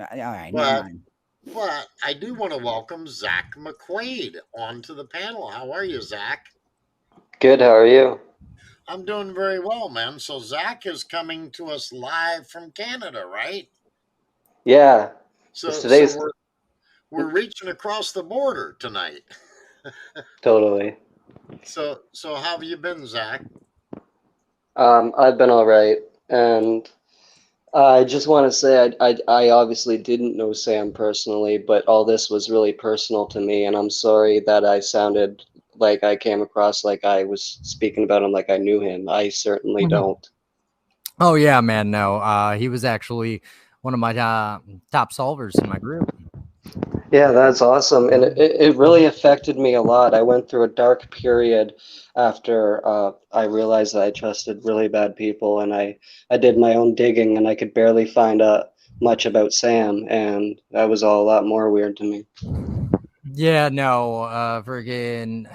All right, never But mind. I do want to welcome Zach McQuaid onto the panel. How are you, Zach? Good, how are you? I'm doing very well, man. So Zach is coming to us live from Canada, right? Yeah, it's So today's we're reaching across the border tonight. totally. So how have you been, Zach? I've been all right, and I just want to say I obviously didn't know Sam personally, but all this was really personal to me, and I'm sorry that I sounded like I came across like I was speaking about him like I knew him. I certainly Mhm. don't. Oh yeah, man. No, he was actually one of my top solvers in my group. Yeah, that's awesome. And Mhm. it really affected me a lot. I went through a dark period after I realized that I trusted really bad people, and I did my own digging, and I could barely find much about Sam, and that was all a lot more weird to me. Yeah, no, friggin'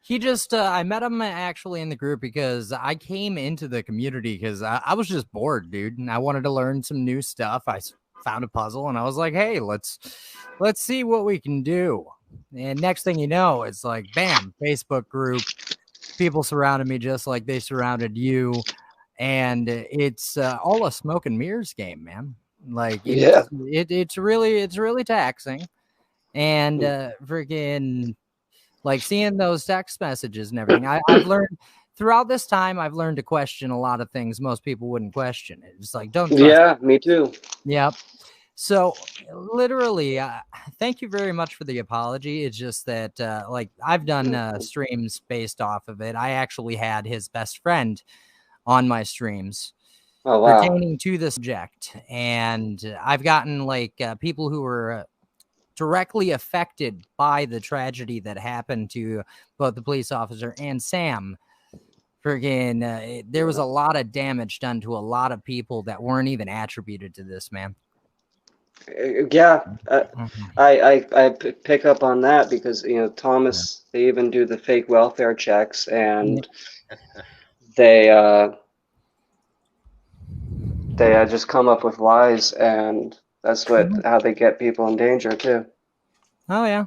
he just I met him actually in the group because I came into the community because I was just bored, dude, and I wanted to learn some new stuff. Found a puzzle and I was like, hey, let's see what we can do. And next thing you know, it's like bam, Facebook group. People surrounded me just like they surrounded you, and it's all a smoke and mirrors game, man. Like Yeah. it's really taxing, and freaking like seeing those text messages and everything. I've learned throughout this time, I've learned to question a lot of things most people wouldn't question. It's like, don't trust. Yeah, me too. Yep. So literally, thank you very much for the apology. It's just that, like, I've done streams based off of it. I actually had his best friend on my streams Oh wow. pertaining to the subject, and I've gotten like people who were directly affected by the tragedy that happened to both the police officer and Sam. Friggin', there was a lot of damage done to a lot of people that weren't even attributed to this, man. Yeah, Mhm. pick up on that because Thomas, they even do the fake welfare checks, Yeah. and they they just come up with lies, and that's what Mhm. how they get people in danger too. Oh yeah.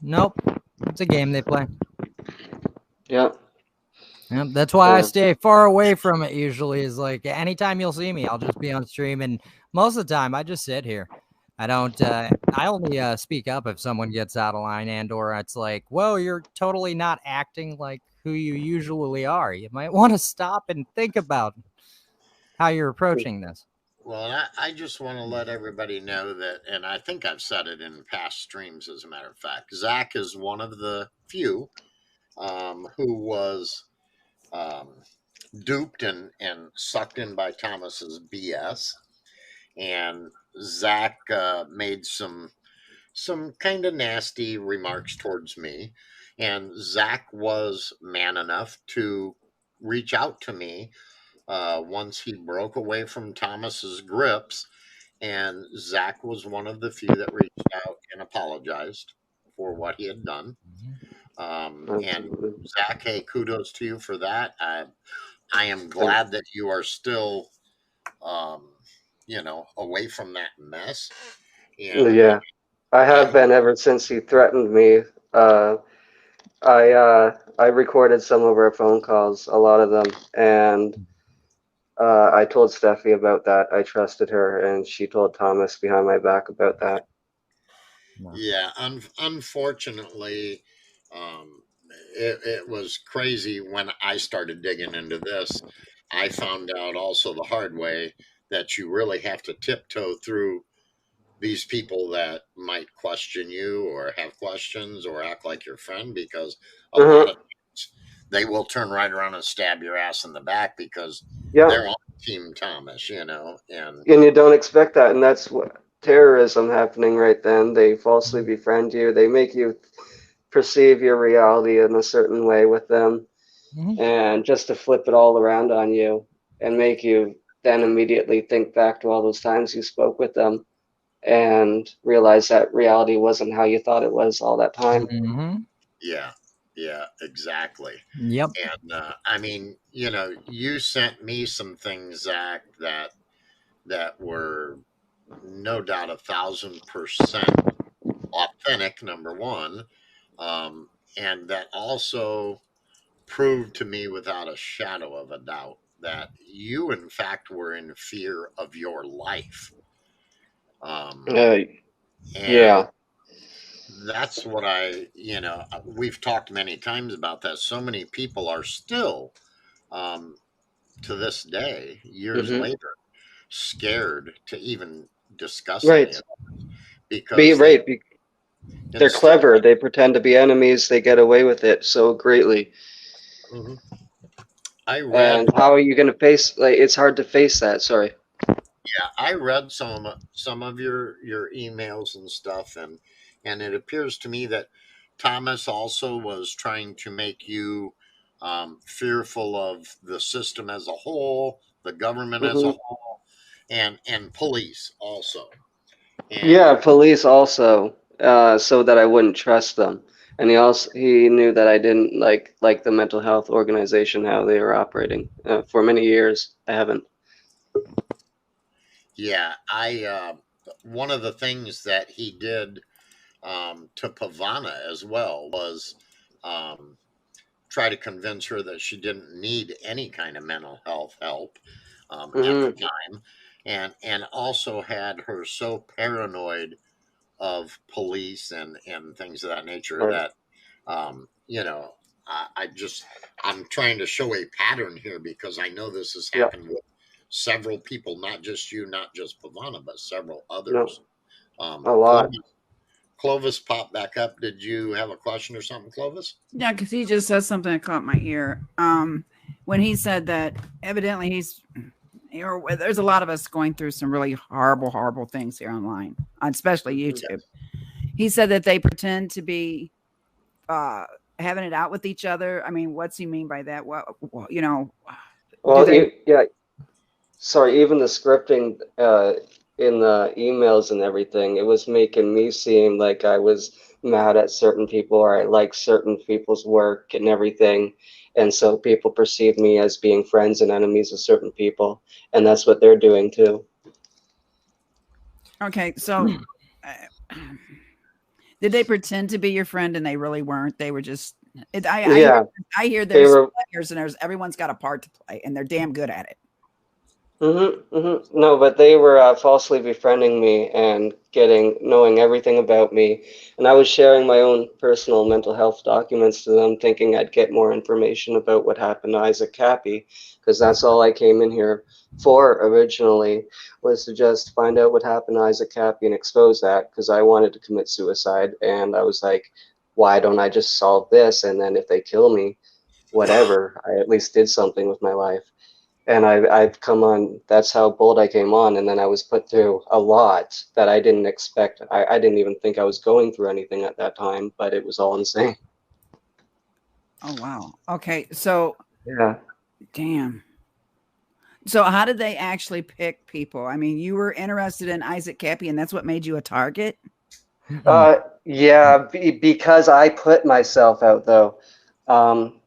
Nope. It's a game they play. Yeah, Yep, that's why I yeah, stay far away from it usually. Is like anytime you'll see me, I'll just be on stream, and most of the time I just sit here. I don't I only speak up if someone gets out of line and or it's like, whoa, you're totally not acting like who you usually are. You might want to stop and think about how you're approaching this. Well, I just want to let everybody know that, and I think I've said it in past streams, as a matter of fact, Zach is one of the few who was um, duped and sucked in by Thomas's BS. And Zach made some kind of nasty remarks towards me, and Zach was man enough to reach out to me once he broke away from Thomas's grips, and Zach was one of the few that reached out and apologized for what he had done. And absolutely. Zach, hey, kudos to you for that. I am And glad that you are still, um, away from that mess. And yeah, I I have hope, been ever since he threatened me. I recorded some of our phone calls, a lot of them, and I told Steffi about that. I trusted her, and she told Thomas behind my back about that. No. yeah, unfortunately, um, it was crazy when I started digging into this. I found out also the hard way that you really have to tiptoe through these people that might question you or have questions or act like your friend, because a lot Hmm. of times they will turn right around and stab your ass in the back because Yeah, they're on Team Thomas, and and you don't expect that, and that's what terrorism happening right then. They falsely befriend you. They make you perceive your reality in a certain way with them, Mhm. and just to flip it all around on you and make you then immediately think back to all those times you spoke with them and realize that reality wasn't how you thought it was all that time. Mhm. yeah, yeah, exactly. Yep. And I mean, you sent me some things, Zach, that were no doubt 1,000% authentic, number one. And that also proved to me without a shadow of a doubt that you, in fact, were in fear of your life. Um, Uh, and yeah. that's what we've talked many times about that. So many people are still, um, to this day, years Hmm. later, scared to even discuss any Right. of it because they Right. They're instead. clever. They pretend to be enemies. They get away with it so greatly. Mhm. I read And how are you going to face? Like, it's hard to face that. Sorry. I read some of your emails and stuff, and it appears to me that Thomas also was trying to make you, fearful of the system as a whole, the government as a Hmm. whole, and police also. And Yeah, police also, so that I wouldn't trust them. And he knew that I didn't like the mental health organization how they were operating. For many years, I haven't. yeah, I one of the things that he did, to Pavana as well was, um, try to convince her that she didn't need any kind of mental health help, at the Hmm. time, and also had her so paranoid of police and things of that nature Right. that, I just I'm trying to show a pattern here because I know this has Yeah. happened with several people, not just you, not just Pavana, but several No, others. a Clovis, lot. Clovis popped back up. Did you have a question or something, Clovis? Yeah, because he just said something that caught my ear. When he said that evidently there's a lot of us going through some really horrible, horrible things here online, especially Mhm. YouTube. He said that they pretend to be uh, having it out with each other. I mean, what's he mean by that? Do Well, they? yeah. Sorry, even the scripting in the emails and everything, it was making me seem like I was mad at certain people or I like certain people's work and everything. And so people perceive me as being friends and enemies of certain people. And that's what they're doing too. Okay, so uh, did they pretend to be your friend and they really weren't? They were just. Yeah, I hear they there's were. players and everyone's got a part to play and they're damn good at it. No, but they were falsely befriending me and knowing everything about me. And I was sharing my own personal mental health documents to them, thinking I'd get more information about what happened to Isaac Cappy, because that's all I came in here for originally, was to just find out what happened to Isaac Cappy and expose that, because I wanted to commit suicide. And I was like, why don't I just solve this? And then if they kill me, whatever, I at least did something with my life. And I've come on. That's how bold I came on, and then I was put through a lot that I didn't expect. I didn't even think I was going through anything at that time, but it was all insane. Oh wow. Okay, so Yeah. damn. So how did they actually pick people? I mean, you were interested in Isaac Cappy, and that's what made you a target. Yeah, because I put myself out though. Um,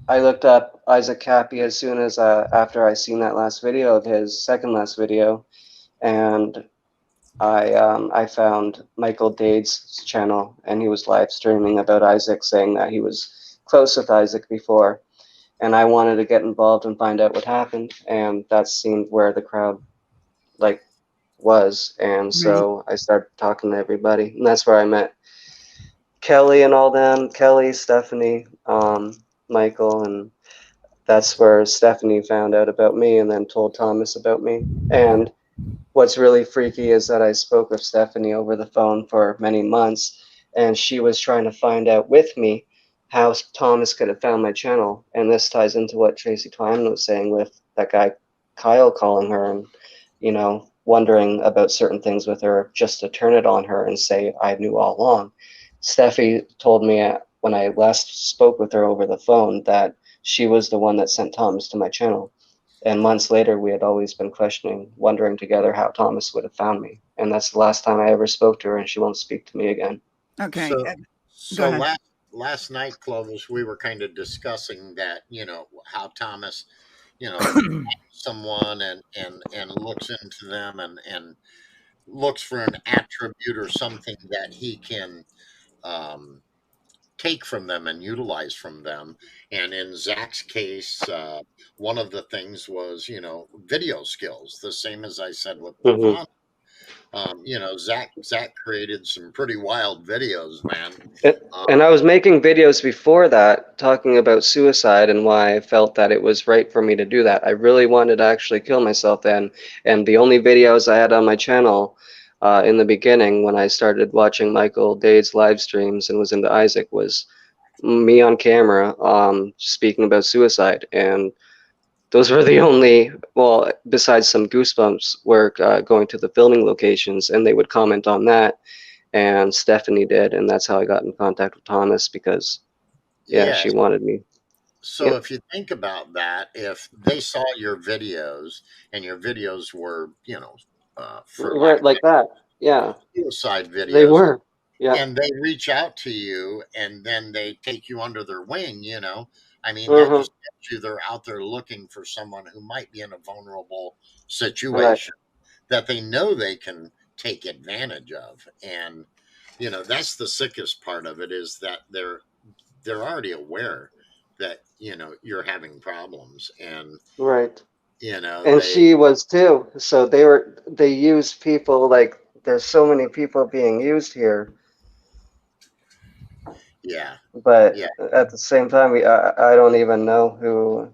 I looked up Isaac Cappy as soon as after I seen that last video of his second last video, and I found Michael Dade's channel, and he was live streaming about Isaac, saying that he was close with Isaac before, and I wanted to get involved and find out what happened, and that seemed where the crowd like was, and Right. so I started talking to everybody, and that's where I met Kelly and all them, Kelly, Stephanie, Michael, and that's where Stephanie found out about me and then told Thomas about me. And what's really freaky is that I spoke with Stephanie over the phone for many months, and she was trying to find out with me how Thomas could have found my channel. And this ties into what Tracy Twyman was saying with that guy Kyle calling her and, wondering about certain things with her just to turn it on her and say, I knew all along. Steffi told me when I last spoke with her over the phone that she was the one that sent Thomas to my channel. And months later, we had always been questioning, wondering together how Thomas would have found me. And that's the last time I ever spoke to her, and she won't speak to me again. Okay. So, Go so ahead. last night, Clovis, we were kind of discussing that, how Thomas, you know, someone and looks into them and looks for an attribute or something that he can um, take from them and utilize from them. And in Zach's case, one of the things was, video skills. The same as I said with Hmm. Pavon. Zach created some pretty wild videos, man. And I was making videos before that talking about suicide and why I felt that it was right for me to do that. I really wanted to actually kill myself then. And the only videos I had on my channel in the beginning when I started watching Michael Dade's live streams and was into Isaac was me on camera speaking about suicide. And those were the only, well, besides some Goosebumps work going to the filming locations, and they would comment on that, and Stephanie did, and that's how I got in contact with Thomas because, yeah, Yes. she wanted me. So Yep. if you think about that, if they saw your videos and your videos were, for lack Right, of like that. Yeah, suicide they videos, were. Yeah. and they reach out to you and then they take you under their wing, I mean, that Uh-huh. just tells you they're out there looking for someone who might be in a vulnerable Right. situation that they know they can take advantage of. And, that's the sickest part of it, is that they're already aware that, you're having problems. And, Right. you know, And they, she was too. So they used people like there's so many people being used here, yeah, but yeah, at the same time, I don't even know who,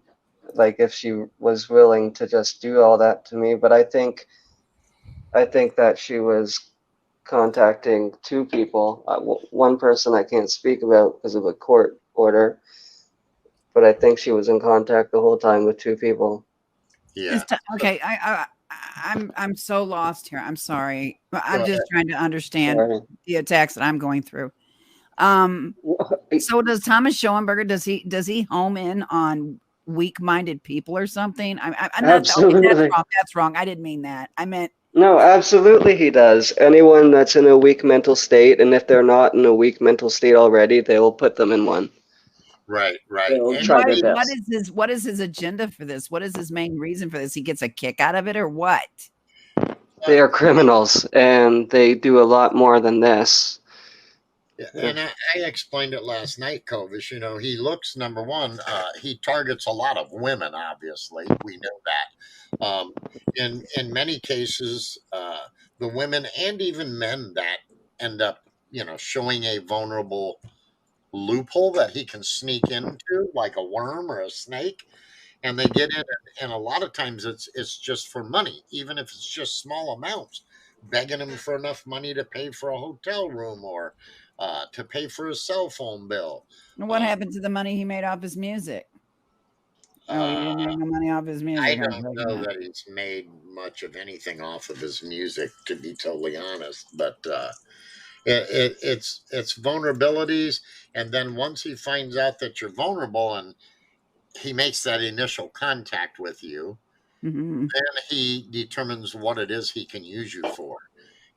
like, if she was willing to just do all that to me. But I think that she was contacting two people. One person I can't speak about because of a court order, but I think she was in contact the whole time with two people. yeah. So Okay, I'm so lost here. I'm sorry. go I'm ahead. just trying to understand Sorry. the attacks that I'm going through. Um, so does Thomas Schoenberger, does he home in on weak-minded people or something? I'm not okay, that's Absolutely. wrong. That's wrong. I didn't mean that. I meant No, absolutely he does. Anyone that's in a weak mental state, and if they're not in a weak mental state already, they will put them in one. Right, right. They'll And try what their what best. is his agenda for this? What is his main reason for this? He gets a kick out of it or what? They uh, are criminals, and they do a lot more than this. yeah, Yeah. and I explained it last night, Kovish. He looks, number one, he targets a lot of women. Obviously, we know that. In many cases, the women and even men that end up, showing a vulnerable loophole that he can sneak into, like a worm or a snake, and they get in, and a lot of times it's just for money, even if it's just small amounts, begging him for enough money to pay for a hotel room or to pay for a cell phone bill. And what uh, happened to the money he made off his music? Oh, he uh, didn't make no money off his I music. I'm don't taking know that. that he's made much of anything off of his music, to be totally honest, but it's vulnerabilities. And then once he finds out that you're vulnerable and he makes that initial contact with you, Hmm. then he determines what it is he can use you for.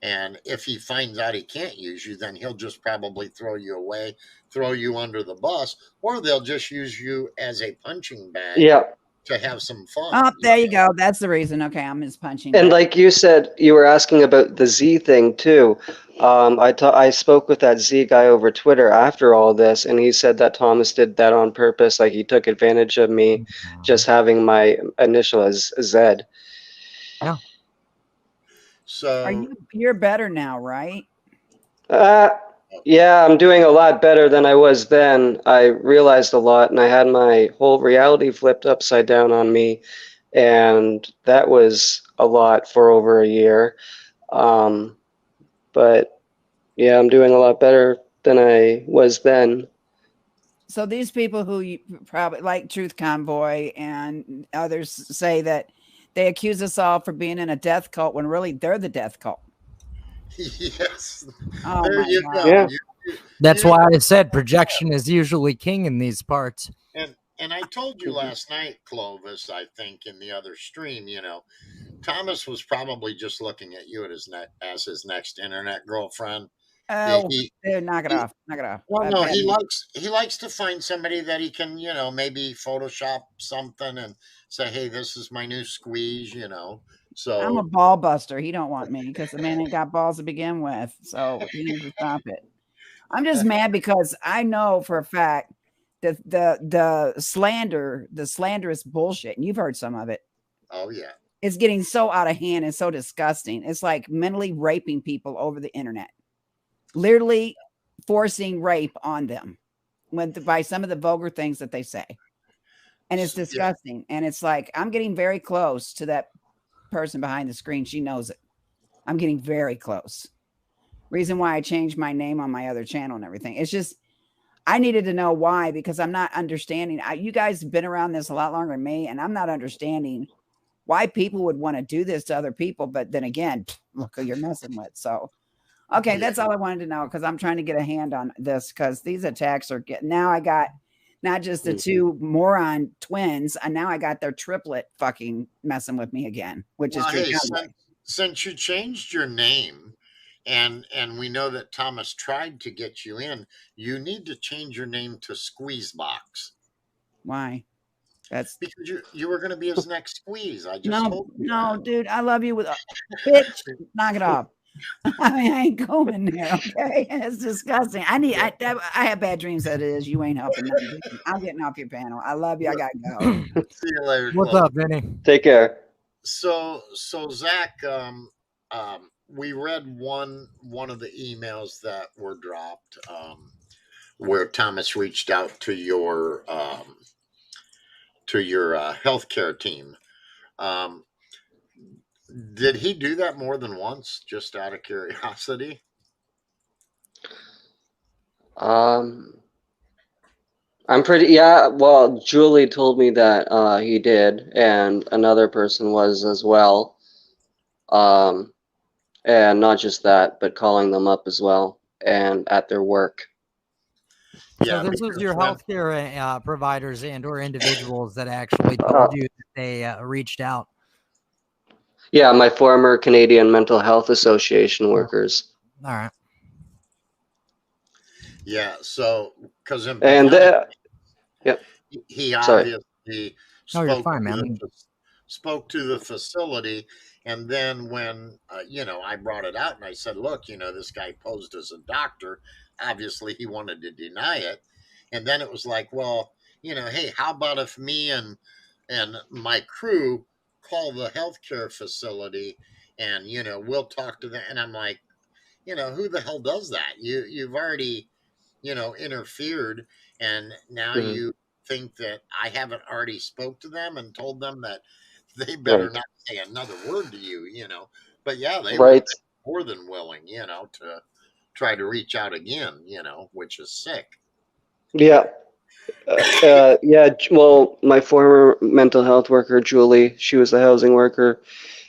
And if he finds out he can't use you, then he'll just probably throw you away, throw you under the bus, or they'll just use you as a punching bag Yeah. to have some fun. Oh, there you go. That's the reason. Okay, I'm his punching And bag. like you said, you were asking about the Z thing too. I spoke with that Z guy over Twitter after all this, and he said that Thomas did that on purpose. Like he took advantage of me just having my initial as Z. Yeah. Are So, you're better now, right? Uh, yeah, I'm doing a lot better than I was then. I realized a lot, and I had my whole reality flipped upside down on me, and that was a lot for over a year. Um, but yeah, I'm doing a lot better than I was then. So these people who you probably like Truth Convoy and others say that they accuse us all for being in a death cult when really they're the death cult. yes, Oh there my you God. go. Yeah. You That's know, why I said projection is usually king in these parts. and I told you last night, Clovis, I think in the other stream, Thomas was probably just looking at you as his next internet girlfriend. He, Oh, he, dude, knock it he off. Knock it off. well, I've no, had enough. he likes to find somebody that he can, maybe Photoshop something and say, "Hey, this is my new squeeze," I'm a So ball buster. He don't want me because the man ain't got balls to begin with. So he needs to stop it. I'm just mad because I know for a fact that the slanderous bullshit, and you've heard some of it, oh yeah, is getting so out of hand and so disgusting. It's like mentally raping people over the internet, literally forcing rape on them by some of the vulgar things that they say. And it's yeah. disgusting. And it's like, I'm getting very close to that person behind the screen. She knows it. I'm getting very close. Reason why I changed my name on my other channel and everything. It's just, I needed to know why, because I'm not understanding. You guys have been around this a lot longer than me, and I'm not understanding why people would want to do this to other people. But then again, look who you're messing with. So, okay, Yeah. that's all I wanted to know, because I'm trying to get a hand on this, because these attacks are getting, now I got not just the two moron twins, and now I got their triplet fucking messing with me again, which is Well, true. hey, since you changed your name, and we know that Thomas tried to get you in, you need to change your name to Squeezebox Why? That's because you were going to be his next squeeze. I just no, told you no, that. dude. I love you with a bitch. Knock it off. I mean, I ain't going there. Okay, it's disgusting. I have bad dreams. That it is. You ain't helping nothing. I'm getting off your panel. I love you. I gotta go. See you later, What's Chloe. up, Vinny? Take care. So Zach, we read one of the emails that were dropped, where Thomas reached out to your healthcare team. Um, did he do that more than once, just out of curiosity? Um, I'm pretty, yeah, well, Julie told me that he did, and another person was as well. Um, and not just that, but calling them up as well and at their work. So Yeah, this was because your when healthcare providers and or individuals that actually Uh, told you that they reached out. yeah, my former Canadian Mental Health Association Oh, workers. all right. yeah, so because in And, preventive, yep, he sorry. obviously No, you're spoke fine, to man. spoke to the facility, and then when I brought it out and I said, look, this guy posed as a doctor. Obviously he wanted to deny it, and then it was like, well, hey, how about if me and my crew call the healthcare facility, and we'll talk to them. And I'm like, who the hell does that? You've already interfered, and now Mhm. you think that I haven't already spoke to them and told them that they better Right. not say another word to you. But yeah, they would have Right. been more than willing, to try to reach out again, which is sick. Yeah. Yeah, well, my former mental health worker, Julie, she was a housing worker.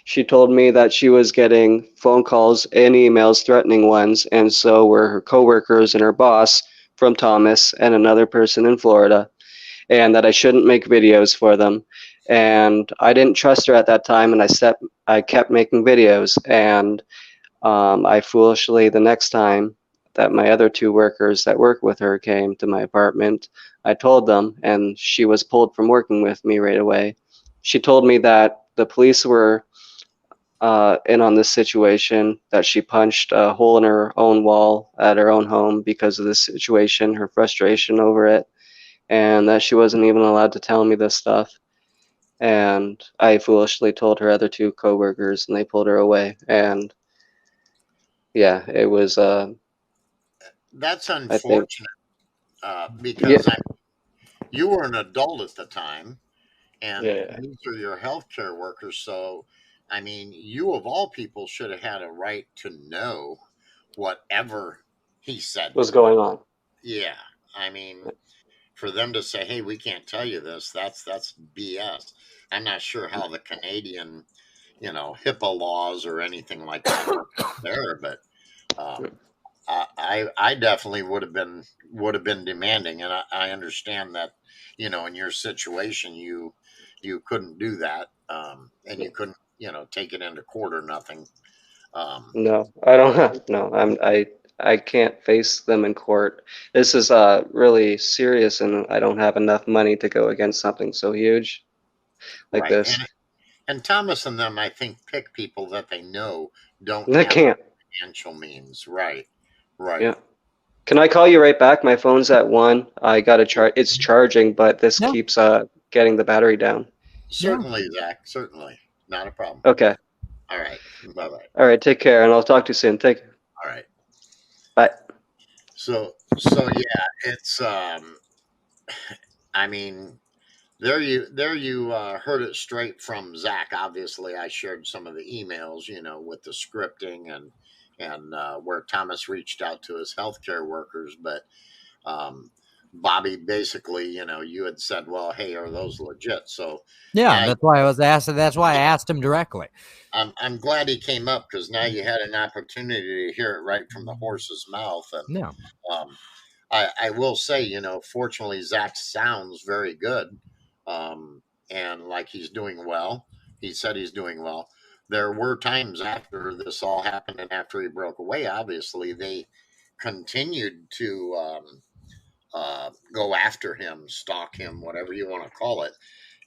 She told me that she was getting phone calls and emails, threatening ones, and so were her coworkers and her boss from Thomas and another person in Florida, and that I shouldn't make videos for them. And I didn't trust her at that time, and I kept making videos, and I foolishly, the next time that my other two workers that work with her came to my apartment, I told them, and she was pulled from working with me right away. She told me that the police were in on this situation, that she punched a hole in her own wall at her own home because of this situation, her frustration over it, and that she wasn't even allowed to tell me this stuff. And I foolishly told her other two coworkers, and they pulled her away. And yeah, it was. That's I think. unfortunate, Yeah. because you were an adult at the time, and Yeah. these are your healthcare workers. So, I mean, you of all people should have had a right to know whatever he said What's to them. going on? Yeah, I mean, for them to say, "Hey, we can't tell you this," that's BS. I'm not sure how the Canadian, HIPAA laws or anything like that work there, but um, I definitely would have been demanding, and I understand that, in your situation, you couldn't do that, and you couldn't, take it into court or nothing. Um, No, I don't have. No, I can't face them in court. This is really serious, and I don't have enough money to go against something so huge like right, this. And Thomas and them, I think, pick people that they know don't I have can't. financial means. Right. Right. Yeah. Can I call you right back? My phone's at 1. I gotta charge. It's charging, but this Yeah. keeps getting the battery down. Yeah. Certainly, Zach. Certainly. Not a problem. Okay. All right. Bye bye. All right. Take care, and I'll talk to you soon. All right. Bye. So yeah, it's I mean, there you heard it straight from Zach. Obviously, I shared some of the emails, with the scripting and where Thomas reached out to his healthcare workers, but um, Bobby basically, you had said, well, hey, are those legit? So Yeah, now that's why I was asked. That's why I asked him directly. I'm glad he came up because now you had an opportunity to hear it right from the horse's mouth. And Yeah. um, I will say, fortunately, Zach sounds very good, and like he's doing well. He said he's doing well. There were times after this all happened and after he broke away, obviously, they continued to go after him, stalk him, whatever you want to call it,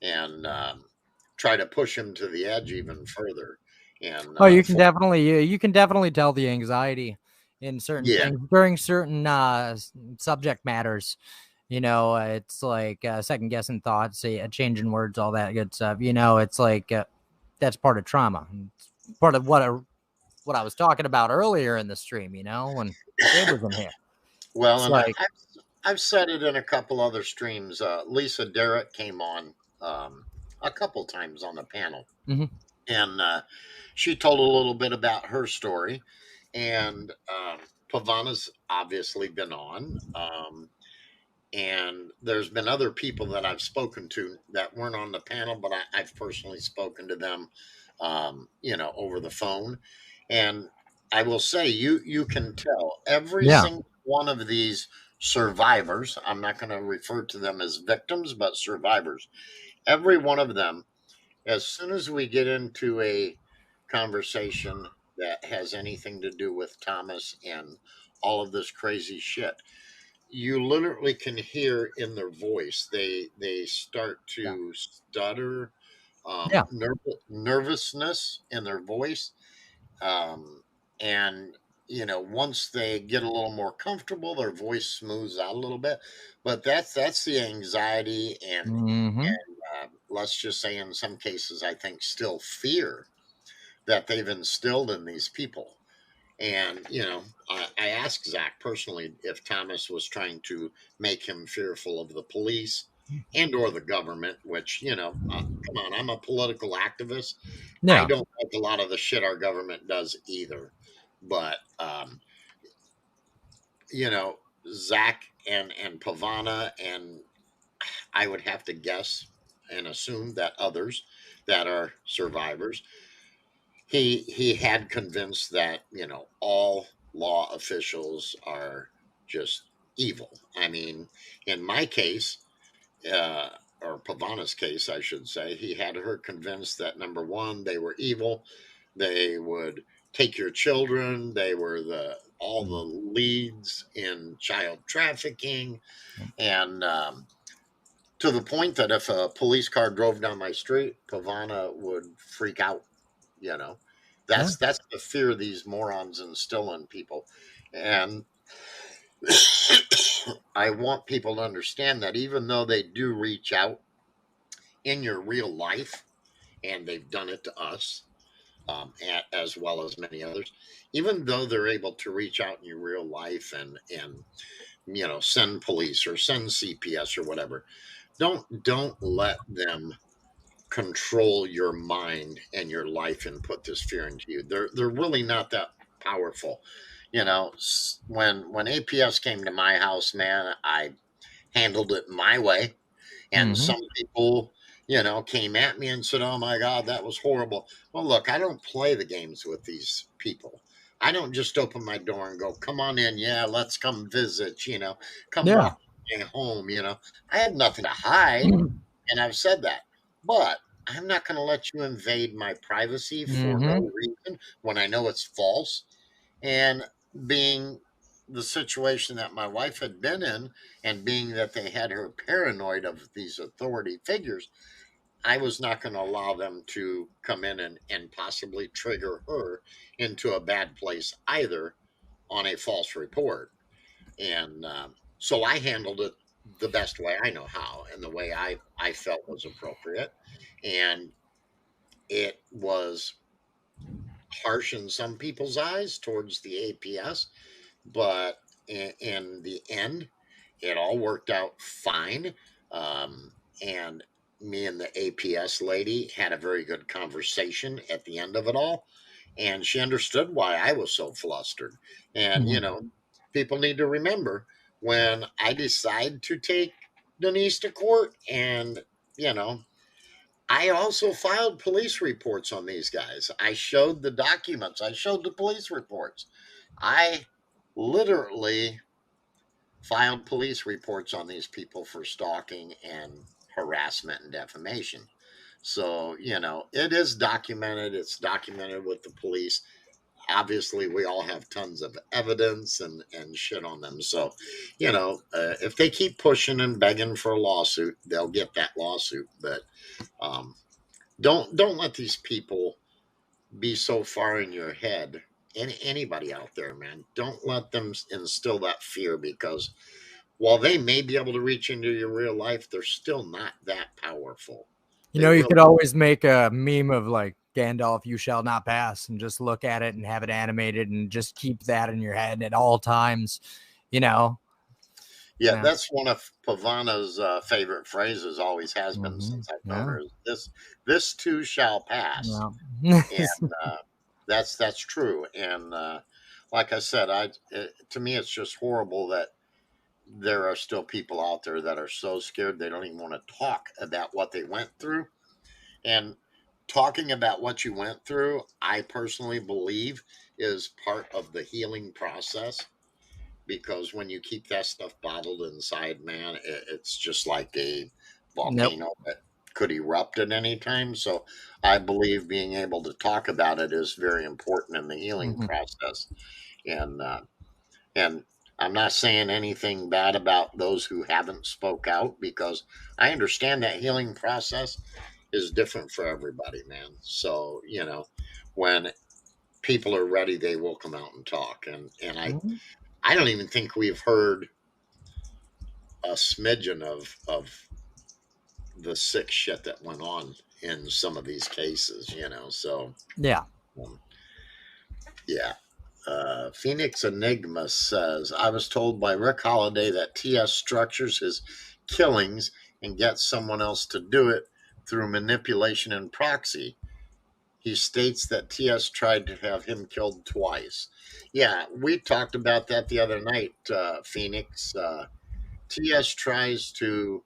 and try to push him to the edge even further. And Oh, you can definitely tell the anxiety in certain yeah, things during certain subject matters. It's like second guessing thoughts, changing words, all that good stuff. It's like that's part of trauma. It's part of what I was talking about earlier in the stream. When Gabe was in here, well, it's and like, I've said it in a couple other streams. Lisa Derrick came on a couple times on the panel, mhm. and she told a little bit about her story. And Pavana's obviously been on, and there's been other people that I've spoken to that weren't on the panel, but I've personally spoken to them, over the phone. And I will say, you can tell every Yeah, single one of these survivors. I'm not going to refer to them as victims, but survivors. Every one of them, as soon as we get into a conversation that has anything to do with Thomas and all of this crazy shit, you literally can hear in their voice they start yeah, to stutter, yeah. nervousness in their voice, and once they get a little more comfortable, their voice smooths out a little bit. But that's the anxiety Hmm. and let's just say in some cases I think still fear that they've instilled in these people. And I asked Zach personally if Thomas was trying to make him fearful of the police and or the government, which come on, I'm a political activist. I Yeah. don't like a lot of the shit our government does either, but you know Zach and Pavana, and I would have to guess and assume that others that are survivors, he had convinced that all law officials are just evil. I mean, in my case, uh, or Pavana's case, I should say, he had her convinced that number one, they were evil, they would take your children, they were the all Mm. the leads in child trafficking, and to the point that if a police car drove down my street, Pavana would freak out. You know, Yeah. that's the fear these morons instill in people, and I want people to understand that even though they do reach out in your real life, and they've done it to us, as well as many others, even though they're able to reach out in your real life and send police or send CPS or whatever, don't let them control your mind and your life and put this fear into you. They're really not that powerful. When APS came to my house, man, I handled it my way, and Hmm. some people, came at me and said, "Oh my God, that was horrible." Well, look, I don't play the games with these people. I don't just open my door and go, "Come on in, yeah, let's come visit." Come Yeah. walk me home. I had nothing to hide, and I've said that. But I'm not going to let you invade my privacy for no Hmm. reason when I know it's false. And being the situation that my wife had been in, and being that they had her paranoid of these authority figures, I was not going to allow them to come in and possibly trigger her into a bad place either on a false report. And so I handled it the best way I know how and the way I felt was appropriate. And it was harsh in some people's eyes towards the APS, but in the end, it all worked out fine. And me and the APS lady had a very good conversation at the end of it all. And she understood why I was so flustered. And, you know, people need to remember when I decide to take Denise to court, and, you know, I also filed police reports on these guys. I showed the documents, I showed the police reports. I literally filed police reports on these people for stalking and harassment and defamation. So, you know, it is documented. It's documented with the police. Obviously, we all have tons of evidence and shit on them. So, you know, if they keep pushing and begging for a lawsuit, they'll get that lawsuit. But um, don't let these people be so far in your head. Anybody out there, man, don't let them instill that fear, because while they may be able to reach into your real life, they're still not that powerful. You They know, you really, could always make a meme of like Gandalf, you shall not pass, and just look at it and have it animated and just keep that in your head at all times, you know? yeah, that's one of Pavana's favorite phrases. Always has been Mm-hmm. since I've known Yeah. her. This too shall pass, Yeah. and that's true. And like I said, to me, it's just horrible that there are still people out there that are so scared they don't even want to talk about what they went through. And talking about what you went through, I personally believe, is part of the healing process, because when you keep that stuff bottled inside, man, it's just like a Nope. volcano that could erupt at any time. So I believe being able to talk about it is very important in the healing Mm-hmm. process. And I'm not saying anything bad about those who haven't spoke out, because I understand that healing process is different for everybody, man. So, you know, when people are ready, they will come out and talk. And Mm-hmm. I don't even think we've heard a smidgen of the sick shit that went on in some of these cases, you know. So Yeah. um, yeah. Phoenix Enigma says, I was told by Rick Holiday that TS structures his killings and gets someone else to do it through manipulation and proxy. He states that TS tried to have him killed twice. Yeah, we talked about that the other night, Phoenix. TS tries to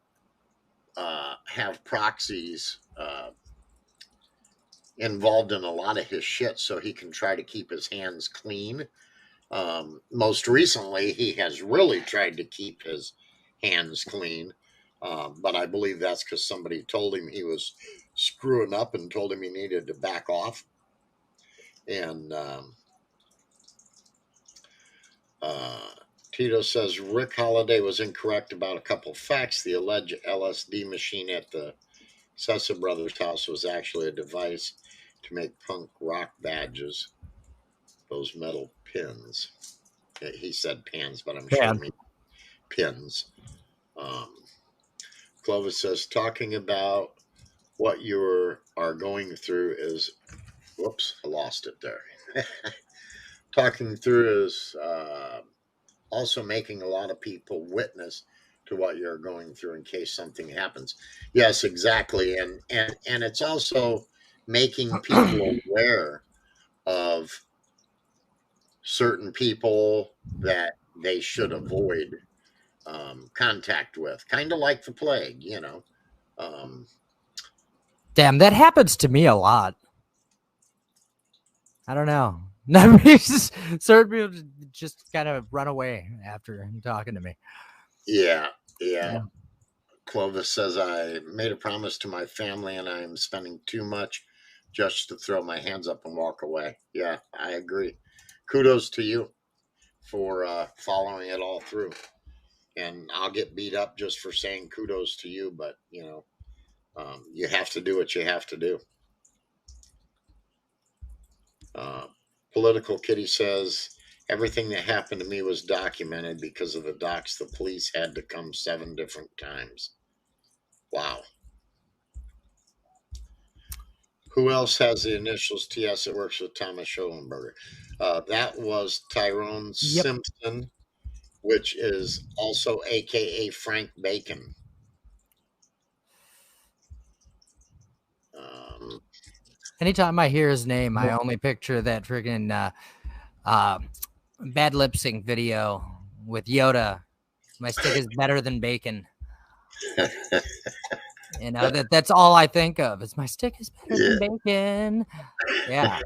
have proxies involved in a lot of his shit so he can try to keep his hands clean. Most recently, he has really tried to keep his hands clean, but I believe that's because somebody told him he was screwing up and told him he needed to back off. And uh, Tito says Rick Holiday was incorrect about a couple facts. The alleged LSD machine at the Sessa brothers' house was actually a device to make punk rock badges, those metal pins. He said pins, but I'm sure Yeah. he means pins. Um, Clovis says, talking about what you are going through is, whoops, I lost it there. Talking through is also making a lot of people witness to what you're going through in case something happens. Yes, exactly. And it's also making people aware of certain people that they should avoid contact with, kind of like the plague, you know. Um, Damn, that happens to me a lot. I don't know. I mean, certain people just kind of run away after talking to me. yeah, yeah. Yeah. Clovis says, I made a promise to my family and I'm spending too much just to throw my hands up and walk away. Yeah, I agree. Kudos to you for following it all through. And I'll get beat up just for saying kudos to you, but, you know, You have to do what you have to do. Political Kitty says, everything that happened to me was documented because of the docs. The police had to come 7 different times. Wow. Who else has the initials TS that works with Thomas Schoenberger? That was Tyrone Yep. Simpson, which is also AKA Frank Bacon. Anytime I hear his name, I only picture that friggin' bad lip sync video with Yoda. My stick is better than bacon. You know, that's all I think of. Is my stick is better than bacon. Yeah.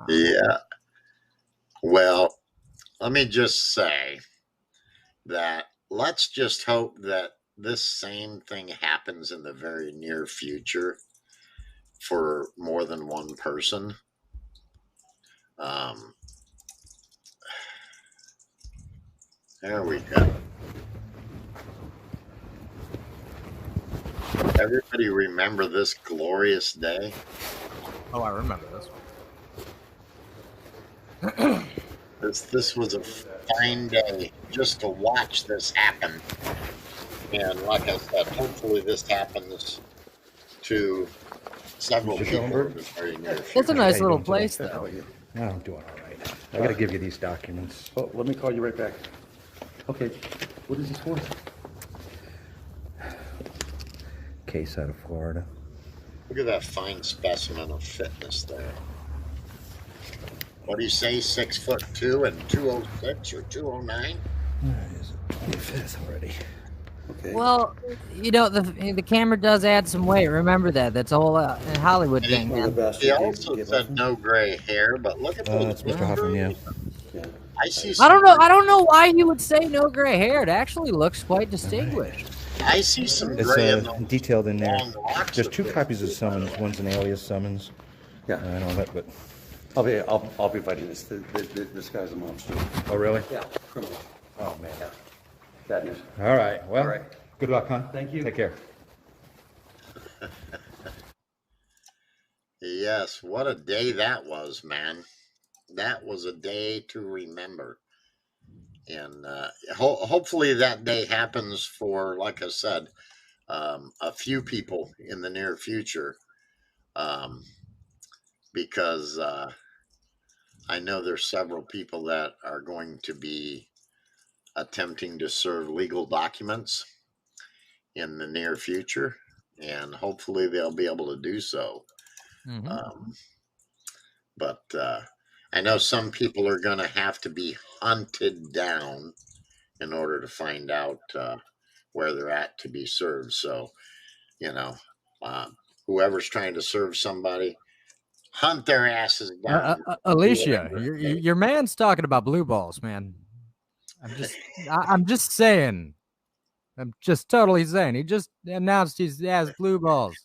Yeah. Well, let me just say that let's just hope that this same thing happens in the very near future for more than one person. There we go. Everybody remember this glorious day? Oh, I remember this. This was a fine day just to watch this happen. And like I said, hopefully this happens to several people in the very near future. It's a nice little place, though. No, I'm doing all right. I got to give you these documents. Oh, let me call you right back. Okay, what is this for? Case out of Florida. Look at that fine specimen of fitness there. What do you say, 6'2" and 206 or 209? It is 25th already. Okay. Well, you know, the camera does add some weight. Remember that. That's a whole Hollywood thing, man. He also said no gray hair, but look at those. That's Mr. Huffman, yeah. I see. I don't know. I don't know why he would say no gray hair. It actually looks quite distinguished. I see some It's gray in those detailed in there. long locks There's of 2 his. copies of summons. One's an alias summons. Yeah. And all that, but... I'll be fighting this. This guy's a monster. Oh, really? Yeah, criminal. Oh, man. Bad news. All right. Well, All right. good luck, huh? Thank you. Take care. Yes, what a day that was, man. That was a day to remember. And hopefully that day happens for, like I said, a few people in the near future. Because I know there's several people that are going to be attempting to serve legal documents in the near future, and hopefully they'll be able to do so. Mm-hmm. But I know some people are going to have to be hunted down in order to find out where they're at to be served. So, you know, whoever's trying to serve somebody, hunt their asses down. Alicia, your man's talking about blue balls, man. I'm just saying. I'm just totally saying. He just announced he has blue balls.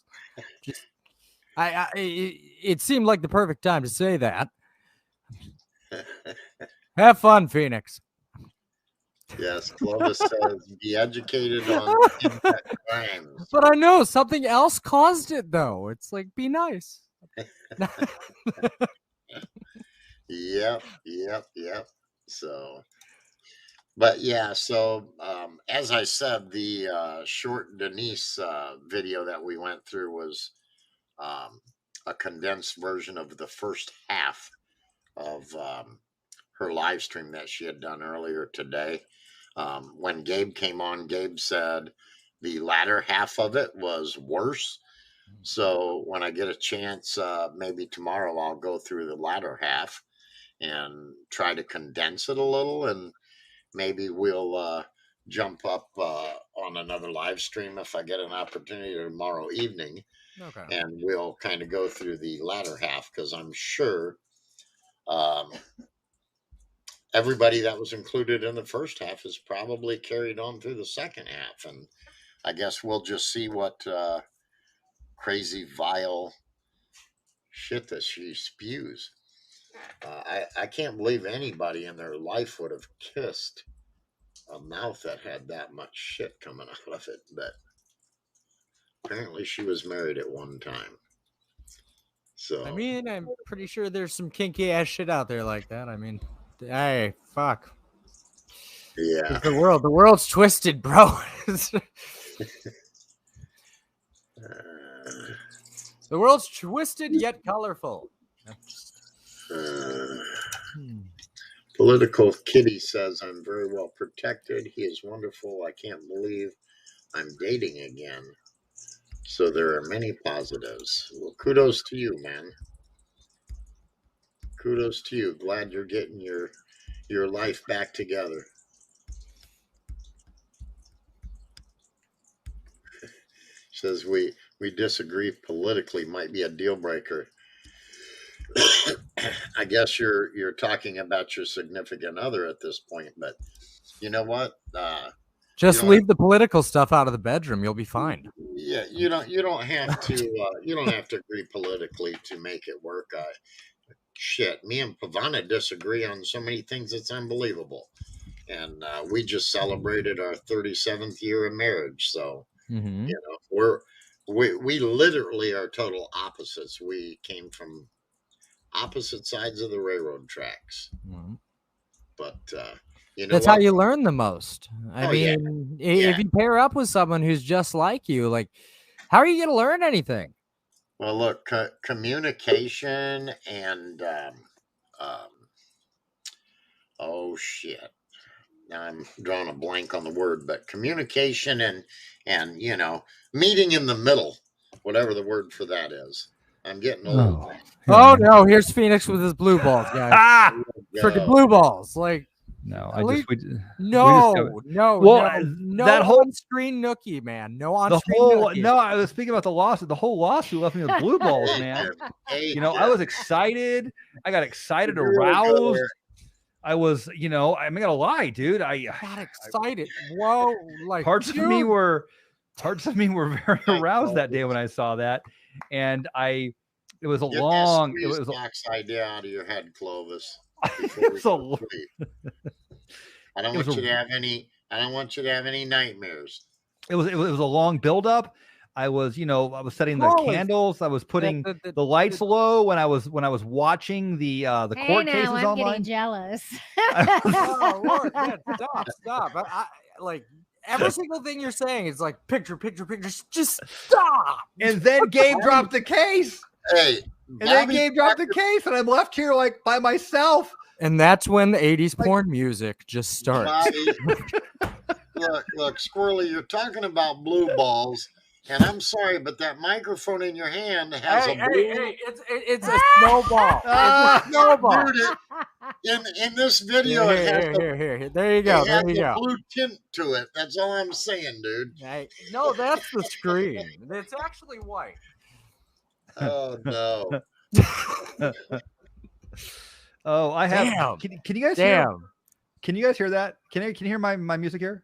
It seemed like the perfect time to say that. Have fun, Phoenix. Yes, Clovis says, be educated on internet crimes. But I know something else caused it, though. It's like, be nice. Yep. So, but yeah, so as I said, the short Denise video that we went through was a condensed version of the first half of her live stream that she had done earlier today. When Gabe came on, Gabe said the latter half of it was worse. So when I get a chance, maybe tomorrow, I'll go through the latter half and try to condense it a little, and maybe we'll jump up on another live stream if I get an opportunity tomorrow evening. Okay. And we'll kind of go through the latter half, because I'm sure everybody that was included in the first half is probably carried on through the second half. And I guess we'll just see what crazy, vile shit that she spews. I can't believe anybody in their life would have kissed a mouth that had that much shit coming out of it. But Apparently, she was married at one time. So I mean, I'm pretty sure there's some kinky ass shit out there like that. I mean, hey, fuck. yeah. The world's twisted, bro. The world's twisted yet colorful. Political Kitty says, I'm very well protected. He is wonderful. I can't believe I'm dating again. So there are many positives. Well, kudos to you, man. Kudos to you. Glad you're getting your life back together. Says we disagree politically might be a deal breaker. I guess you're talking about your significant other at this point, but you know what? Just leave the political stuff out of the bedroom. You'll be fine. Yeah, you don't have to agree politically to make it work. Shit, me and Pavana disagree on so many things it's unbelievable, and we just celebrated our 37th year of marriage. So you know we literally are total opposites. We came from opposite sides of the railroad tracks, but you know that's how you learn the most. I mean, if you pair up with someone who's just like you, like, how are you going to learn anything? Well, look, communication and oh shit, now I'm drawing a blank on the word, but communication and you know, meeting in the middle, whatever the word for that is. I'm getting old. Oh no, here's Phoenix with his blue balls, guys. Freaking blue balls, like. No, no. Well, that whole on-screen nookie, man. No on-screen nookie. No, I was speaking about the lawsuit. The whole lawsuit left me with blue balls, man. You know, I was excited. I got excited, aroused. I was, you know, I'm not gonna lie, dude. I got excited. Whoa, like parts of me were very aroused that day when I saw that, and it was a long. It was box idea out of your head, Clovis. I don't want you to have any nightmares. It was a long buildup. I was setting the candles. I was putting the lights low when I was watching the court cases online. I'm getting jealous. Oh, Lord, man, stop. I like every single thing you're saying is like picture. Just stop. And then Gabe dropped the case. Hey. And then Gabe dropped the case, and I'm left here like by myself. And that's when the 80s porn music just starts. Look, Squirrely, you're talking about blue balls, and I'm sorry, but that microphone in your hand has it's a snowball. It's a snowball. Dude, in this video, it has here. There you go. There you go. Blue tint to it. That's all I'm saying, dude. Hey, no, that's the screen. It's actually white. Oh no! Oh, I have. Damn. Can you guys hear? Can you guys hear that? Can you hear my music here?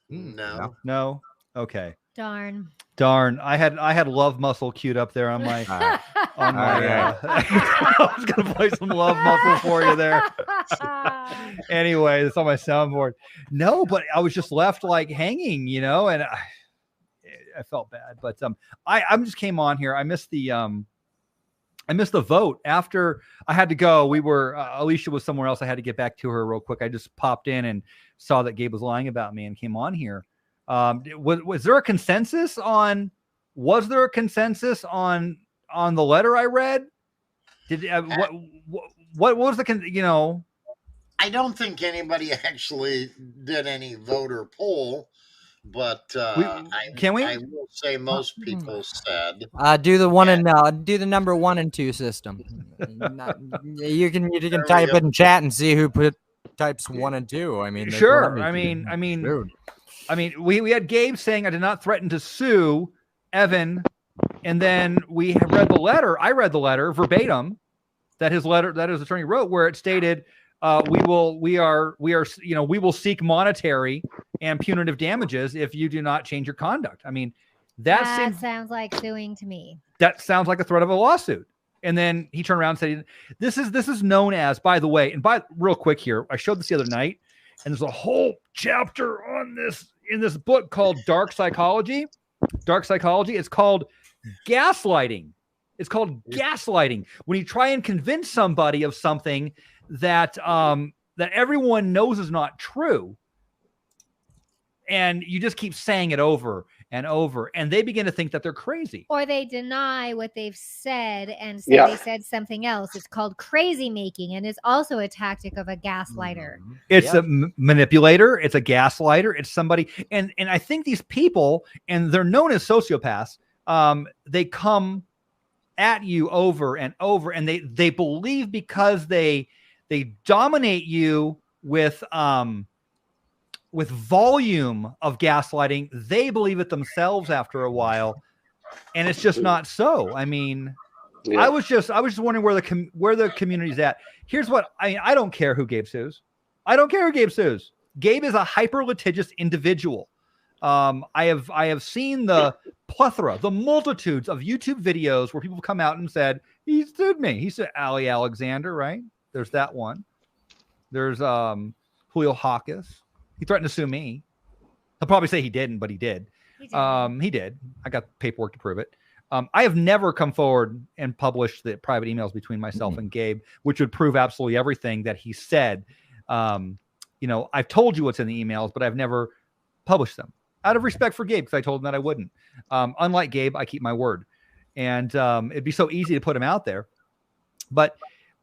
No. Okay. Darn. I had Love Muscle queued up there on my. I was gonna play some Love Muscle for you there. Anyway, it's on my soundboard. No, but I was just left like hanging, you know, and I felt bad, but I just came on here. I missed the vote after I had to go. We were Alicia was somewhere else. I had to get back to her real quick. I just popped in and saw that Gabe was lying about me and came on here. Was there a consensus on? Was there a consensus on the letter I read? Did what was the you know? I don't think anybody actually did any vote or poll. But can we? I will say most people said do the number 1 and 2 system. You can type it in chat and see who types 1 and 2. I mean, sure. I mean, we had Gabe saying I did not threaten to sue Evan, and then we read the letter. I read the letter verbatim that his attorney wrote, where it stated, we will seek monetary and punitive damages if you do not change your conduct. I mean, that sounds like suing to me. That sounds like a threat of a lawsuit. And then he turned around and said, this is known as, by the way, and real quick here, I showed this the other night, and there's a whole chapter on this in this book called Dark Psychology. Dark psychology. It's called gaslighting. It's called gaslighting. When you try and convince somebody of something that that everyone knows is not true, and you just keep saying it over and over, and they begin to think that they're crazy. Or they deny what they've said and say they said something else. It's called crazy making, and it's also a tactic of a gaslighter. It's a manipulator. It's a gaslighter. It's somebody, and I think these people, and they're known as sociopaths, they come at you over and over, and they believe because they dominate you with volume of gaslighting, they believe it themselves after a while, and it's just not so. I mean, I was just wondering where the community's at. Here's what I don't care who Gabe sues. I don't care who Gabe sues. Gabe is a hyper litigious individual. I have seen the plethora, the multitudes of YouTube videos where people come out and said, he sued me. He sued Ali Alexander, right? There's that one. There's Julio Hawkes. He threatened to sue me. He'll probably say he didn't, but he did. He did. I got paperwork to prove it. I have never come forward and published the private emails between myself and Gabe, which would prove absolutely everything that he said. I've told you what's in the emails, but I've never published them out of respect for Gabe, because I told him that I wouldn't. Unlike Gabe, I keep my word. And it'd be so easy to put him out there. But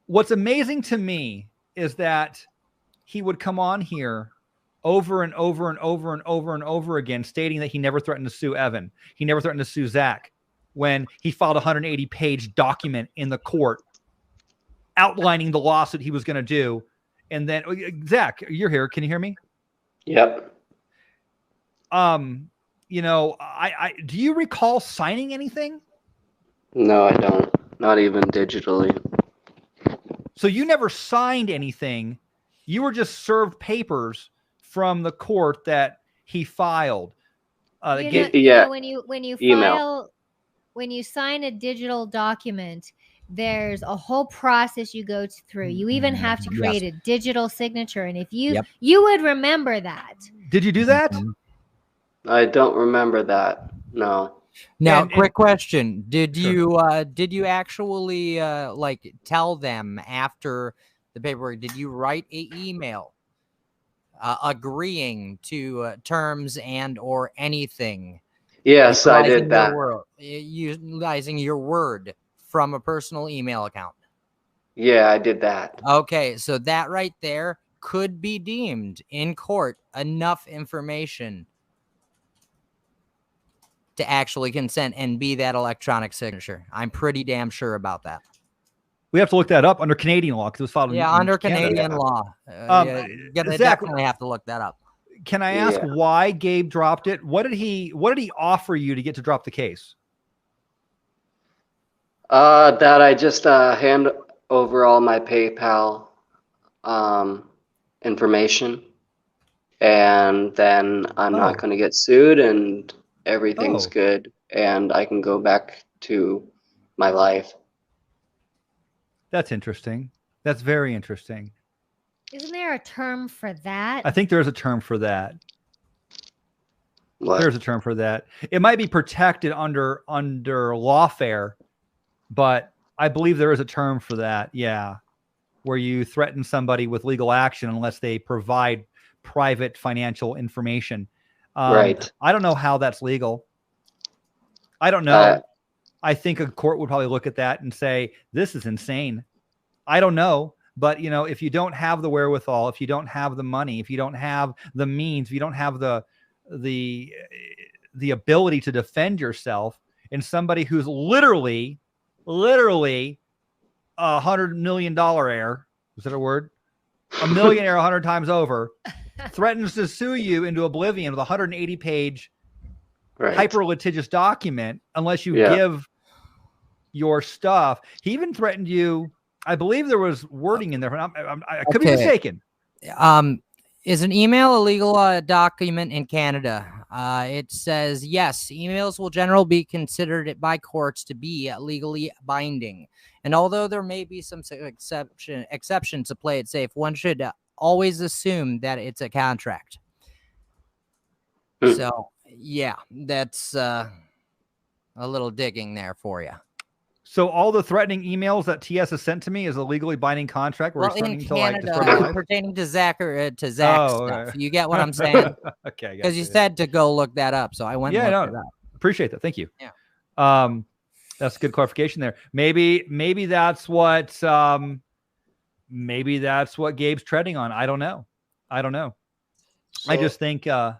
what's amazing to me is that he would come on here over and over and over and over and over again, stating that he never threatened to sue Evan. He never threatened to sue Zach, when he filed a 180-page document in the court outlining the lawsuit he was going to do. And then, Zach, you're here. Can you hear me? Yep. Do you recall signing anything? No, I don't. Not even digitally. So you never signed anything. You were just served papers from the court that he filed. When you sign a digital document, there's a whole process you go through. You even have to create a digital signature, and if you would remember that. Did you do that? I don't remember that. No. Now, quick question: Did you actually tell them after the paperwork? Did you write an email agreeing to terms and or anything? Yes, I did that. Utilizing your word from a personal email account. Yeah, I did that. Okay, so that right there could be deemed in court enough information to actually consent and be that electronic signature. I'm pretty damn sure about that. We have to look that up under Canadian law, because it was filed under Canadian law. Definitely have to look that up. Can I ask why Gabe dropped it? What did he offer you to get to drop the case? That I just hand over all my PayPal information, and then I'm not going to get sued, and everything's good, and I can go back to my life. That's interesting. That's very interesting. Isn't there a term for that? I think there's a term for that. What? There's a term for that. It might be protected under lawfare, but I believe there is a term for that. Yeah. Where you threaten somebody with legal action unless they provide private financial information. Right. I don't know how that's legal. I don't know. I think a court would probably look at that and say, this is insane. I don't know. But, if you don't have the wherewithal, if you don't have the money, if you don't have the means, if you don't have the ability to defend yourself, and somebody who's literally $100 million heir, is that a word? A millionaire 100 times over, threatens to sue you into oblivion with a 180-page hyper litigious document unless you give your stuff. He even threatened you. I believe there was wording in there. I could be mistaken. Is an email a legal document in Canada? It says, yes, emails will generally be considered by courts to be legally binding. And although there may be some exceptions to play it safe, one should always assume that it's a contract. So Yeah, that's a little digging there for you. So all the threatening emails that TS has sent to me is a legally binding contract where Well, he's threatening in to like destroy my Canada, life. pertaining to Zach or to Zach's Oh, stuff. You get what I'm saying? Okay, Because you gotcha. said to go look that up, so I went and looked it up. Appreciate that. Thank you. Yeah. That's a good clarification there. Maybe that's what Gabe's treading on. I don't know. So, I just think go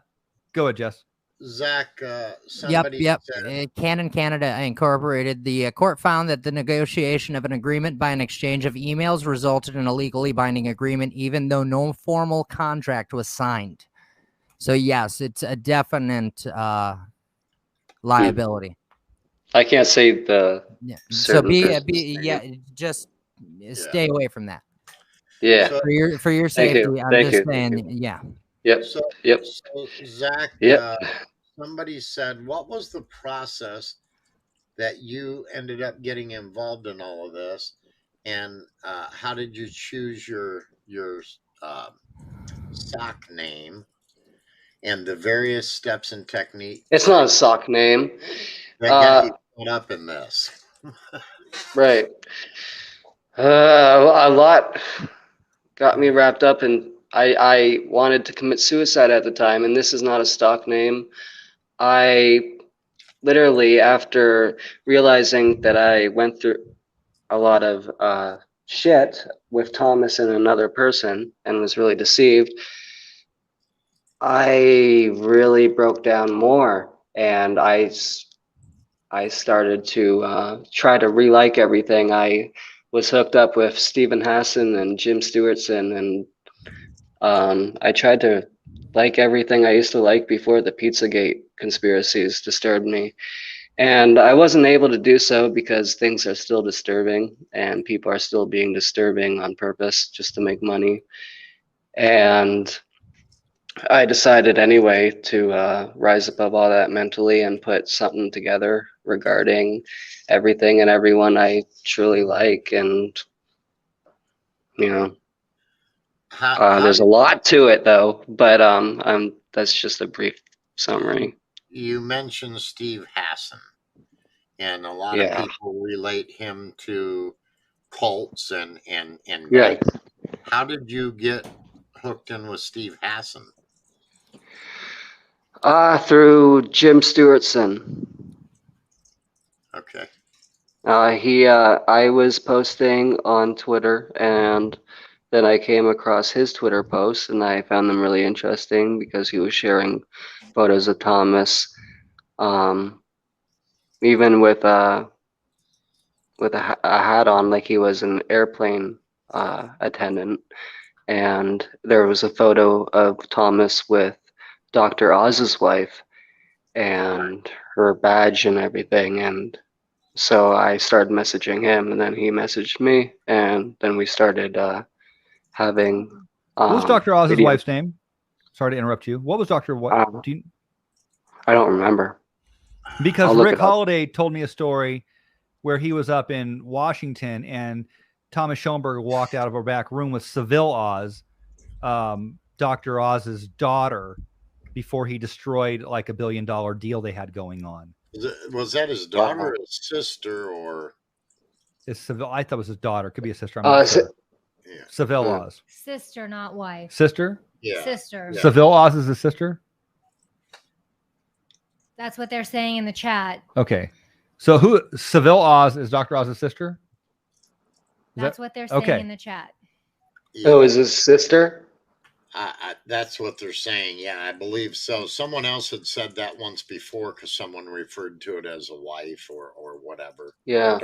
ahead, Jess. Zach, somebody said, Canon Canada Incorporated, the court found that the negotiation of an agreement by an exchange of emails resulted in a legally binding agreement, even though no formal contract was signed. So yes, it's a definite liability. I can't say the. So just stay away from that. Yeah. So, For your safety, I'm just saying. Yeah. Yep. So, Zach, somebody said, what was the process that you ended up getting involved in all of this, and how did you choose your sock name and the various steps and techniques? It's not a sock name. That got you caught up in this. Right. A lot got me wrapped up in. I wanted to commit suicide at the time, and this is not a stock name. I literally, after realizing that I went through a lot of shit with Thomas and another person and was really deceived, I really broke down more, and I started to try to re-like everything. I was hooked up with Stephen Hassan and Jim Stewartson, and I tried to like everything I used to like before the Pizzagate conspiracies disturbed me. And I wasn't able to do so because things are still disturbing and people are still being disturbing on purpose just to make money. And I decided anyway to rise above all that mentally and put something together regarding everything and everyone I truly like. And, you know, there's a lot to it though, but that's just a brief summary. You mentioned Steve Hassan, and a lot of people relate him to cults and gangs. How did you get hooked in with Steve Hassan? Through Jim Stewartson. Okay. I was posting on Twitter, and then I came across his Twitter posts, and I found them really interesting because he was sharing photos of Thomas, even with a hat on, like he was an airplane attendant. And there was a photo of Thomas with Dr. Oz's wife and her badge and everything. And so I started messaging him, and then he messaged me, and then we started having. What was Dr. Oz's wife's name? Sorry to interrupt you. What was Dr. What? I don't remember. Because Rick Holiday told me a story where he was up in Washington and Thomas Schoenberger walked out of a back room with Seville Oz, Dr. Oz's daughter, before he destroyed like $1 billion deal they had going on. Was that his daughter or his sister, or? It's Seville. I thought it was his daughter. Could be a sister. Seville Oz. Sister, not wife. Sister? Yeah. Sister. Yeah. Seville Oz is his sister? That's what they're saying in the chat. Okay. So Seville Oz is Dr. Oz's sister? That's what they're saying in the chat. Yeah. Oh, is his sister? That's what they're saying. Yeah, I believe so. Someone else had said that once before because someone referred to it as a wife or whatever. Yeah.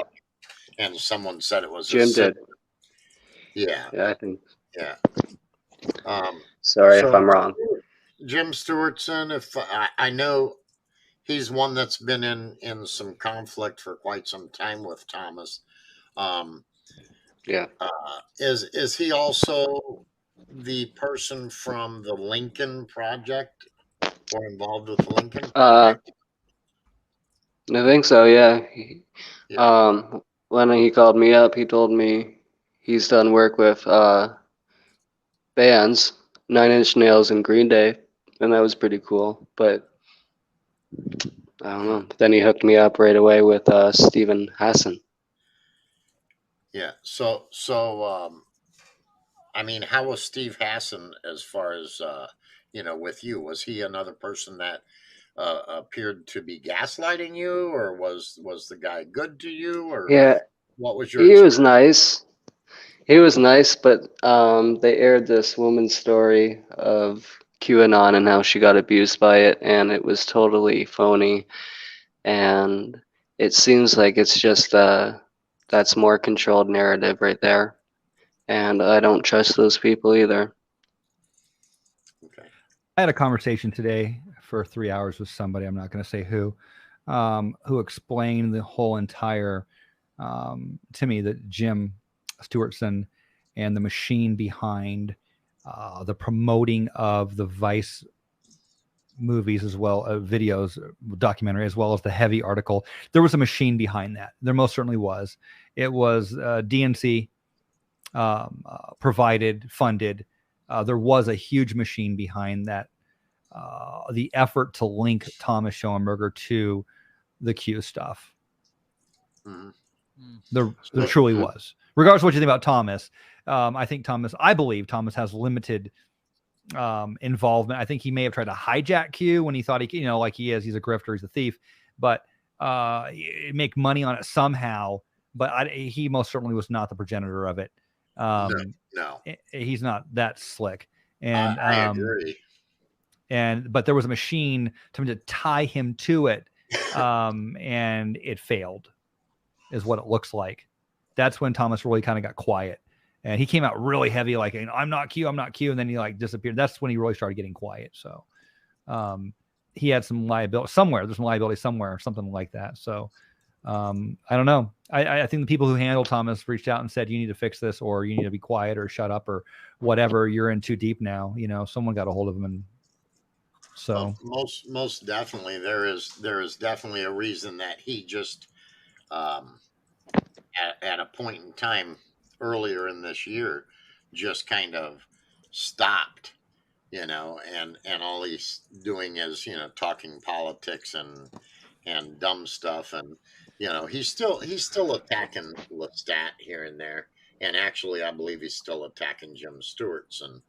And someone said it was Jim did. Yeah. Yeah, I think. Yeah. Sorry if I'm wrong. Jim Stewartson, if I know he's one that's been in some conflict for quite some time with Thomas. Yeah. Is he also the person from the Lincoln Project or involved with the Lincoln Project? I think so, yeah. When he called me up, he told me he's done work with bands, 9 Inch Nails and Green Day, and that was pretty cool. But I don't know. Then he hooked me up right away with Stephen Hassan. Yeah. So I mean, how was Steve Hassan as far as with you? Was he another person that appeared to be gaslighting you, or was the guy good to you, or Yeah, what was your he was experience? nice. He was nice, but they aired this woman's story of QAnon and how she got abused by it, and it was totally phony. And it seems like it's just that's more controlled narrative right there. And I don't trust those people either. Okay. I had a conversation today for 3 hours with somebody, I'm not going to say who explained the whole entire, to me, that Jim Stewartson and the machine behind the promoting of the Vice movies, as well as videos, documentary, as well as the Heavy article. There was a machine behind that. There most certainly was. It was DNC provided, funded. There was a huge machine behind that. The effort to link Thomas Schoenberger to the Q stuff. Mm-hmm. There truly was. Regardless of what you think about Thomas, I believe Thomas has limited involvement. I think he may have tried to hijack Q when he thought like he is. He's a grifter. He's a thief. But make money on it somehow. But he most certainly was not the progenitor of it. No. He's not that slick. And I agree. But there was a machine to tie him to it, and it failed, is what it looks like. That's when Thomas really kind of got quiet, and he came out really heavy, like, I'm not Q, and then he like disappeared. That's when he really started getting quiet. So he had some liability somewhere. There's some liability somewhere, or something like that. So I don't know. I think the people who handled Thomas reached out and said, you need to fix this, or you need to be quiet, or shut up, or whatever. You're in too deep now. Someone got a hold of him, and so most definitely there is definitely a reason that he just at a point in time earlier in this year just kind of stopped, and all he's doing is talking politics and dumb stuff, and he's still attacking Lestat here and there, and actually I believe he's still attacking Jim Stewartson.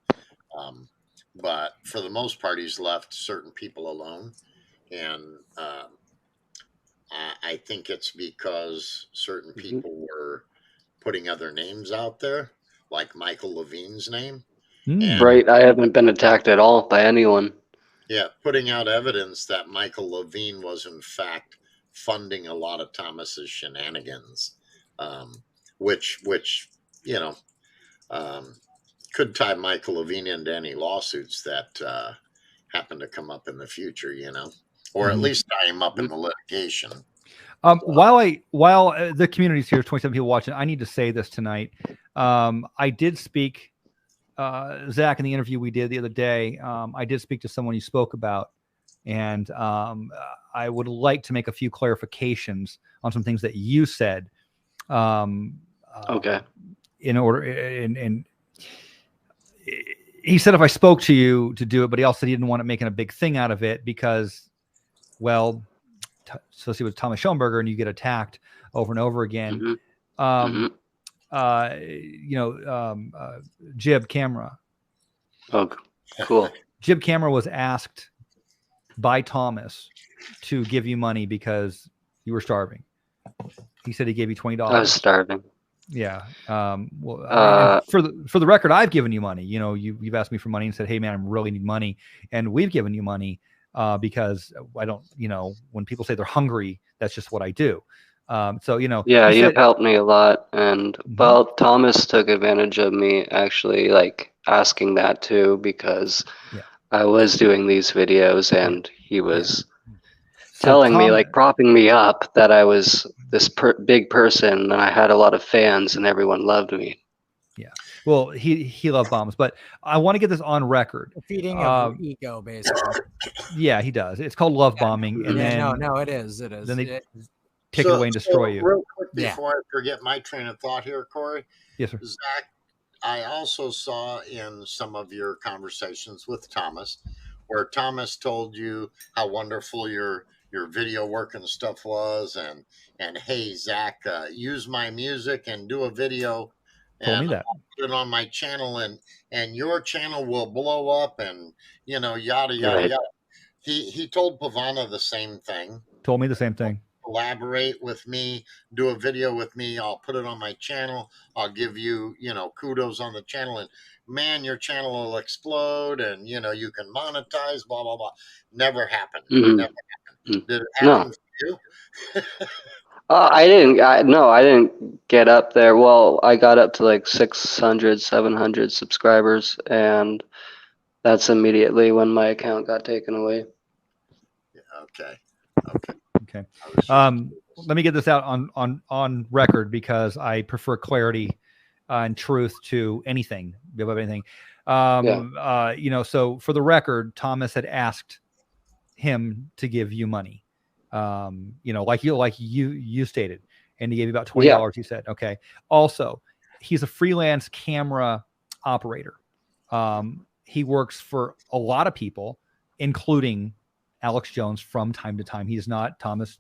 But for the most part, he's left certain people alone, and I think it's because certain people were putting other names out there, like Michael Levine's name. And, right, I haven't been attacked at all by anyone. Yeah, putting out evidence that Michael Levine was in fact funding a lot of Thomas's shenanigans, which could tie Michael Levine into any lawsuits that happen to come up in the future, or at least tie him up in the litigation. While the community's here, 27 people watching, I need to say this tonight. I did speak, Zach, in the interview we did the other day. I did speak to someone you spoke about, and I would like to make a few clarifications on some things that you said. Okay. In order, and he said if I spoke to you to do it, but he also didn't want it making a big thing out of it because, well, associated with Thomas Schoenberger, and you get attacked over and over again. Jib Camera. Oh, cool. Jib Camera was asked by Thomas to give you money because you were starving. He said he gave you $20. I was starving. Yeah. Well, for the record, I've given you money. You've asked me for money and said, "Hey, man, I really need money," and we've given you money because I don't. When people say they're hungry, that's just what I do. Yeah, you've helped me a lot, and well, Thomas took advantage of me actually, like asking that too, because I was doing these videos, and he was telling me, like propping me up, that I was this big person, and I had a lot of fans, and everyone loved me. Yeah, well, he loved bombs, but I want to get this on record. Feeding of ego, basically. Yeah, he does. It's called love bombing, and then no, it is. Then they take it away and destroy you. Real quick before I forget my train of thought here, Corey. Yes, sir. Zach, I also saw in some of your conversations with Thomas, where Thomas told you how wonderful your your video work and stuff was, and hey, Zach, use my music and do a video, Told me and that. I'll put it on my channel, and your channel will blow up, and yada yada Right. yada. He told Pavana the same thing. Told me the same thing. Collaborate with me, do a video with me. I'll put it on my channel. I'll give you, kudos on the channel, and man, your channel will explode, and you can monetize. Blah blah blah. Never happened. Mhm. Never happened. Did it No. happen for you? I didn't. No, I didn't get up there. Well, I got up to like 600, 700 subscribers, and that's immediately when my account got taken away. Yeah, okay. Okay. Let me get this out on record, because I prefer clarity and truth to anything about anything. So for the record, Thomas had asked him to give you money. Like you stated, and he gave you about $20. Yeah. He said, okay. Also, he's a freelance camera operator. He works for a lot of people, including Alex Jones from time to time. He's not Alex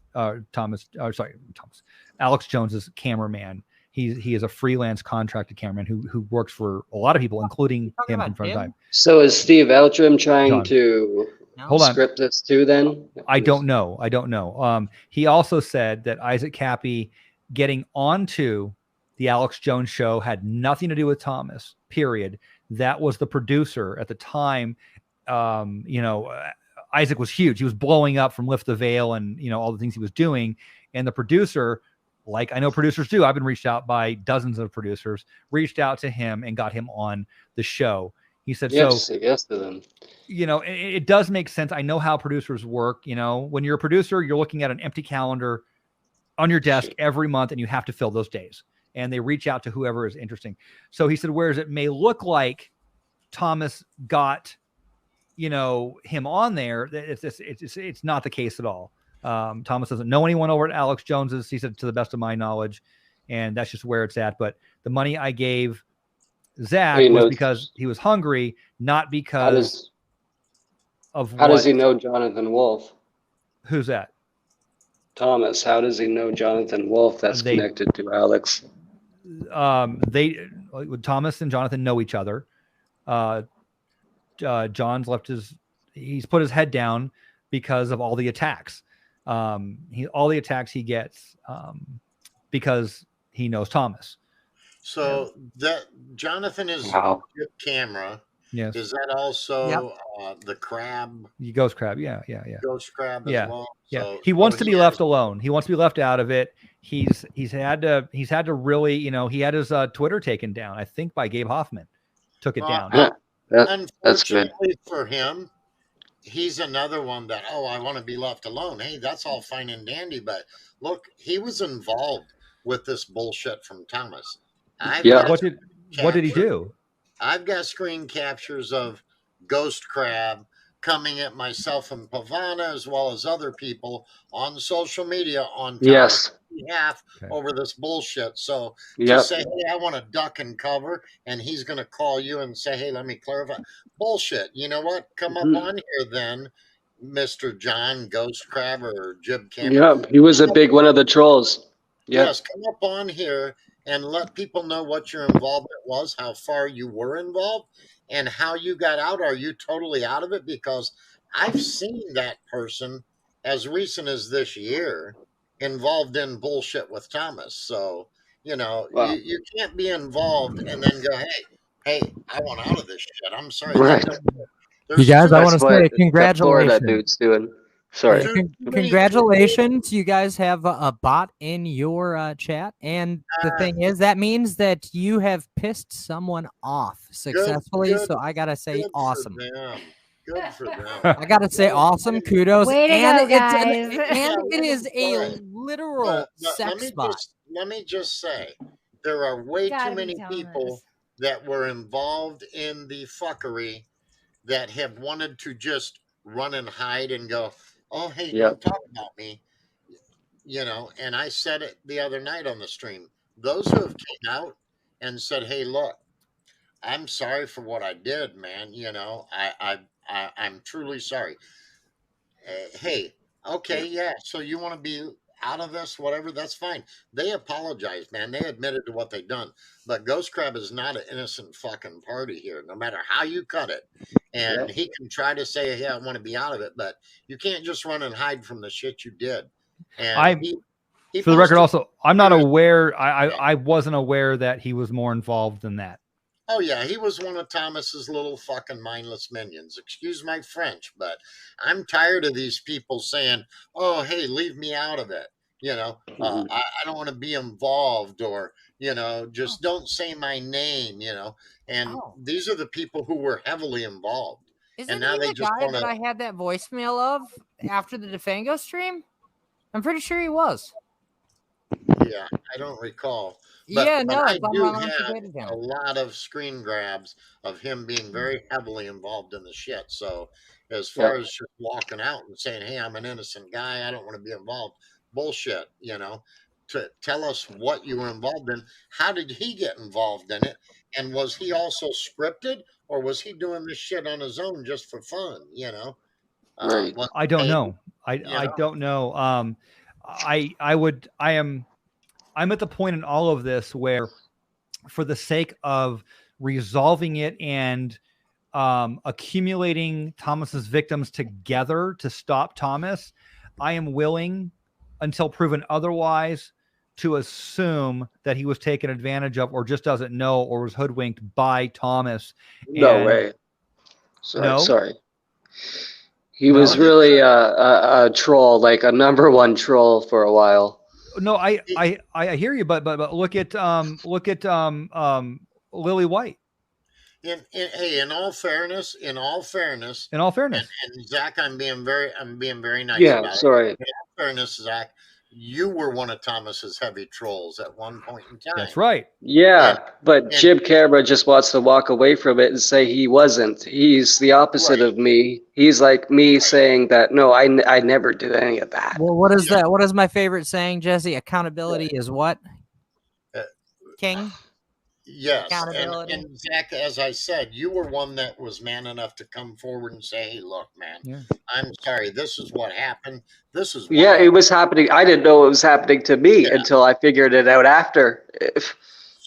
Jones's cameraman. He is a freelance contracted cameraman who works for a lot of people, including him from time to time. So is Steve Outram trying John. to Hold on. script this too then? I don't know. He also said that Isaac Cappy getting onto the Alex Jones show had nothing to do with Thomas, period. That was the producer at the time. Isaac was huge. He was blowing up from Lift the Veil and, all the things he was doing. And the producer, like I know producers do, I've been reached out by dozens of producers, reached out to him and got him on the show. He said, yes to them. It does make sense. I know how producers work. When you're a producer, you're looking at an empty calendar on your desk every month, and you have to fill those days. And they reach out to whoever is interesting. So he said, whereas it may look like Thomas got, him on there, it's not the case at all. Thomas doesn't know anyone over at Alex Jones's. He said, to the best of my knowledge, and that's just where it's at. But the money I gave Zach was because he was hungry, not because of what. How does he know Jonathan Wolf? Who's that? Thomas. How does he know Jonathan Wolf that's connected to Alex? Thomas and Jonathan know each other. John's he's put his head down because of all the attacks. All the attacks he gets because he knows Thomas. So that Jonathan is camera. Yes. Is that also the crab? Ghost crab. Yeah. Ghost crab as well. Yeah. So, he wants to be left alone. He wants to be left out of it. He's had to really, he had his Twitter taken down, I think by Gabe Hoffman. Took it down. Unfortunately for him, he's another one that, I want to be left alone. Hey, that's all fine and dandy, but look, he was involved with this bullshit from Thomas. What did he do? I've got screen captures of Ghost Crab coming at myself and Pavana, as well as other people on social media on Thomas' behalf over this bullshit. So to say, hey, I want to duck and cover, and he's going to call you and say, hey, let me clarify. Bullshit. You know what? Come up on here then, Mr. John Ghost Crab or Jib Cameron. Yeah, he was a big one of the trolls. Yes, come up on here and let people know what your involvement was, how far you were involved, and how you got out. Are you totally out of it? Because I've seen that person as recent as this year involved in bullshit with Thomas. So, you can't be involved and then go, hey, I want out of this shit. I'm sorry. Right. You guys, I want to say congratulations. That dude's doing. Sorry. Congratulations. You guys have a bot in your chat. And the thing is, that means that you have pissed someone off successfully. So I got to say awesome. Good for them. I got to say awesome. Kudos. Way to and go, guys. it is a literal sex bot. Let me just say, there are way too many people that were involved in the fuckery that have wanted to just run and hide and go, oh, hey, don't talk about me, and I said it the other night on the stream. Those who have came out and said, hey, look, I'm sorry for what I did, man. I'm truly sorry. Hey, Okay, yeah. So you want to be out of this, whatever, that's fine. They apologized, man. They admitted to what they've done. But Ghost Crab is not an innocent fucking party here, no matter how you cut it. And Yep. he can try to say, hey, I want to be out of it, but you can't just run and hide from the shit you did. And he for the record, posted also, I'm not pictures- aware. I wasn't aware that he was more involved than that. Oh yeah, he was one of Thomas's little fucking mindless minions. Excuse my French, but I'm tired of these people saying, "Oh, hey, leave me out of it." You know, I don't want to be involved, or just don't say my name. And these are the people who were heavily involved, Isn't and now he they the just guy want that to. I had that voicemail of after the Defango stream? I'm pretty sure he was. Yeah, I don't recall. But, Yeah, no, I it's on do my line have to him. a lot of screen grabs of him being very heavily involved in the shit. So, as far as just walking out and saying, "Hey, I'm an innocent guy. I don't want to be involved," bullshit. To tell us what you were involved in. How did he get involved in it? And was he also scripted, or was he doing this shit on his own just for fun? Right. I don't know. I know? don't know. I'm at the point in all of this where, for the sake of resolving it and accumulating Thomas's victims together to stop Thomas, I am willing, until proven otherwise, to assume that he was taken advantage of, or just doesn't know, or was hoodwinked by Thomas. No way. Sorry. He No. was really a troll, like a #1 troll for a while. No, I hear you, but look at Lily White. In all fairness, And Zach, I'm being very nice. Yeah, about sorry. it. In all fairness, Zach, you were one of Thomas's heavy trolls at one point in time. That's right. Yeah, but Jib Cabra just wants to walk away from it and say he wasn't. He's the opposite of me. He's like me saying that, no, I never did any of that. Well, what is that? What is my favorite saying, Jesse? Accountability is what? King? Yes, and Zach, as I said, you were one that was man enough to come forward and say, "Hey, look, man, I'm sorry. This is what happened. This is why it was happening. I didn't know it was happening to me until I figured it out after."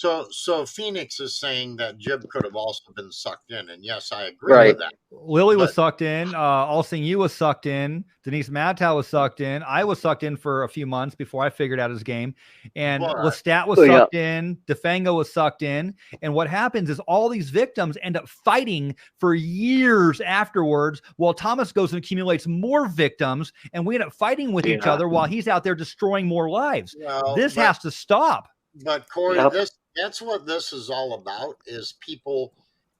So Phoenix is saying that Jib could have also been sucked in, and yes, I agree with that. Lily was sucked in. Alsing Yu was sucked in. Denise Mattow was sucked in. I was sucked in for a few months before I figured out his game. And Lestat was sucked in. Defango was sucked in. And what happens is all these victims end up fighting for years afterwards, while Thomas goes and accumulates more victims, and we end up fighting with each other while he's out there destroying more lives. This has to stop. But Corey, that's what this is all about, is people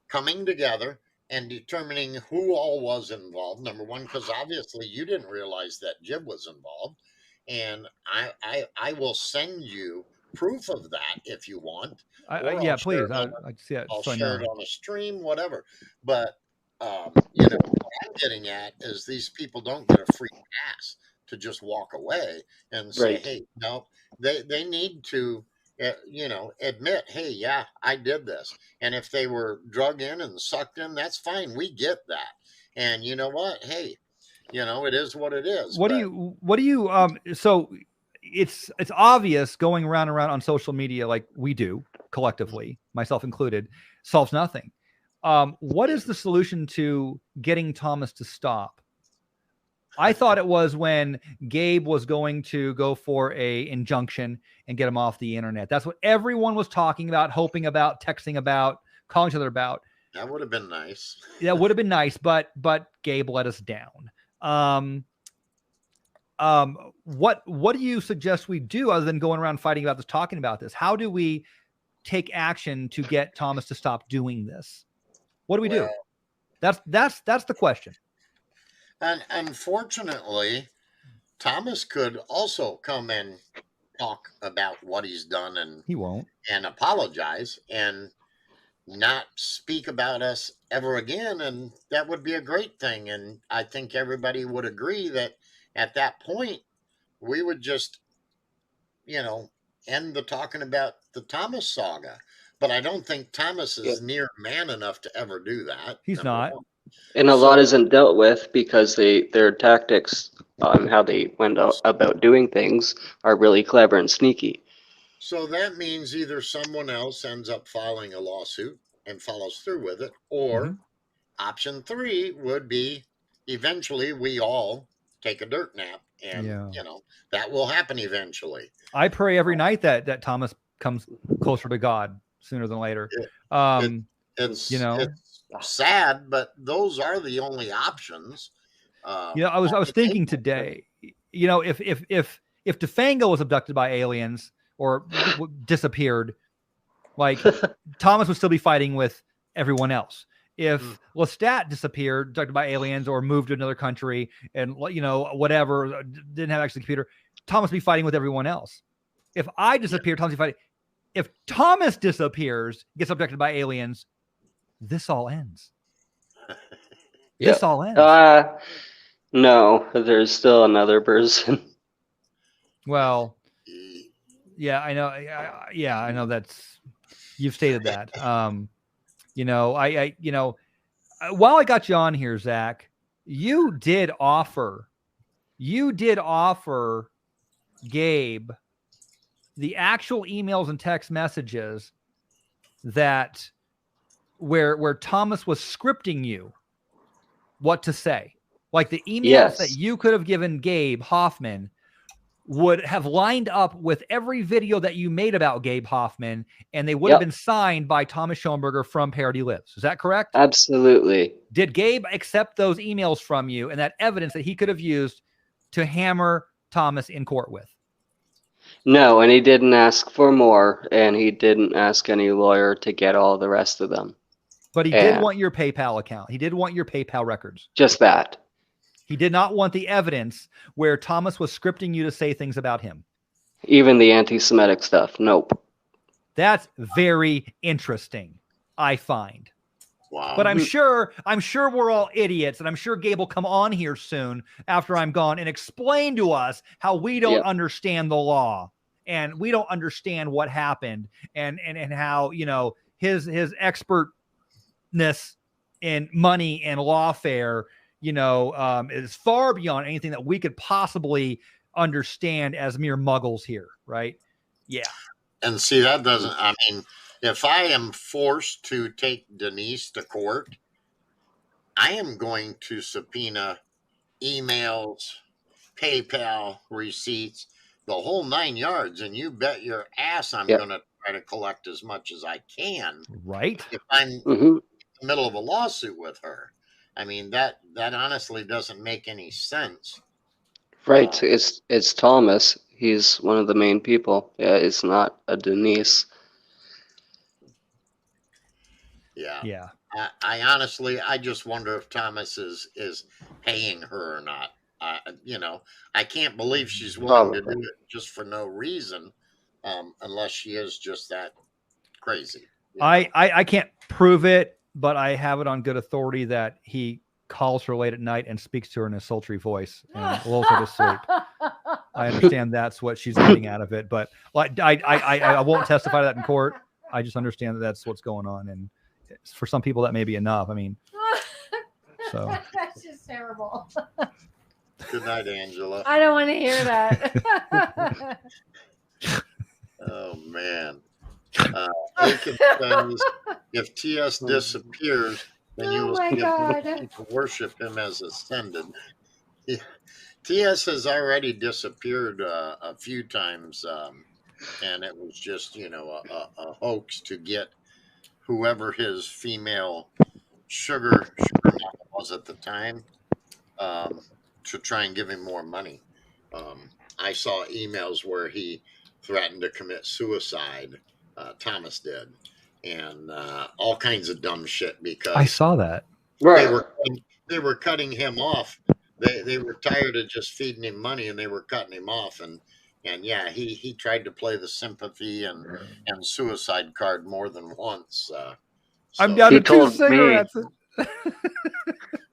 coming together and determining who all was involved. Number one, because obviously you didn't realize that Jib was involved. And I will send you proof of that if you want. Yeah, please. I'll see it. I'll share it on a stream, whatever. But, what I'm getting at is these people don't get a free pass to just walk away and say, hey, no, they need to, admit, hey, yeah, I did this. And if they were drug in and sucked in, that's fine. We get that. And you know what? Hey, it is what it is. What do you, so it's obvious going around and around on social media, like we do collectively, myself included, solves nothing. What is the solution to getting Thomas to stop? I thought it was when Gabe was going to go for a injunction and get him off the internet. That's what everyone was talking about, hoping about, texting about, calling each other about. That would have been nice. That would have been nice, but Gabe let us down. What do you suggest we do other than going around fighting about this, talking about this? How do we take action to get Thomas to stop doing this? What do we do? That's the question. And unfortunately, Thomas could also come and talk about what he's done, and he won't, and apologize and not speak about us ever again. And that would be a great thing. And I think everybody would agree that at that point, we would just, end the talking about the Thomas saga. But I don't think Thomas is near man enough to ever do that. He's not. And a lot isn't dealt with because their tactics on how they went about doing things are really clever and sneaky. So that means either someone else ends up filing a lawsuit and follows through with it, or option 3 would be eventually we all take a dirt nap, and you know that will happen eventually. I pray every night that Thomas comes closer to God sooner than later. It's you know, it's sad, but those are the only options. You know, I was thinking today, you know, if Defango was abducted by aliens or disappeared, like Thomas would still be fighting with everyone else. If Lestat disappeared, abducted by aliens, or moved to another country, and you know whatever, didn't have actually a computer, Thomas would be fighting with everyone else. If I disappear, Thomas would be fighting. If Thomas disappears, gets abducted by aliens, this all ends. This all ends. No, there's still another person. Well, yeah, I know. Yeah, I know that's, you've stated that. You know, you know, while I got you on here, Zach, you did offer Gabe the actual emails and text messages that where Thomas was scripting you what to say. Like the emails that you could have given Gabe Hoffman would have lined up with every video that you made about Gabe Hoffman, and they would have been signed by Thomas Schoenberger from Parody Lives. Is that correct? Absolutely. Did Gabe accept those emails from you and that evidence that he could have used to hammer Thomas in court with? No, and he didn't ask for more, and he didn't ask any lawyer to get all the rest of them. But he did want your PayPal account. He did want your PayPal records. Just that. He did not want the evidence where Thomas was scripting you to say things about him. Even the anti-Semitic stuff. Nope. That's very interesting, I find. Wow. But I'm sure we're all idiots, and I'm sure Gabe will come on here soon after I'm gone and explain to us how we don't understand the law and we don't understand what happened and how, you know, his expertness in money and lawfare, you know, is far beyond anything that we could possibly understand as mere muggles here, right? Yeah. And see, that doesn't, I mean, if I am forced to take Denise to court, I am going to subpoena emails, PayPal receipts, the whole 9 yards. And you bet your ass I'm going to try to collect as much as I can. Right. If I'm in the middle of a lawsuit with her. I mean, that honestly doesn't make any sense. Right. It's Thomas. He's one of the main people. Yeah, it's not a Denise. Yeah. Yeah. I honestly, I just wonder if Thomas is paying her or not. You know, I can't believe she's willing to do it just for no reason, unless she is just that crazy. I can't prove it, but I have it on good authority that he calls her late at night and speaks to her in a sultry voice and lulls her to sleep. I understand that's what she's getting out of it, but like I won't testify to that in court. I just understand that that's what's going on, and for some people that may be enough. I mean, so that's just terrible. Good night, Angela. I don't want to hear that. Oh man. Aiken says, if TS disappears, then you will see people worship him as ascended. TS has already disappeared a few times, and it was just, you know, a hoax to get whoever his female sugar mama was at the time, to try and give him more money. I saw emails where he threatened to commit suicide. Thomas did, and all kinds of dumb shit because I saw that. Right. They were cutting him off. They were tired of just feeding him money, and they were cutting him off. And yeah, he tried to play the sympathy and suicide card more than once. I'm down to 2 cigarettes.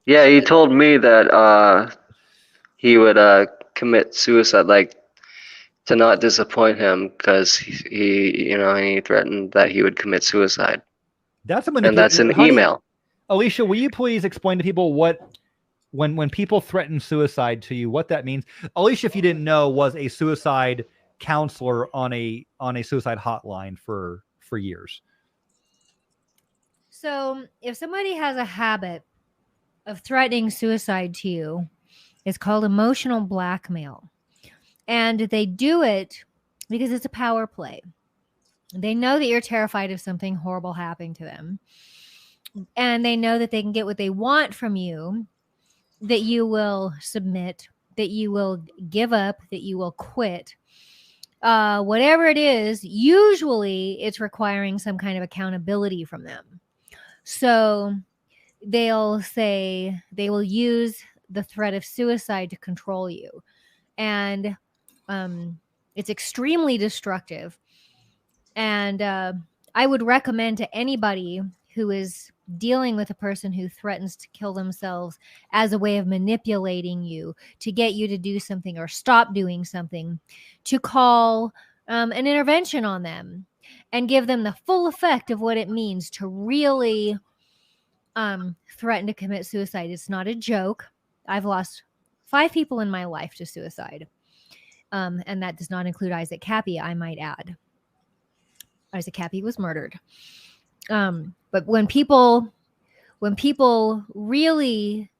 Yeah, he told me that he would commit suicide, like, to not disappoint him, because he threatened that he would commit suicide. That's and that's an email. Alicia, will you please explain to people what when people threaten suicide to you, what that means, Alicia, if you didn't know, was a suicide counselor on a suicide hotline for years. So if somebody has a habit of threatening suicide to you, it's called emotional blackmail. And they do it because it's a power play. They know that you're terrified of something horrible happening to them. And they know that they can get what they want from you, that you will submit, that you will give up, that you will quit. Whatever it is, usually it's requiring some kind of accountability from them. So they'll say they will use the threat of suicide to control you. And it's extremely destructive. And I would recommend to anybody who is dealing with a person who threatens to kill themselves as a way of manipulating you to get you to do something or stop doing something, to call an intervention on them and give them the full effect of what it means to really threaten to commit suicide. It's not a joke. I've lost 5 people in my life to suicide. And that does not include Isaac Cappy, I might add. Isaac Cappy was murdered. But when people really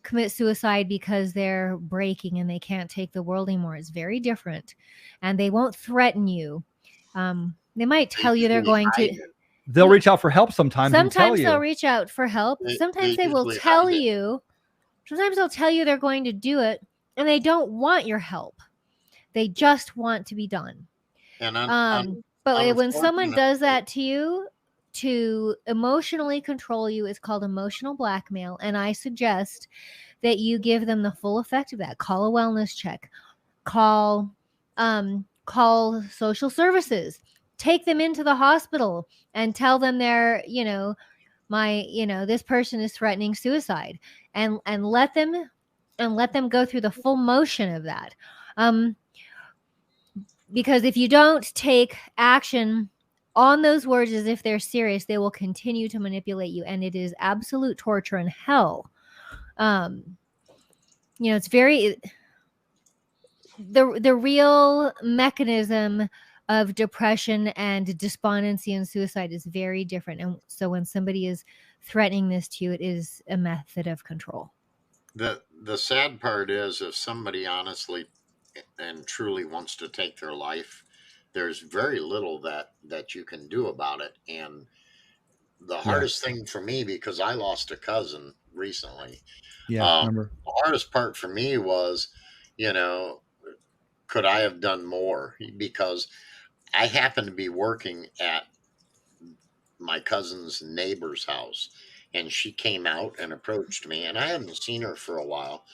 commit suicide because they're breaking and they can't take the world anymore, it's very different. And they won't threaten you. They might tell you they're going to. They'll reach out for help sometimes. Sometimes they'll reach out for help. Sometimes they will tell you. Sometimes they'll tell you they're going to do it, and they don't want your help. They just want to be done. And but when someone does that to you, to emotionally control you, it's called emotional blackmail. And I suggest that you give them the full effect of that. Call a wellness check. Call social services. Take them into the hospital and tell them they're, this person is threatening suicide, and let them go through the full motion of that. Because if you don't take action on those words as if they're serious, they will continue to manipulate you, and it is absolute torture and hell. It's very the real mechanism of depression and despondency and suicide is very different. And so when somebody is threatening this to you, it is a method of control. The sad part is, if somebody honestly and truly wants to take their life, there's very little that you can do about it. And the hardest thing for me, because I lost a cousin recently. Remember. The hardest part for me was, could I have done more? Because I happened to be working at my cousin's neighbor's house, and she came out and approached me, and I hadn't seen her for a while,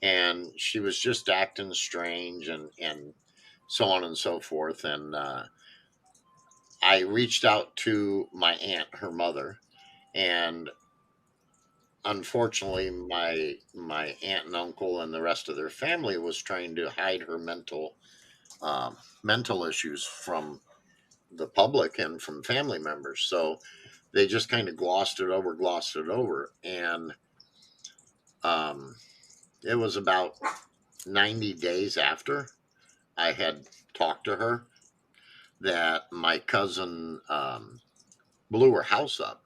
and she was just acting strange and so on and so forth. And I reached out to my aunt, her mother, and unfortunately my aunt and uncle and the rest of their family was trying to hide her mental issues from the public and from family members. So they just kind of glossed it over. And it was about 90 days after I had talked to her that my cousin blew her house up.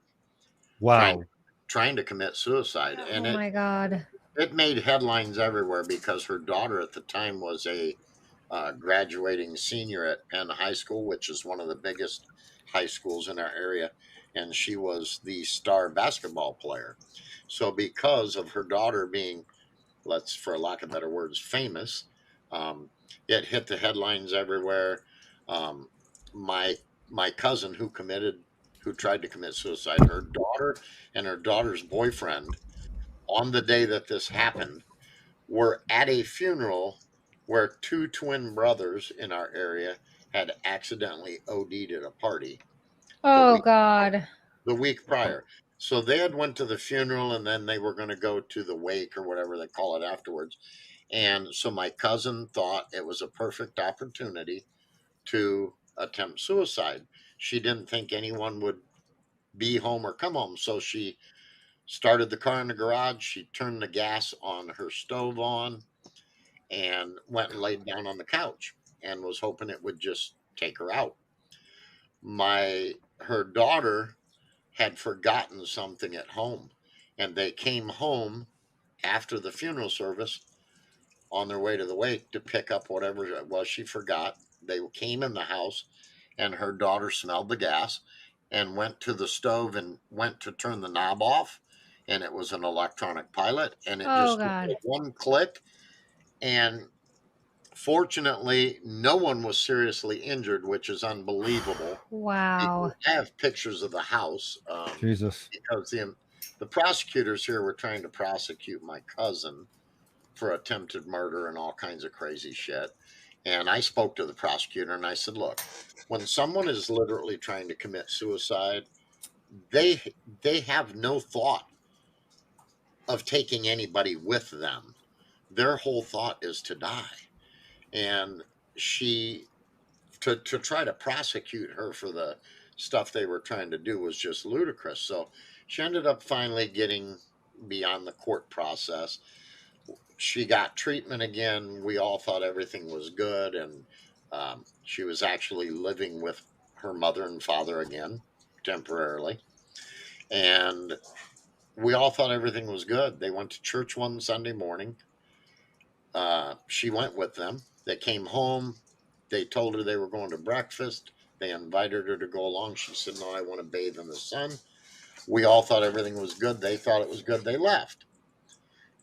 Wow. Trying to commit suicide. And my God. It made headlines everywhere because her daughter at the time was a graduating senior at Penn High School, which is one of the biggest high schools in our area. And she was the star basketball player. So because of her daughter being, for lack of better words, famous, it hit the headlines everywhere. My cousin who tried to commit suicide, her daughter and her daughter's boyfriend, on the day that this happened, were at a funeral where 2 twin brothers in our area had accidentally OD'd at a party. God. The week prior. So they had went to the funeral, and then they were going to go to the wake or whatever they call it afterwards. And so my cousin thought it was a perfect opportunity to attempt suicide. She didn't think anyone would be home or come home. So she started the car in the garage. She turned the gas on her stove on and went and laid down on the couch and was hoping it would just take her out. Her daughter had forgotten something at home, and they came home after the funeral service on their way to the wake to pick up whatever it was she forgot. They came in the house, and her daughter smelled the gas and went to the stove and went to turn the knob off, and it was an electronic pilot, and it Oh just took God. one click, and fortunately no one was seriously injured, which is unbelievable. Wow. I have pictures of the house, Jesus. because the prosecutors here were trying to prosecute my cousin for attempted murder and all kinds of crazy shit. And I spoke to the prosecutor and I said, look, when someone is literally trying to commit suicide, they have no thought of taking anybody with them. Their whole thought is to die. And she to try to prosecute her for the stuff they were trying to do was just ludicrous. So she ended up finally getting beyond the court process. She got treatment again. We all thought everything was good, and she was actually living with her mother and father again temporarily. And we all thought everything was good. They went to church one Sunday morning. She went with them. They came home. They told her they were going to breakfast. They invited her to go along. She said, no, I want to bathe in the sun. We all thought everything was good. They thought it was good. They left.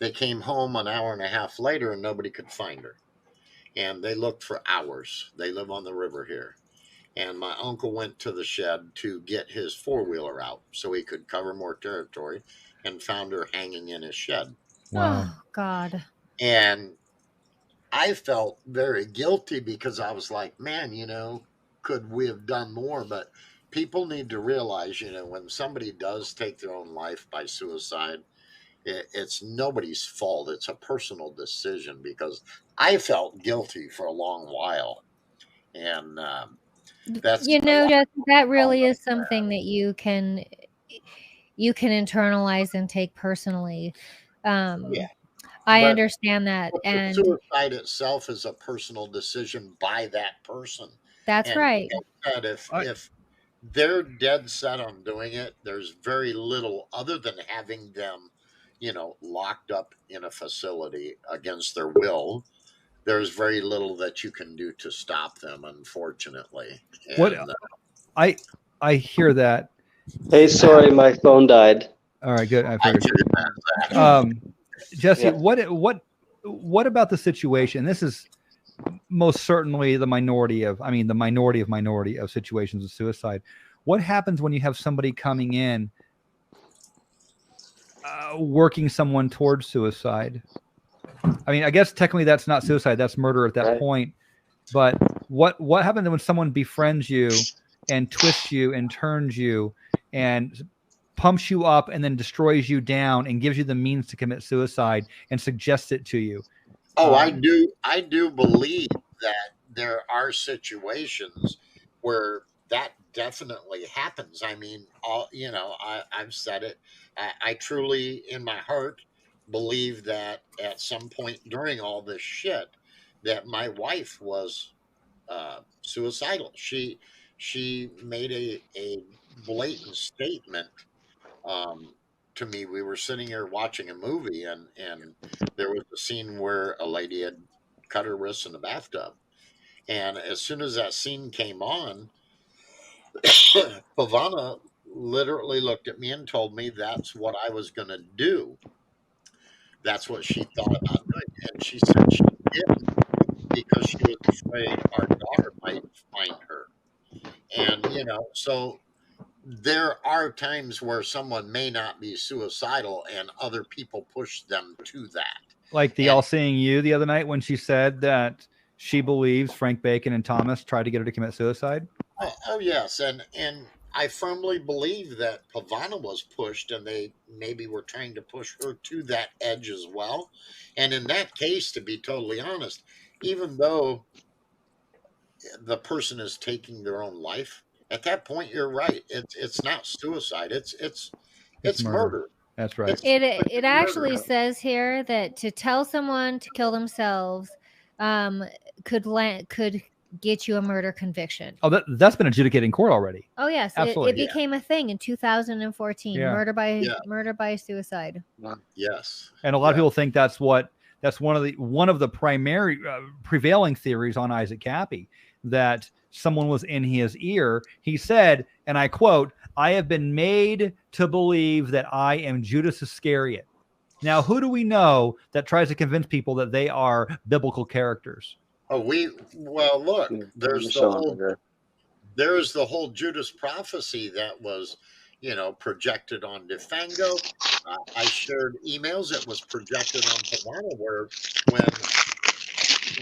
They came home an hour and a half later and nobody could find her. And they looked for hours. They live on the river here. And my uncle went to the shed to get his four-wheeler out so he could cover more territory, and found her hanging in his shed. Wow. Oh God. And I felt very guilty because I was like, man, could we have done more? But people need to realize, when somebody does take their own life by suicide, it's nobody's fault. It's a personal decision, because I felt guilty for a long while. And that's Justin, that really is something that you can internalize and take personally. Yeah. I But understand that. the And suicide itself is a personal decision by that person. that's And right. like I said, if they're dead set on doing it, there's very little other than having them, locked up in a facility against their will. There's very little that you can do to stop them, unfortunately. What And I hear that. Hey, sorry, my phone died. All right, good. I I figured. figured that. Jesse, Yeah. what about the situation? This is most certainly the minority of situations of suicide. What happens when you have somebody coming in, working someone towards suicide? I mean, I guess technically that's not suicide, that's murder at that Right. point. But what happens when someone befriends you and twists you and turns you and pumps you up and then destroys you down and gives you the means to commit suicide and suggests it to you? Oh, I do believe that there are situations where that definitely happens. I mean, I've said it. I truly, in my heart, believe that at some point during all this shit, that my wife was suicidal. She made a blatant statement, um, to me. We were sitting here watching a movie, and there was a scene where a lady had cut her wrists in the bathtub. And as soon as that scene came on, Pavana literally looked at me and told me that's what I was going to do. That's what she thought about doing. And she said she didn't because she was afraid our daughter might find her. And, so there are times where someone may not be suicidal and other people push them to that. Like the And All Seeing You the other night when she said that she believes Frank Bacon and Thomas tried to get her to commit suicide. oh yes, and I firmly believe that Pavana was pushed, and they maybe were trying to push her to that edge as well. And in that case, to be totally honest, even though the person is taking their own life, at that point, you're right. It's not suicide. It's It's murder. murder. That's right. It actually says here that to tell someone to kill themselves could get you a murder conviction. Oh, that's been adjudicated in court already. Oh yes, absolutely. It became a thing in 2014. Yeah. Murder by suicide. Yes. And a lot of people think that's one of the primary prevailing theories on Isaac Cappy, that someone was in his ear. He said, and I quote, "I have been made to believe that I am Judas Iscariot." Now, who do we know that tries to convince people that they are biblical characters? Oh, look, there's the whole Judas prophecy that was, projected on Defango. I shared emails. It was projected on Pavana, where when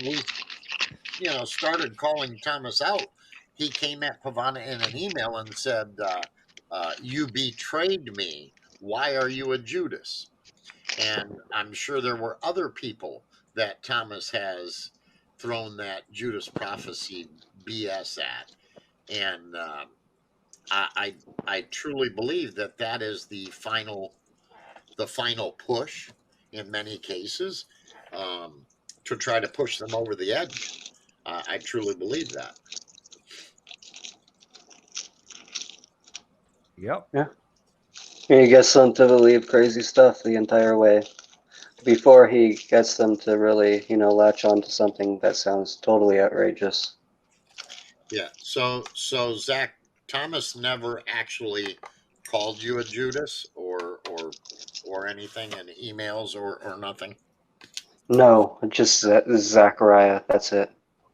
we, started calling Thomas out, he came at Pavana in an email and said, "You betrayed me. Why are you a Judas?" And I'm sure there were other people that Thomas has thrown that Judas prophecy BS at, and I truly believe that is the final push in many cases, to try to push them over the edge. I truly believe that. Yep. Yeah. He gets them to believe crazy stuff the entire way before he gets them to really, latch on to something that sounds totally outrageous. Yeah. So Zach, Thomas never actually called you a Judas or anything in emails or nothing? No, just Zachariah. That's it.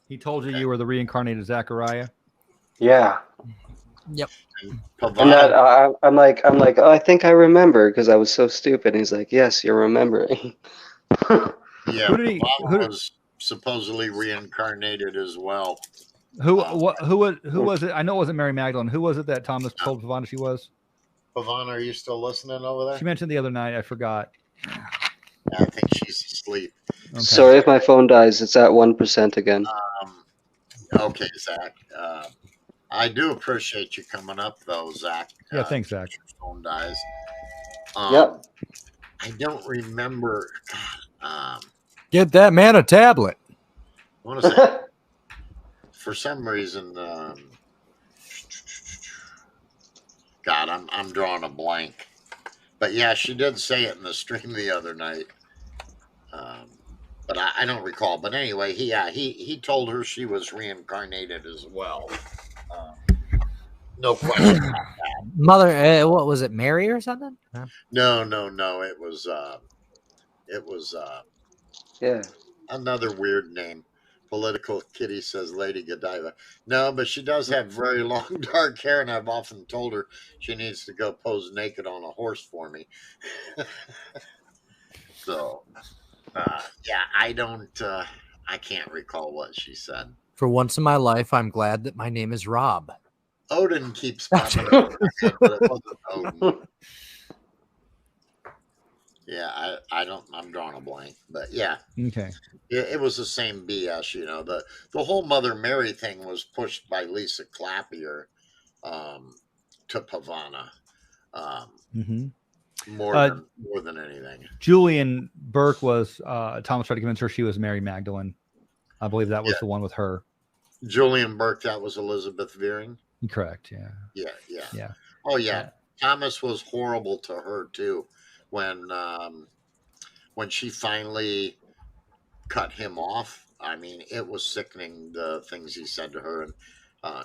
He told you were the reincarnated Zachariah? Yeah. Yep. And that I'm like, oh, I think I remember because I was so stupid. And he's like, yes, you're remembering. Yeah, Pavana was supposedly reincarnated as well. Who was it? I know it wasn't Mary Magdalene. Who was it that Thomas told Pavana she was? Pavana, are you still listening over there? She mentioned the other night. I forgot. I think she's asleep. Okay. Sorry if my phone dies. It's at 1% again. Okay, Zach. I do appreciate you coming up, though, Zach. Yeah, thanks, Zach. Your phone dies. Yep. I don't remember. Get that man a tablet. What is that? For some reason, God, I'm drawing a blank. But yeah, she did say it in the stream the other night. But I don't recall. But anyway, he told her she was reincarnated as well. No question about that. Mother, what was it, Mary or something? No. It was yeah, another weird name. Political Kitty says Lady Godiva. No, but she does have very long dark hair, and I've often told her she needs to go pose naked on a horse for me. So, yeah, I can't recall what she said. For once in my life, I'm glad that my name is Rob. Odin keeps popping up in my head, but it wasn't Odin. Yeah, I'm drawing a blank, but yeah. Okay. It was the same BS, the whole Mother Mary thing was pushed by Lisa Clappier, to Pavana, more than anything. Julian Burke was, Thomas tried to convince her she was Mary Magdalene. I believe that was the one with her. Julian Burke, that was Elizabeth Veering? Correct, yeah. Yeah. Oh, yeah. Thomas was horrible to her, too. When she finally cut him off, I mean, it was sickening, the things he said to her, and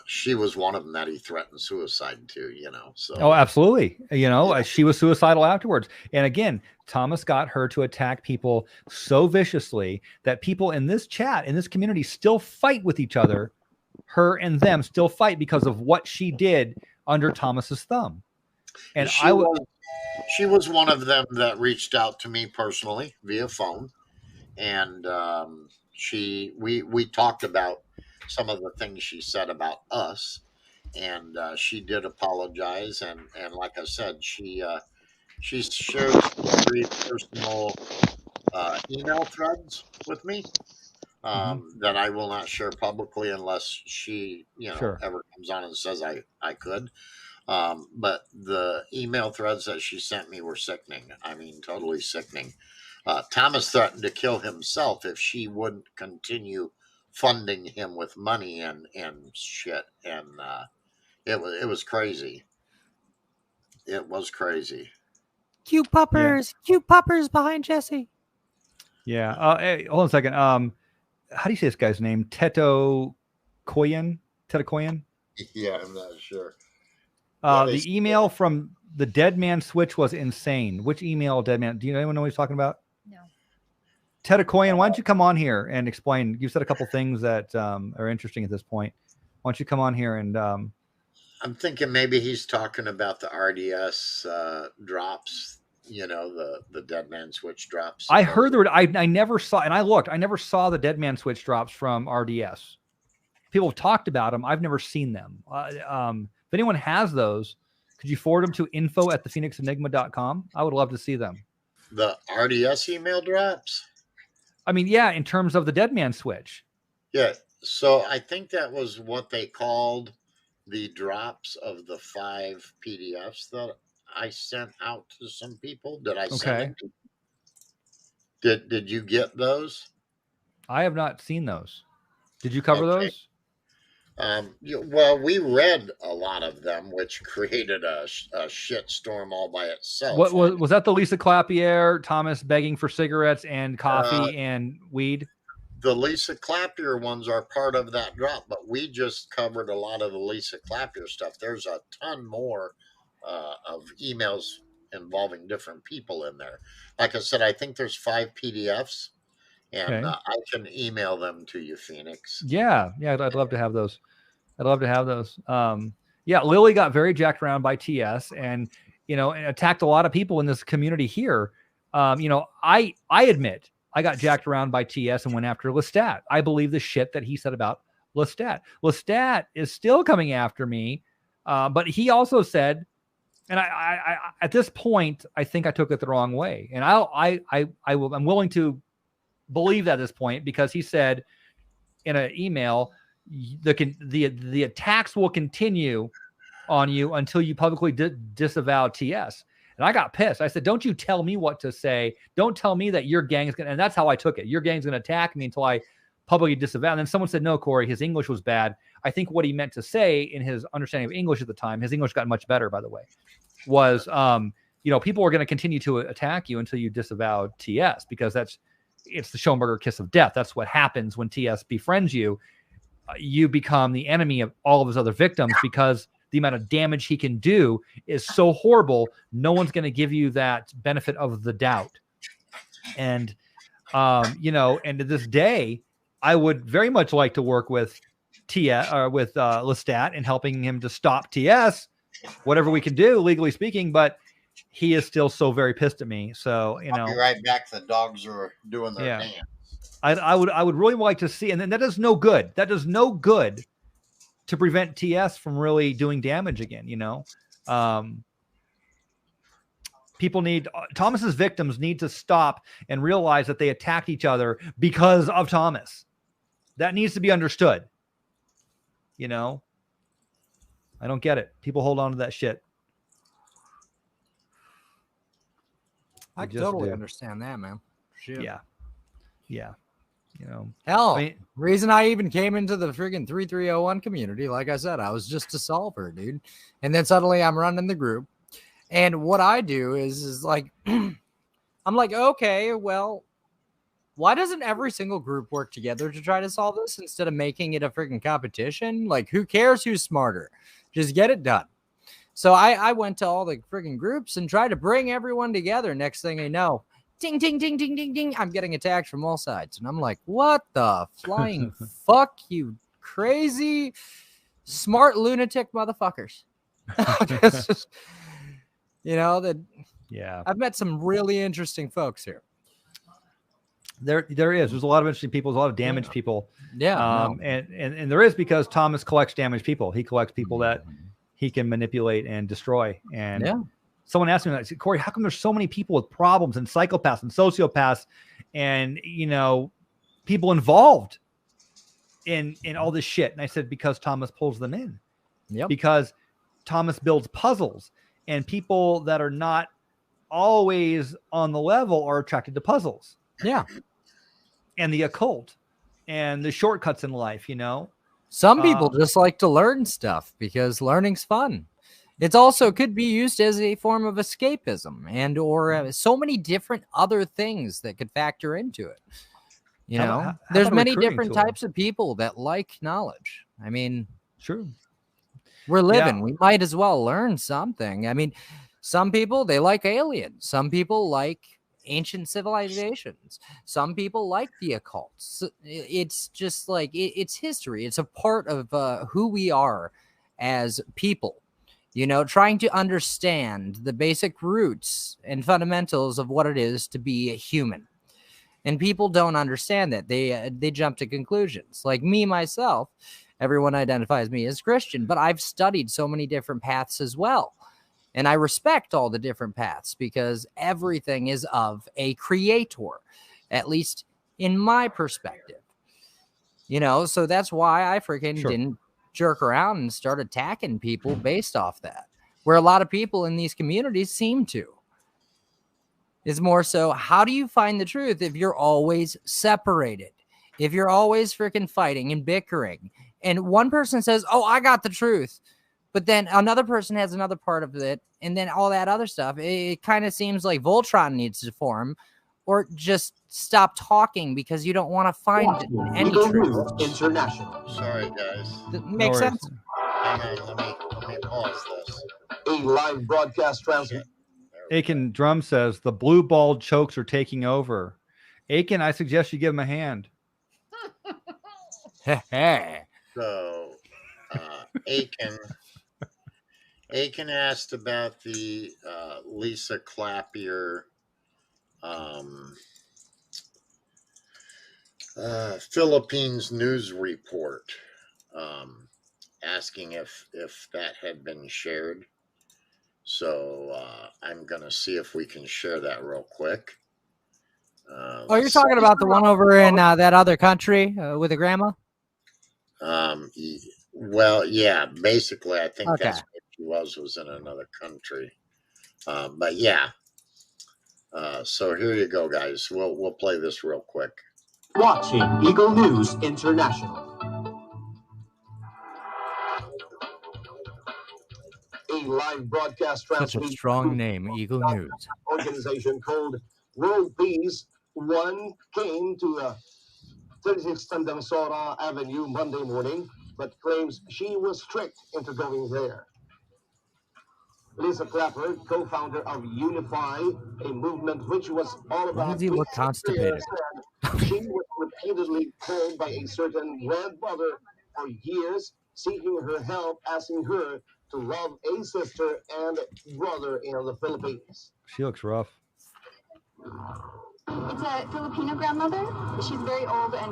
she was one of them that he threatened suicide to, So. Oh, absolutely. She was suicidal afterwards. And again, Thomas got her to attack people so viciously that people in this chat, in this community, still fight with each other. Her and them still fight because of what she did under Thomas's thumb. And she was one of them that reached out to me personally via phone, and we talked about some of the things she said about us, and she did apologize, and like I said, she shared some very personal email threads with me that I will not share publicly unless she ever comes on and says I could. But the email threads that she sent me were sickening. I mean, totally sickening. Thomas threatened to kill himself if she wouldn't continue funding him with money and shit. And it was crazy. It was crazy. Cute puppers behind Jesse. Yeah. Hey, hold on a second. How do you say this guy's name? Tetokoyan? Yeah, I'm not sure. The email from the Dead Man Switch was insane. Which email, Dead Man? Do you anyone know what he's talking about? No. Tetokoyan, why don't you come on here and explain? You said a couple things that are interesting at this point. Why don't you come on here and... I'm thinking maybe he's talking about the RDS drops, you know, the Dead Man Switch drops. I heard there were, I never saw, and I looked, I never saw the Dead Man Switch drops from RDS. People have talked about them. I've never seen them. If anyone has those, could you forward them to info@thephoenixenigma.com? I would love to see them. The RDS email drops? I mean, yeah, in terms of the Dead Man Switch. Yeah. So I think that was what they called the drops of the 5 PDFs that I sent out to some people. Did I send it? Did you get those? I have not seen those. Did you cover those? Well, we read a lot of them, which created a shit storm all by itself. What was that? The Lisa Clapier, Thomas begging for cigarettes and coffee and weed? The Lisa Clapier ones are part of that drop, but we just covered a lot of the Lisa Clapier stuff. There's a ton more of emails involving different people in there. Like I said, I think there's 5 PDFs, and I can email them to you, Phoenix. Yeah, I'd love to have those. Yeah, Lily got very jacked around by TS, and and attacked a lot of people in this community here. I admit I got jacked around by TS and went after Lestat. I believe the shit that he said about Lestat. Lestat is still coming after me, but he also said, and I at this point I think I took it the wrong way, and I'm willing to believe that at this point, because he said in an email, the attacks will continue on you until you publicly disavow TS. And I got pissed. I said, don't you tell me what to say. Don't tell me that your gang is going to, and that's how I took it. Your gang's going to attack me until I publicly disavow. And then someone said, no, Corey, his English was bad. I think what he meant to say in his understanding of English at the time, his English got much better, by the way, was, people are going to continue to attack you until you disavow TS, because it's the Schoenberger kiss of death. That's what happens when TS befriends you. You become the enemy of all of his other victims, because the amount of damage he can do is so horrible. No one's going to give you that benefit of the doubt. And, and to this day, I would very much like to work with TS or with Lestat in helping him to stop TS, whatever we can do, legally speaking. But he is still so very pissed at me. So, I'll be right back. The dogs are doing their dance. I would really like to see, and then that does no good. That does no good to prevent TS from really doing damage again. People need, Thomas's victims need to stop and realize that they attacked each other because of Thomas. That needs to be understood. I don't get it. People hold on to that shit. I totally understand that, man. Shit. Yeah. Hell, reason I even came into the friggin' 3301 community, like I said, I was just a solver, dude. And then suddenly I'm running the group. And what I do is like, I'm like, okay, well, why doesn't every single group work together to try to solve this instead of making it a friggin' competition? Like, who cares who's smarter? Just get it done. So I went to all the friggin' groups and tried to bring everyone together. Next thing I know, ding, ding, ding, ding, ding, ding. I'm getting attacked from all sides. And I'm like, what the flying fuck, you crazy, smart lunatic motherfuckers. Just, I've met some really interesting folks here. There is. There's a lot of interesting people. There's a lot of damaged people. Yeah. And there is, because Thomas collects damaged people. He collects people that he can manipulate and destroy. And someone asked me, I said, Corey, how come there's so many people with problems and psychopaths and sociopaths and, people involved in all this shit? And I said, because Thomas pulls them in. Yep. Because Thomas builds puzzles, and people that are not always on the level are attracted to puzzles. Yeah. And the occult and the shortcuts in life, you know. Some people just like to learn stuff because learning's fun. It's also could be used as a form of escapism and or so many different other things that could factor into it. You know, how there's about a many recruiting different tool? types of people that like knowledge. I mean, True. we're living. Yeah. We might as well learn something. I mean, some people, they like aliens. Some people like ancient civilizations. Some people like the occult. It's just like, it's history. It's a part of who we are as people. You know, trying to understand the basic roots and fundamentals of what it is to be a human. And people don't understand that. They jump to conclusions. Like me, myself, everyone identifies me as Christian, but I've studied so many different paths as well. And I respect all the different paths because everything is of a creator, at least in my perspective. You know, so that's why I freaking didn't jerk around and start attacking people based off that, where a lot of people in these communities seem to. Is more so, how do you find the truth if you're always separated? If you're always freaking fighting and bickering, and one person says, oh, I got the truth, but then another person has another part of it, and then all that other stuff, it kind of seems like Voltron needs to form, or just stop talking because you don't want to find any truth. International. Sorry, guys. Makes sense? Hang on, let me pause this. A live broadcast transmission. Aiken Drum says the blue ball chokes are taking over. Aiken, I suggest you give him a hand. So, Aiken asked about the Lisa Clapier Philippines news report, asking if that had been shared. So I'm going to see if we can share that real quick. Oh, you're talking about the one over in that other country with the grandma? Well, yeah, basically, I think that's what she was in another country. But yeah. So here you go, guys. We'll play this real quick. Watching Eagle News International. A live broadcast Such a strong name, Eagle News. Organization called World Peace One came to 36 Tandangsora Avenue Monday morning, but claims she was tricked into going there. Lisa Clapper, co-founder of Unify, a movement which was all about... Why does he look constipated? She was repeatedly called by a certain grandmother for years, seeking her help, asking her to love a sister and brother in the Philippines. She looks rough. It's a Filipino grandmother. She's very old, and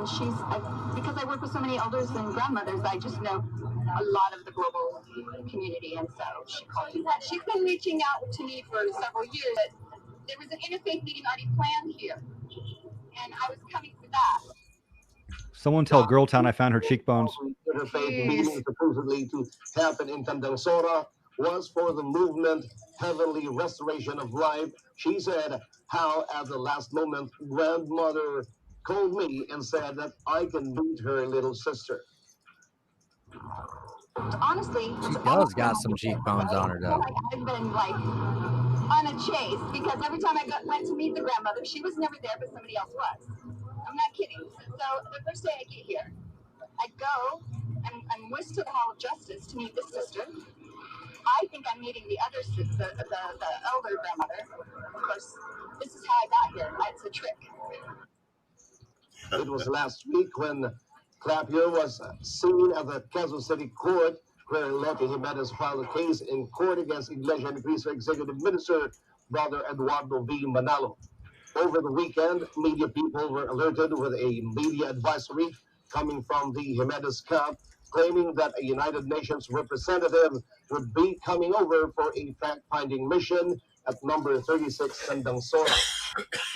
because I work with so many elders and grandmothers, I just know a lot of the global community, and so she called me. She's been reaching out to me for several years. There was an interfaith meeting already planned here, and I was coming for that. Someone tell Girltown I found her cheekbones. Interfaith meeting supposedly to happen in Tandangsora was for the movement Heavenly Restoration of Life. She said how at the last moment grandmother called me and said that I can meet her little sister. Honestly, she does got some cheekbones on her though. I've been like on a chase because every time I went to meet the grandmother, she was never there, but somebody else was. I'm not kidding. So the first day I get here, I go and I'm whisked to the Hall of Justice to meet the sister. I think I'm meeting the other sister, the elder grandmother. Of course, this is how I got here. It's a trick. It was last week when Clapier was seen at the Quezon City Court, where Lottie Jimenez filed a case in court against Iglesia and Cristo Executive Minister, Brother Eduardo V. Manalo. Over the weekend, media people were alerted with a media advisory coming from the Jimenez camp, claiming that a United Nations representative would be coming over for a fact-finding mission at number 36 Tandangsora.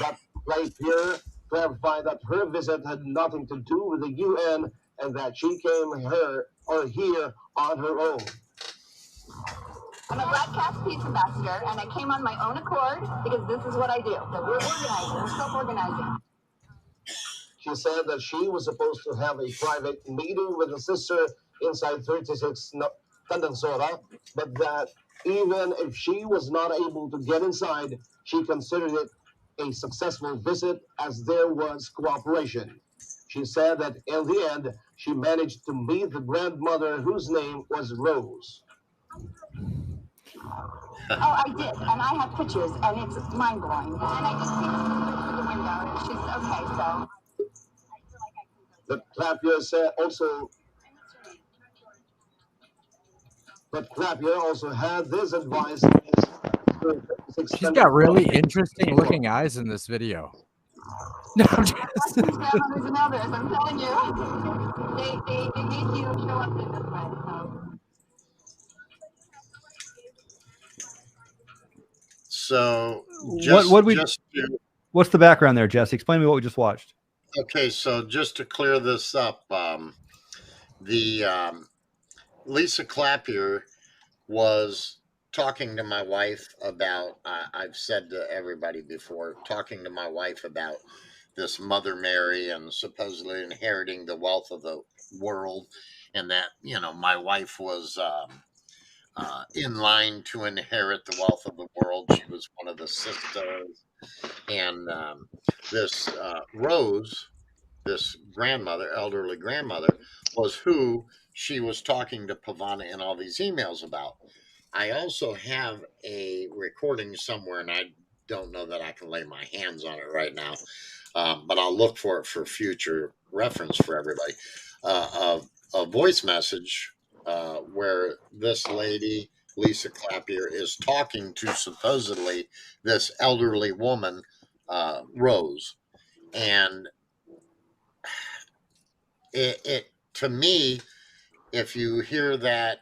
But Clapier clarified that her visit had nothing to do with the UN and that she came here on her own. I'm a Black Cats Peace Ambassador, and I came on my own accord because this is what I do. So we're organizing, we're self-organizing. She said that she was supposed to have a private meeting with her sister inside 36 Tandansora, but that even if she was not able to get inside, she considered it a successful visit as there was cooperation. She said that in the end, she managed to meet the grandmother whose name was Rose. Oh, I did, and I have pictures, and it's mind-blowing. And I just see her through the window, and she's okay, so... But Clapier said also... But Clapier also had this advice... She's got really interesting looking eyes in this video. No, I'm just... grandmothers and elders, I'm telling you. They make you show up in this way, so... So, what's the background there, Jesse? Explain to me what we just watched. Okay, so just to clear this up, Lisa Clapier was talking to my wife about, I've said to everybody before, talking to my wife about this Mother Mary and supposedly inheriting the wealth of the world, and that, you know, my wife was in line to inherit the wealth of the world. She was one of the sisters. And this Rose, this grandmother, elderly grandmother, was who she was talking to Pavana in all these emails about. I also have a recording somewhere, and I don't know that I can lay my hands on it right now, but I'll look for it for future reference for everybody. A voice message where this lady, Lisa Clapier, is talking to supposedly this elderly woman, Rose. And it to me, if you hear that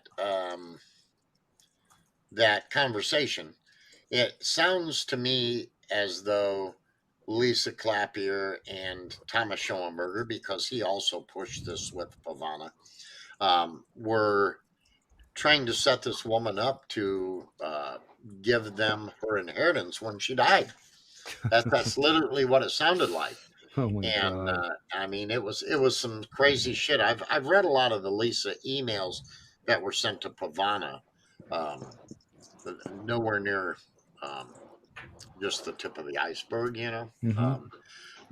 that conversation, it sounds to me as though Lisa Clapier and Thomas Schoenberger, because he also pushed this with Pavana, were trying to set this woman up to give them her inheritance when she died. That's literally what it sounded like. Oh my And God. I mean, it was some crazy shit. I've read a lot of the Lisa emails that were sent to Pavana. Nowhere near just the tip of the iceberg, you know. Mhm.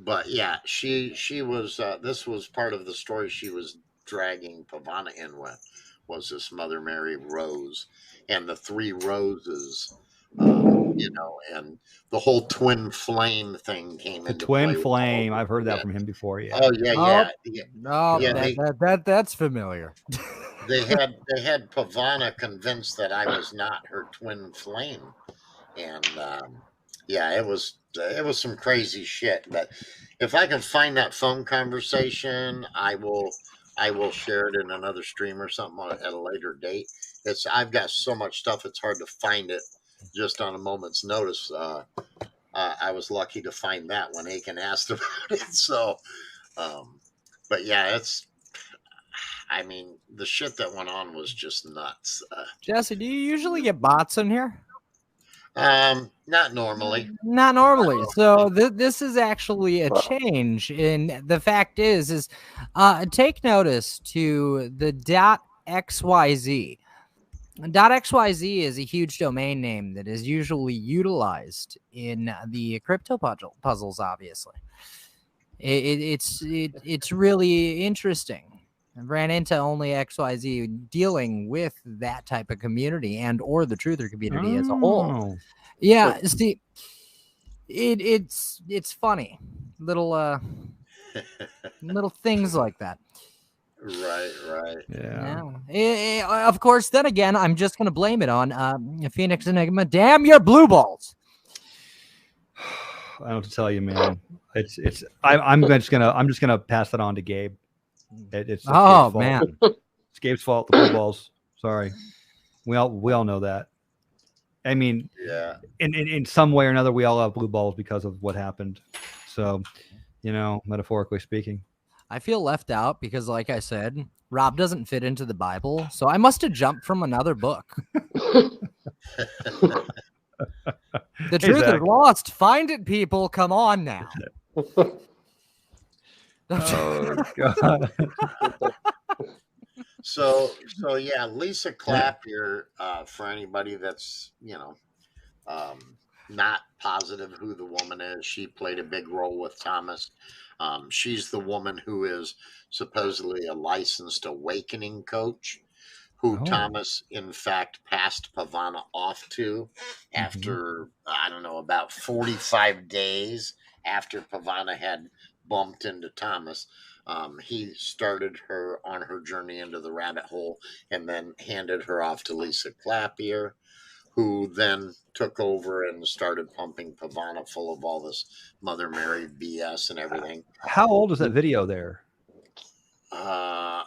But yeah, she was. This was part of the story she was dragging Pavana in with, was this Mother Mary Rose and the three roses. You know, and the whole twin flame thing came The into twin play. flame. I've heard that from him before. Yeah. Oh yeah, Oh, yeah. no, Yeah, that's familiar. they had Pavana convinced that I was not her twin flame, and yeah, it was some crazy shit. But if I can find that phone conversation, I will share it in another stream or something at a later date. I've got so much stuff; it's hard to find it just on a moment's notice. I was lucky to find that when Aiken asked about it. So, but yeah, I mean, the shit that went on was just nuts. Jesse, do you usually get bots in here? Not normally. Not normally. So this is actually a change. And the fact is take notice to the .xyz. .xyz is a huge domain name that is usually utilized in the crypto puzzles. Obviously, it's really interesting. I ran into only XYZ dealing with that type of community and or the truther community as a whole. Yeah, see, it's funny, little things like that. Right. Yeah. Of course, then again, I'm just gonna blame it on Phoenix Enigma. Damn your blue balls. I don't know what to tell you, man. I'm just gonna pass that on to Gabe. It's man, it's Gabe's fault. The blue balls. Sorry, we all know that. I mean, yeah. In some way or another, we all have blue balls because of what happened. So, you know, metaphorically speaking. I feel left out because, like I said, Rob doesn't fit into the Bible, so I must have jumped from another book. The truth is lost. Find it, people. Come on now. Oh, God. So yeah, Lisa Clapier, for anybody that's, not positive who the woman is, she played a big role with Thomas. She's the woman who is supposedly a licensed awakening coach, who Thomas, in fact, passed Pavana off to after, I don't know, about 45 days after Pavana had bumped into Thomas. He started her on her journey into the rabbit hole and then handed her off to Lisa Clapier, who then took over and started pumping Pavana full of all this Mother Mary BS and everything. How old is that video there?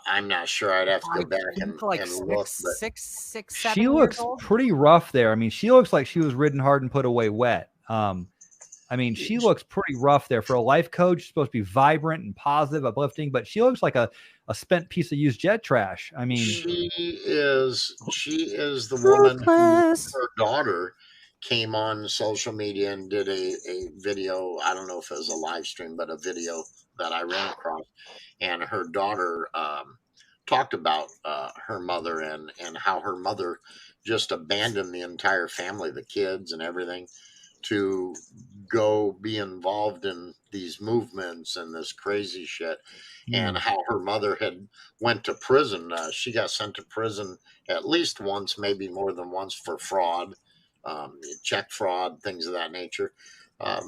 I'm not sure. I'd have to go back and look. Six, 7 She years looks old? pretty rough there. I mean, she looks like she was ridden hard and put away wet. I mean, she looks pretty rough there for a life coach. She's supposed to be vibrant and positive, uplifting, but she looks like a spent piece of used jet trash. I mean, she is the woman who, her daughter came on social media and did a video. I don't know if it was a live stream, but a video that I ran across, and her daughter talked about her mother and how her mother just abandoned the entire family, the kids and everything, to go be involved in these movements and this crazy shit, and how her mother had went to prison. She got sent to prison at least once, maybe more than once, for fraud, check fraud, things of that nature.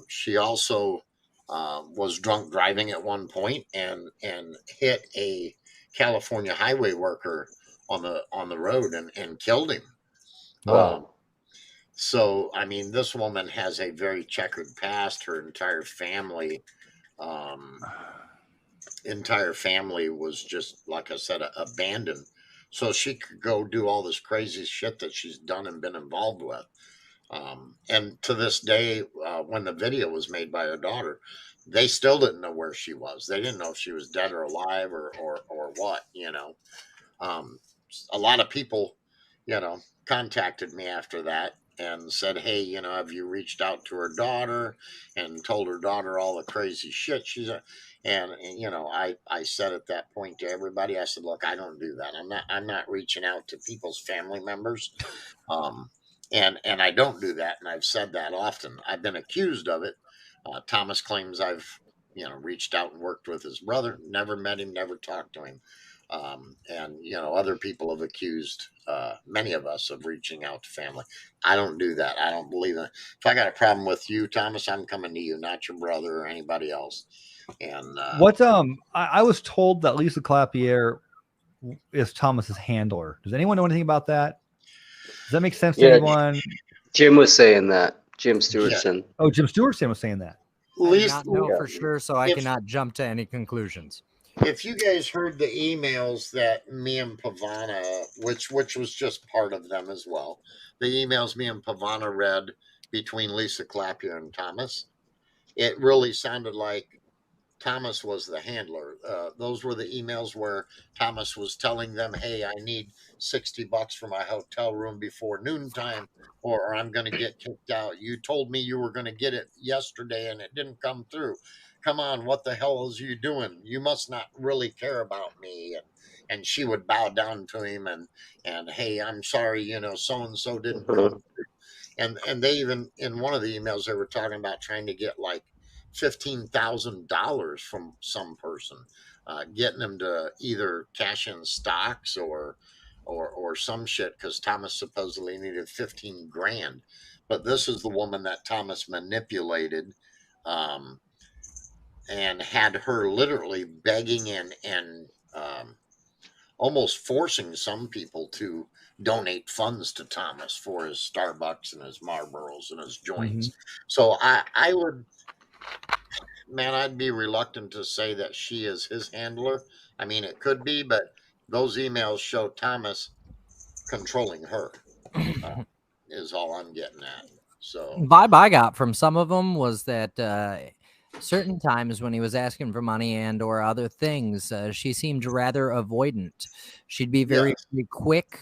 She also was drunk driving at one point and hit a California highway worker on the road and killed him. Wow. So, I mean, this woman has a very checkered past. Her entire family was just, like I said, abandoned. So she could go do all this crazy shit that she's done and been involved with. And to this day, when the video was made by her daughter, they still didn't know where she was. They didn't know if she was dead or alive or what, a lot of people, contacted me after that and said, hey, have you reached out to her daughter and told her daughter all the crazy shit and I said at that point to everybody, I said, look, I don't do that. I'm not reaching out to people's family members. And I don't do that. And I've said that often. I've been accused of it. Thomas claims I've, reached out and worked with his brother, never met him, never talked to him. And other people have accused many of us of reaching out to family. I don't do that. I don't believe in it. If I got a problem with you, Thomas, I'm coming to you, not your brother or anybody else. And I was told that Lisa Clapier is Thomas's handler. Does anyone know anything about that? Does that make sense to anyone? Jim was saying that. Jim Stewartson. Yeah. Oh, Jim Stewartson was saying that. I do not know for sure, so I cannot jump to any conclusions. If you guys heard the emails that me and Pavana, which was just part of them as well, the emails me and Pavana read between Lisa Clapier and Thomas, it really sounded like Thomas was the handler. Those were the emails where Thomas was telling them, hey, I need $60 for my hotel room before noontime, or I'm going to get kicked out. You told me you were going to get it yesterday and it didn't come through. Come on, what the hell is you doing? You must not really care about me. And she would bow down to him and hey, I'm sorry, so-and-so didn't come through. And they even, in one of the emails, they were talking about trying to get like $15,000 from some person, getting them to either cash in stocks or some shit, because Thomas supposedly needed 15 grand. But this is the woman that Thomas manipulated, and had her literally begging and almost forcing some people to donate funds to Thomas for his Starbucks and his Marlboros and his joints. So I would, man, I'd be reluctant to say that she is his handler. I mean, it could be, but those emails show Thomas controlling her, is all I'm getting at. So vibe I got from some of them was that certain times when he was asking for money and or other things, she seemed rather avoidant. She'd be very, Yes. very quick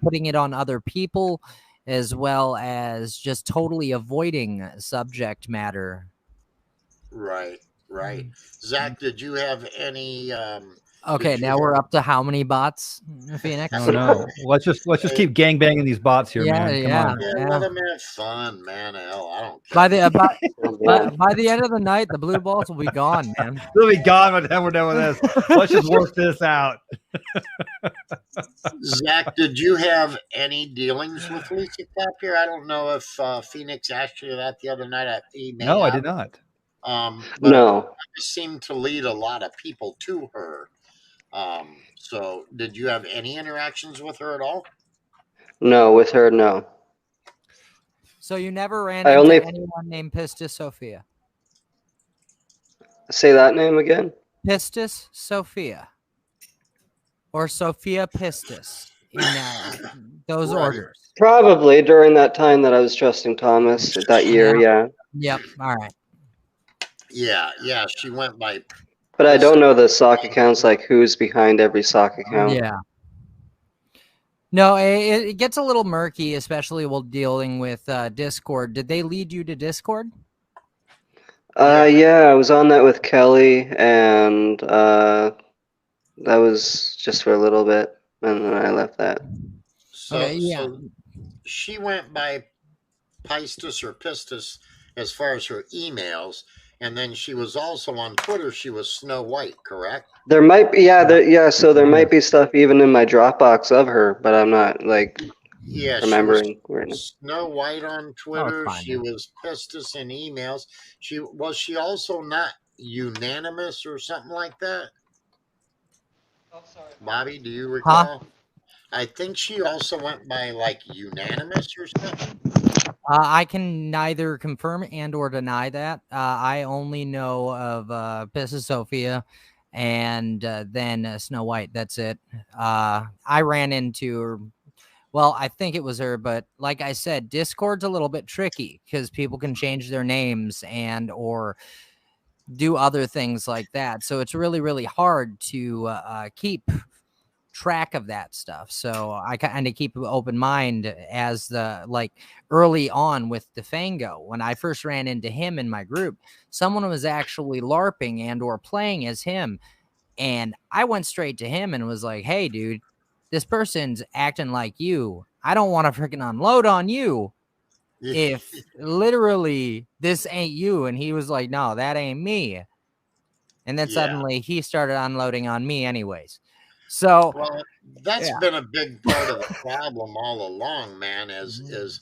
putting it on other people, as well as just totally avoiding subject matter. Right, right. Zach, did you have any? Okay, Did you now we're have? up to how many bots, Phoenix? Oh no. Let's just keep gangbanging these bots here, Yeah, man. Come yeah, on. Yeah, yeah. let them have fun, man. Hell, I don't care. By the Oh, boy. by the end of the night, the blue balls will be gone, man. We'll be gone by the time we're done with this. Let's just work this out. Zach, did you have any dealings with Lisa Clapier? I don't know if Phoenix asked you that the other night. He may No, I have. did not. But No, I seemed to lead a lot of people to her. So, did you have any interactions with her at all? no, with her, no. So you never ran I into only anyone named Pistis Sophia? say that name again. Pistis Sophia. Or Sophia Pistis in those Right. orders. Probably during that time that I was trusting Thomas that year, yeah. Yep. All right. Yeah. She went by. But I don't know the sock accounts, like who's behind every sock account. Yeah. No, it gets a little murky, especially while dealing with Discord. Did they lead you to Discord? Yeah, I was on that with Kelly, and that was just for a little bit, and then I left that. So, Okay, yeah. so she went by Pistis or Pistis as far as her emails, and then she was also on Twitter. She was Snow White, correct? There might be, so there might be stuff even in my Dropbox of her, but I'm not, like, Yeah, remembering she right now. was Snow White on Twitter. fine, She man. was Pistis in emails. She also not unanimous or something like that? Bobby, do you recall? I think she also went by like unanimous or something. I can neither confirm and or deny that. I only know of Pistis Sophia and then Snow White. That's it. I ran into her. Well, I think it was her, but like I said, Discord's a little bit tricky because people can change their names and or do other things like that. So it's really, really hard to keep track of that stuff. So I kind of keep an open mind as the like early on with DeFango. When I first ran into him in my group, someone was actually LARPing and or playing as him. And I went straight to him and was like, hey, dude, this person's acting like you. I don't want to freaking unload on you if literally this ain't you. And he was like, no, that ain't me. And then suddenly he started unloading on me anyways. So well, that's been a big part of the problem all along, man, is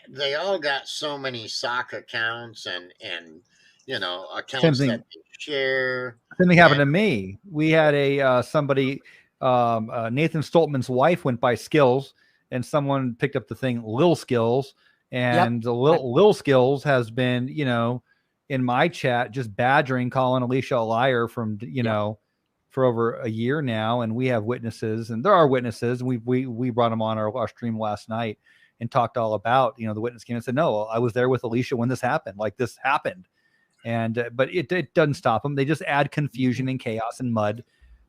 they all got so many sock accounts and you know, accounts that they share. Same thing happened to me. We had a somebody Nathan Stoltman's wife went by Skills, and someone picked up the thing Lil Skills, and Lil Skills has been, you know, in my chat just badgering, calling Alicia a liar from, you know, for over a year now, and we have witnesses, and there are witnesses. We brought them on our stream last night and talked all about, you know, the witness came and said, no, I was there with Alicia when this happened. Like this happened. And but it doesn't stop them. They just add confusion and chaos and mud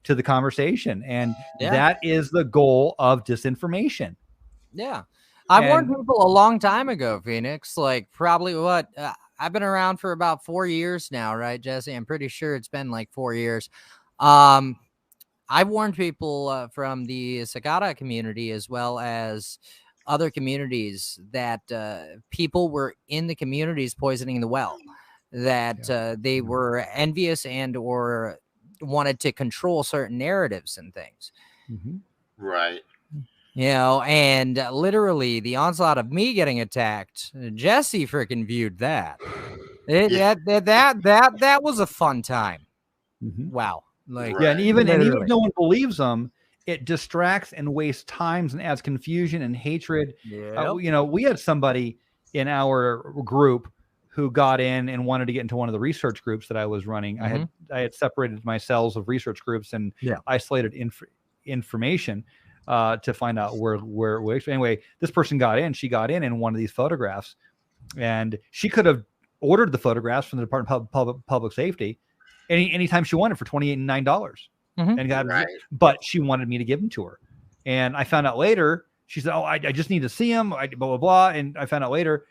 to the conversation, and that is the goal of disinformation. Yeah, I warned people a long time ago, Phoenix. Like probably what I've been around for about 4 years now, right, Jesse? I'm pretty sure it's been like 4 years. I've warned people from the Sagata community as well as other communities that people were in the communities poisoning the well. That they were envious and or wanted to control certain narratives and things. Right. You know, and literally the onslaught of me getting attacked, Jesse freaking viewed that. That was a fun time. Wow. Like and even if no one believes them, it distracts and wastes times and adds confusion and hatred. You know, we had somebody in our group who got in and wanted to get into one of the research groups that I was running. I had separated my cells of research groups and isolated information to find out where anyway, this person got in. She got in one of these photographs, and she could have ordered the photographs from the Department of Public Safety anytime she wanted for $29. And got but she wanted me to give them to her. And I found out later, she said, I just need to see them, blah, blah, blah. And I found out later,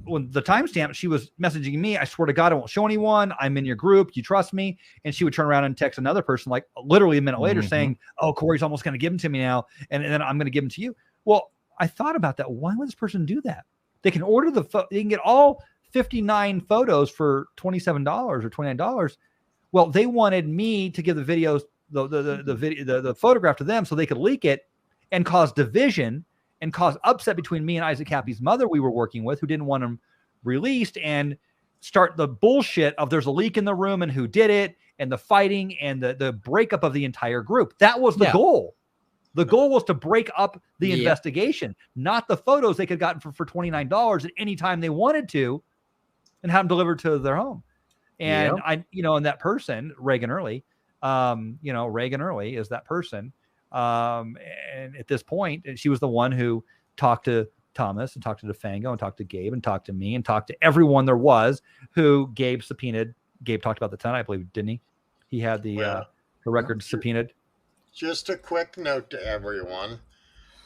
when the timestamp, she was messaging me, I swear to God, I won't show anyone. I'm in your group. You trust me. And she would turn around and text another person, like literally a minute later saying, oh, Corey's almost going to give them to me now. And then I'm going to give them to you. Well, I thought about that. Why would this person do that? They can order they can get all 59 photos for $27 or $29. Well, they wanted me to give the videos, the photograph to them so they could leak it and cause division and cause upset between me and Isaac Cappy's mother we were working with, who didn't want him released, and start the bullshit of there's a leak in the room and who did it and the fighting and the breakup of the entire group. That was the goal. The goal was to break up the investigation, not the photos they could have gotten for $29 at any time they wanted to and have them delivered to their home. And and that person, Reagan Early, Reagan Early is that person. And at this point, she was the one who talked to Thomas and talked to DeFango and talked to Gabe and talked to me and talked to everyone there was who Gabe subpoenaed. Gabe talked about the ton, I believe, didn't he? He had the record subpoenaed. Just a quick note to everyone.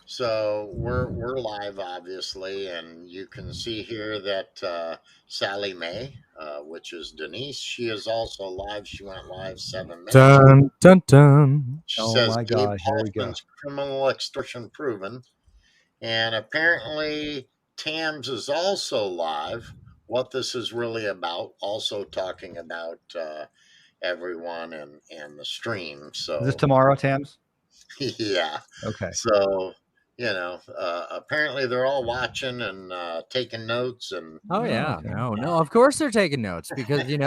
So we're live, obviously, and you can see here that Sally Mae, which is Denise, she is also live. She went live 7 minutes. Dun, dun, dun. She says Gabe Hoffman's criminal extortion proven. And apparently Tams is also live. What this is really about, also talking about everyone and the stream. So is this tomorrow, Tams? Yeah. Okay. So, apparently they're all watching and taking notes and. Oh yeah, no. Of course they're taking notes because they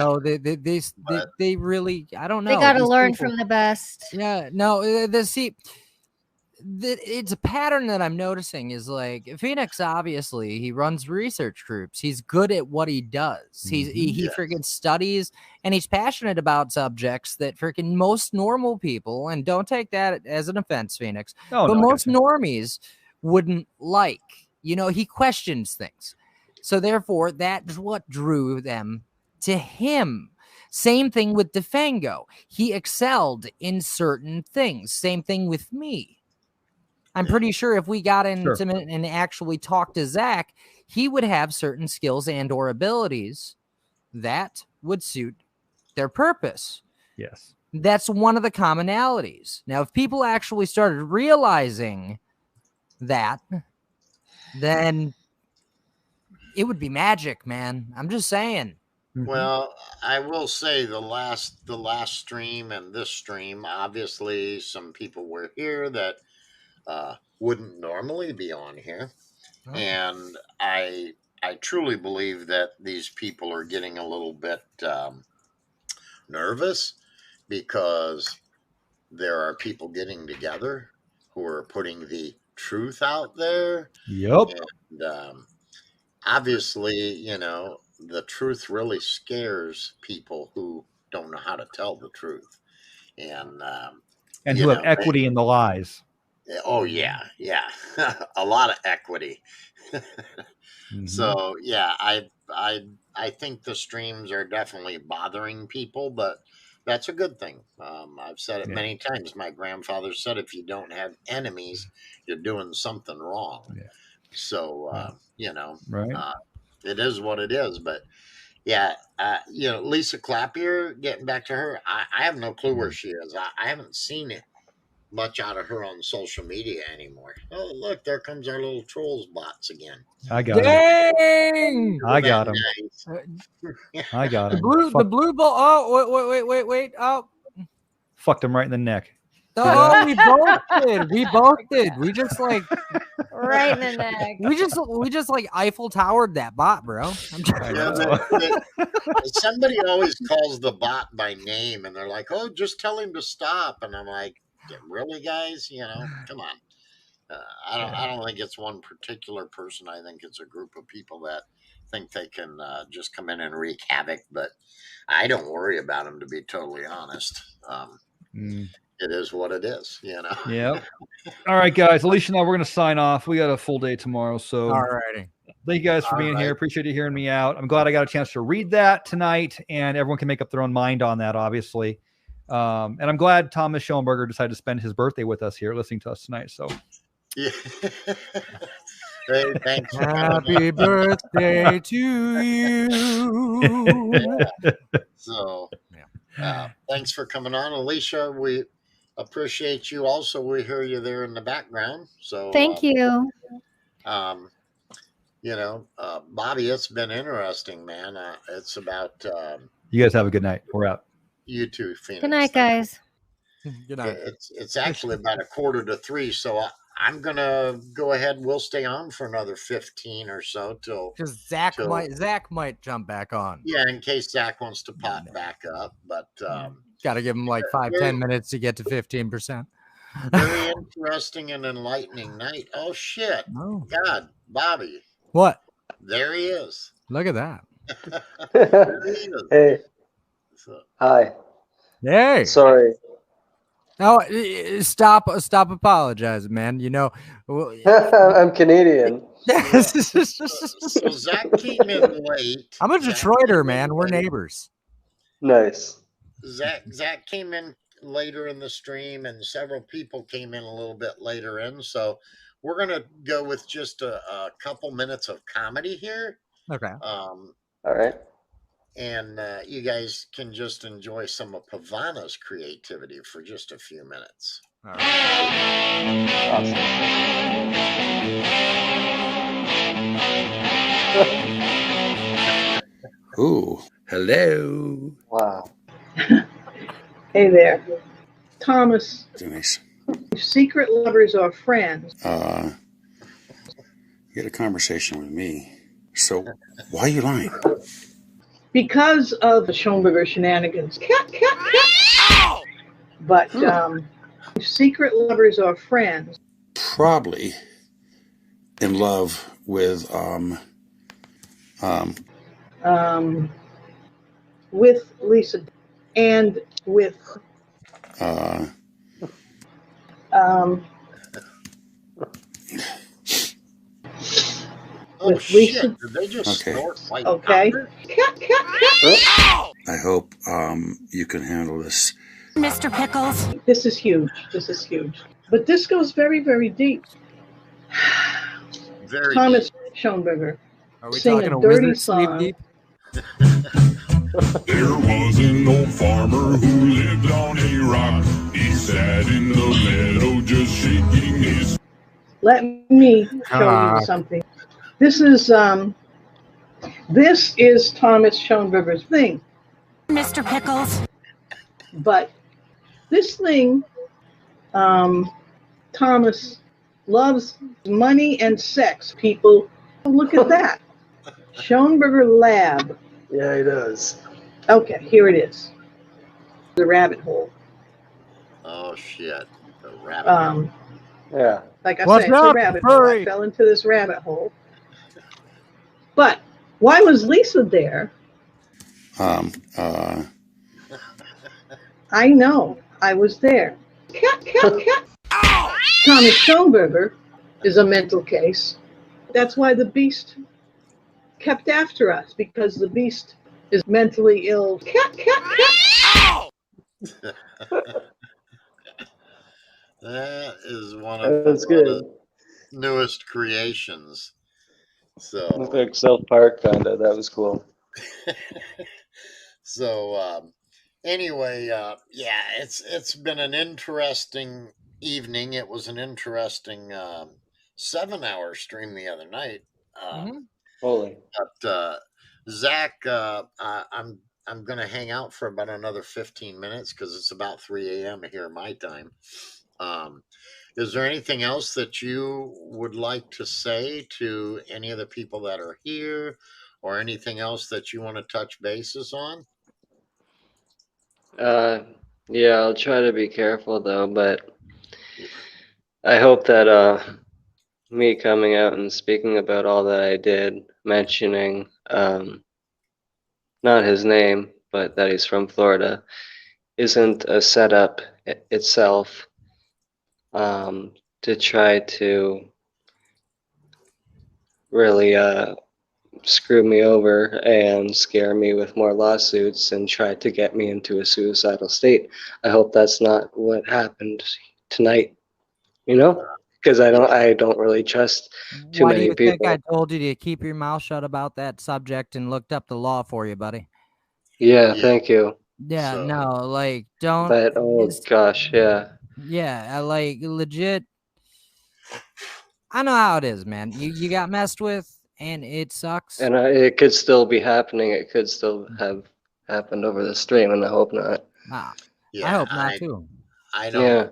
really, I don't know. They got to learn from the best. Yeah. No. It's a pattern that I'm noticing is like Phoenix. Obviously, he runs research groups. He's good at what he does. He freaking studies and he's passionate about subjects that freaking most normal people, and don't take that as an offense, Phoenix, but most normies wouldn't like. He questions things, so therefore that's what drew them to him. Same thing with DeFango. He excelled in certain things. Same thing with me. I'm pretty sure if we got intimate and actually talked to Zach, he would have certain skills and or abilities that would suit their purpose. Yes. That's one of the commonalities. Now, if people actually started realizing that, then it would be magic, man. I'm just saying. Well, I will say the last stream and this stream, obviously some people were here that wouldn't normally be on here. And I truly believe that these people are getting a little bit nervous because there are people getting together who are putting the truth out there. Yep. And obviously, the truth really scares people who don't know how to tell the truth. And who have equity in the lies. Oh yeah. A lot of equity. So yeah, I think the streams are definitely bothering people, but that's a good thing. I've said it many times. My grandfather said, if you don't have enemies, you're doing something wrong. Yeah. So, it is what it is, but yeah, Lisa Clapier, getting back to her, I have no clue where she is. I haven't seen it much out of her on social media anymore. Oh, look, there comes our little trolls bots again. I got him. I got him. I got him. The blue ball. Oh, wait. Oh, fucked him right in the neck. Oh, we both did. We just like right in the neck. We just like Eiffel Towered that bot, bro. Somebody always calls the bot by name, and they're like, "Oh, just tell him to stop." And I'm like, really, guys? Come on. I don't think it's one particular person. I think it's a group of people that think they can just come in and wreak havoc. But I don't worry about them, to be totally honest. It is what it is, Yeah. All right, guys. Alicia and I, we're going to sign off. We got a full day tomorrow. So all righty. Thank you guys for being here. Appreciate you hearing me out. I'm glad I got a chance to read that tonight, and everyone can make up their own mind on that, obviously. And I'm glad Thomas Schoenberger decided to spend his birthday with us here, listening to us tonight. So, yeah. Hey, thanks. Happy birthday to you. Yeah. So, thanks for coming on, Alicia. We appreciate you. Also, we hear you there in the background. So, thank you. Bobby, it's been interesting, man. It's about you guys have a good night. We're out. You too, Phoenix. Good night, guys. Good night. It's actually about 2:45, so I'm gonna go ahead. We'll stay on for another 15 or so because Zach might jump back on. Yeah, in case Zach wants to pop back up, but got to give him like 5-10 minutes to get to 15%. Very interesting and enlightening night. Oh shit! Oh. God, Bobby. What? There he is. Look at that. There he is. Hey. Hi. Hey. Sorry. No, stop apologizing, man. You know, I'm Canadian. So Zach came in late. I'm a Detroiter, man. We're neighbors. Nice. Zach came in later in the stream, and several people came in a little bit later in. So we're gonna go with just a couple minutes of comedy here. Okay. All right. And you guys can just enjoy some of Pavana's creativity for just a few minutes. All right. Awesome. Ooh, hello. Wow. Hey there. Thomas. Denise. Secret lovers or friends? You had a conversation with me. So why are you lying? Because of the Schoenberger shenanigans. Ow! But secret lovers or friends? Probably in love with Lisa and with with Lisa. Did they just snort like okay. I hope you can handle this. Mr. Pickles. This is huge. This is huge. But this goes very, very deep. Very Thomas deep. Schoenberger. Are we sing talking a a dirty wizard sleep song. deep? There was an old farmer who lived on a rock. He sat in the meadow just shaking his... Let me show you something. This is Thomas Schoenberger's thing. Mr. Pickles. But this thing, Thomas loves money and sex. People, look at that. Schoenberger Lab. Yeah, he does. Okay, here it is. The rabbit hole. Oh shit! The rabbit hole. Yeah. Like I say, it's a rabbit hole. I fell into this rabbit hole. But why was Lisa there? I know. I was there. Cat. Thomas Schoenberger is a mental case. That's why the beast kept after us, because the beast is mentally ill. Cat. That is one of the newest creations. So Looked like South Park, kind of. That was cool. So anyway, yeah, it's been an interesting evening. It was an interesting 7-hour stream the other night. Holy. But Zach, I'm going to hang out for about another 15 minutes because it's about 3 a.m. here my time. Is there anything else that you would like to say to any of the people that are here, or anything else that you want to touch bases on? Yeah, I'll try to be careful though, but I hope that me coming out and speaking about all that I did, mentioning not his name, but that he's from Florida, isn't a setup itself to try to really screw me over and scare me with more lawsuits and try to get me into a suicidal state. I hope that's not what happened tonight, you know? Because I don't really trust too Why do many you think I people. told you to keep your mouth shut about that subject and looked up the law for you, buddy? Yeah, thank you. Yeah, So no, like, don't. But oh gosh, yeah. Yeah, like legit. I know how it is, man. You got messed with, and it sucks. And it could still be happening. It could still have happened over the stream, and I hope not. Ah, I yeah, hope not too. I don't Yeah.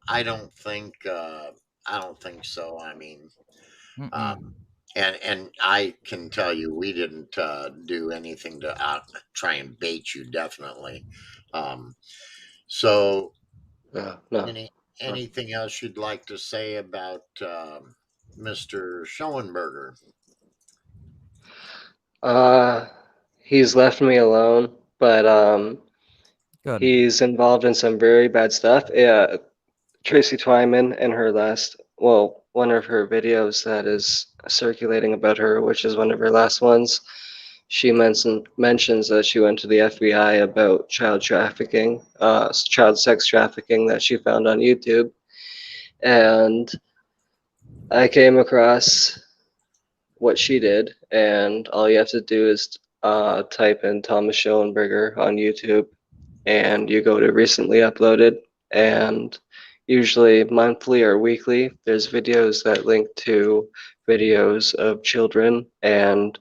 I don't think I don't think so. I mean, Mm-mm. um, and I can tell you, we didn't do anything to try and bait you. Definitely. Um, so, No. anything else you'd like to say about Mr. Schoenberger? Uh, he's left me alone, but Good. he's involved in some very bad stuff. Yeah, Tracy Twyman and her one of her videos that is circulating about her, which is one of her last ones, she mentions that she went to the FBI about child trafficking, child sex trafficking that she found on YouTube. And I came across what she did, and all you have to do is type in Thomas Schoenberger on YouTube, and you go to recently uploaded, and usually monthly or weekly, there's videos that link to videos of children, and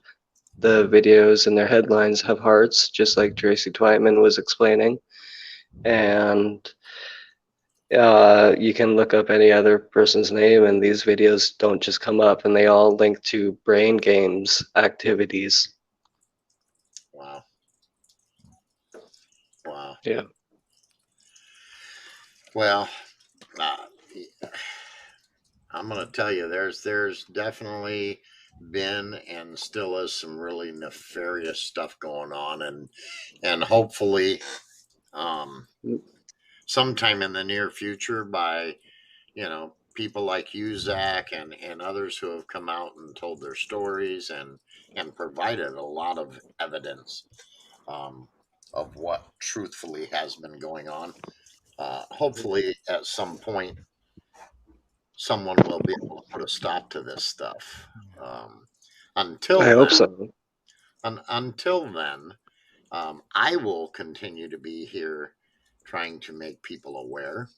the videos and their headlines have hearts, just like Tracy Twyman was explaining. And you can look up any other person's name, and these videos don't just come up, and they all link to brain games activities. Wow. Wow. Yeah. Well, uh, I'm going to tell you, there's definitely been and still is some really nefarious stuff going on, and hopefully, sometime in the near future, by people like you, Zach, and others who have come out and told their stories and provided a lot of evidence of what truthfully has been going on. Hopefully, at some point, someone will be able to put a stop to this stuff. Until I then, hope so. Until then, I will continue to be here trying to make people aware.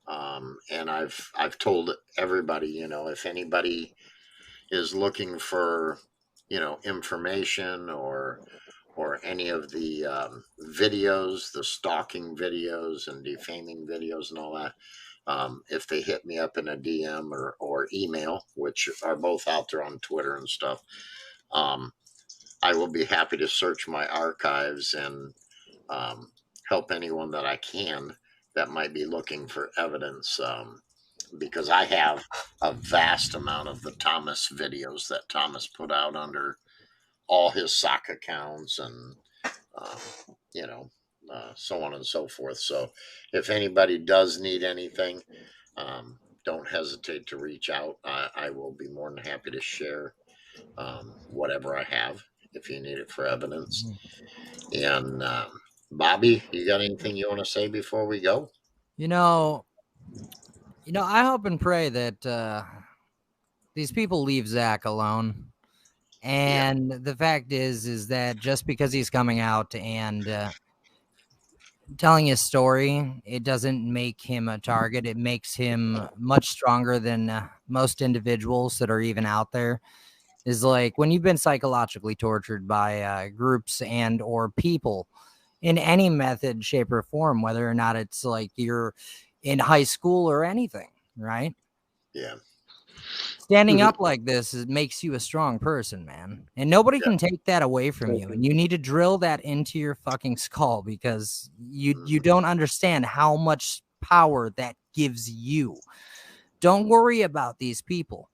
And I've told everybody, if anybody is looking for, information or any of the videos, the stalking videos and defaming videos and all that, if they hit me up in a DM or email, which are both out there on Twitter and stuff, I will be happy to search my archives and help anyone that I can that might be looking for evidence. Because I have a vast amount of the Thomas videos that Thomas put out under all his sock accounts and, um, so on and so forth. So if anybody does need anything, don't hesitate to reach out. I will be more than happy to share whatever I have if you need it for evidence. And Bobby, you got anything you want to say before we go? I hope and pray that these people leave Zach alone. And the fact is that just because he's coming out and telling his story, it doesn't make him a target. It makes him much stronger than most individuals that are even out there. Is like when you've been psychologically tortured by groups and or people in any method, shape, or form, whether or not it's like you're in high school or anything, right? Yeah. Standing up like this makes you a strong person, man. And nobody can take that away from you. And you need to drill that into your fucking skull because you don't understand how much power that gives you. Don't worry about these people.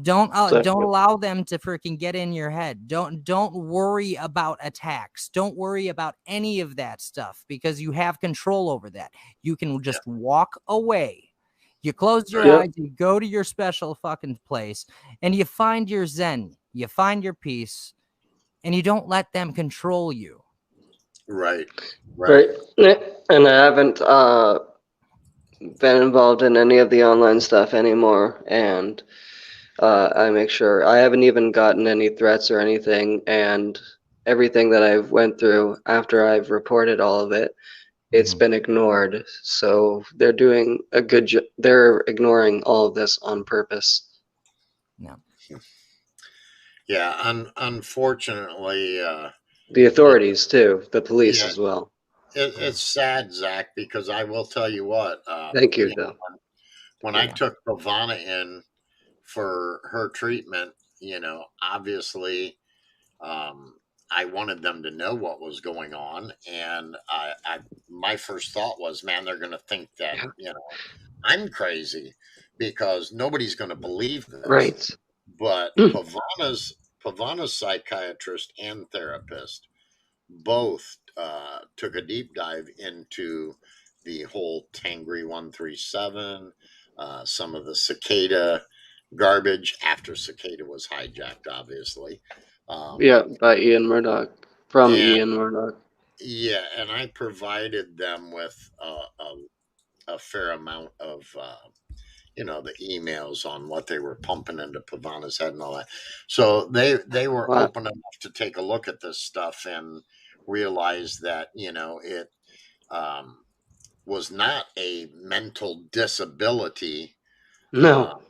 Don't allow them to freaking get in your head. Don't worry about attacks. Don't worry about any of that stuff because you have control over that. You can just walk away. You close your eyes, you go to your special fucking place, and you find your zen, you find your peace, and you don't let them control you. Right. And I haven't been involved in any of the online stuff anymore, and I make sure I haven't even gotten any threats or anything, and everything that I've went through after I've reported all of it, it's been ignored. So they're doing a good job. They're ignoring all of this on purpose. No. Yeah, unfortunately, the authorities too, the police as well. It's sad, Zach, because I will tell you what. Thank you, though. When I took Pavana in for her treatment, obviously, I wanted them to know what was going on, and my first thought was, man, they're going to think that I'm crazy because nobody's going to believe this. Right. But Pavana's psychiatrist and therapist both took a deep dive into the whole Tangri 137, some of the cicada garbage after cicada was hijacked, obviously. By Ian Murdoch, from Ian Murdoch. Yeah, and I provided them with a fair amount of the emails on what they were pumping into Pavana's head and all that. So they were open enough to take a look at this stuff and realize that it was not a mental disability. No.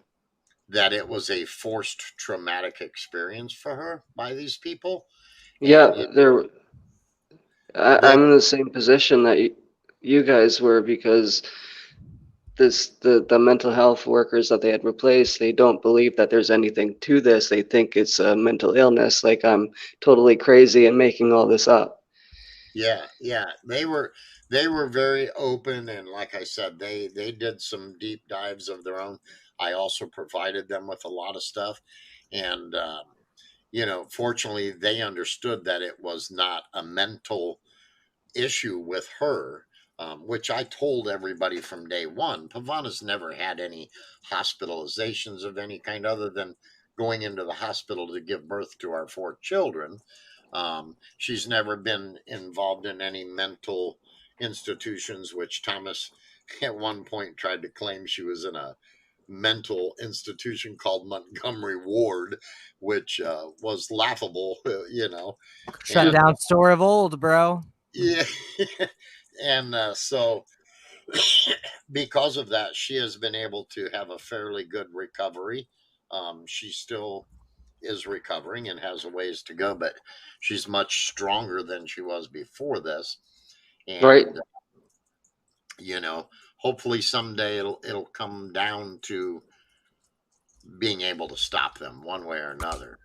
That it was a forced traumatic experience for her by these people. Yeah, I'm in the same position that you guys were, because the mental health workers that they had replaced, they don't believe that there's anything to this. They think it's a mental illness, like I'm totally crazy and making all this up. Yeah, they were very open, and like I said, they did some deep dives of their own. I also provided them with a lot of stuff, and fortunately, they understood that it was not a mental issue with her, which I told everybody from day one. Pavana's never had any hospitalizations of any kind other than going into the hospital to give birth to our 4 children. She's never been involved in any mental institutions, which Thomas at one point tried to claim she was in a mental institution called Montgomery Ward, which was laughable, Shut down store of old, bro. Yeah. And so because of that, she has been able to have a fairly good recovery. She still is recovering and has a ways to go, but she's much stronger than she was before this. And hopefully someday it'll come down to being able to stop them one way or another.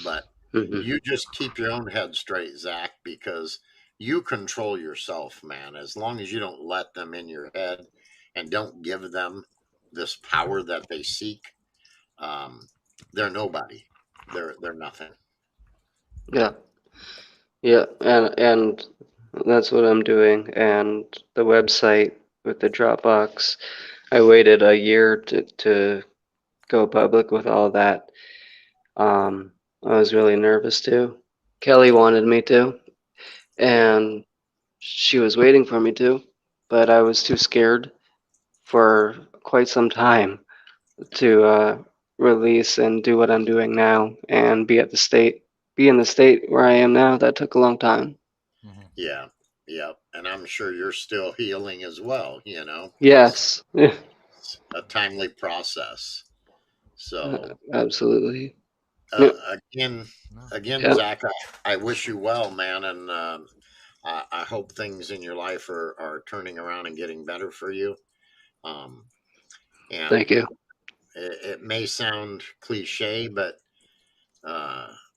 But you just keep your own head straight, Zach, because you control yourself, man. As long as you don't let them in your head and don't give them this power that they seek, they're nobody. They're nothing. Yeah, and that's what I'm doing. And the website with the Dropbox, I waited a year to go public with all that. I was really nervous too. Kelly wanted me to, and she was waiting for me to, but I was too scared for quite some time to release and do what I'm doing now and be in the state where I am now. That took a long time. Yeah. And I'm sure you're still healing as well, Yes. It's a timely process. So absolutely. Again, Zach, I wish you well, man, and I hope things in your life are turning around and getting better for you. And thank you. It may sound cliche, but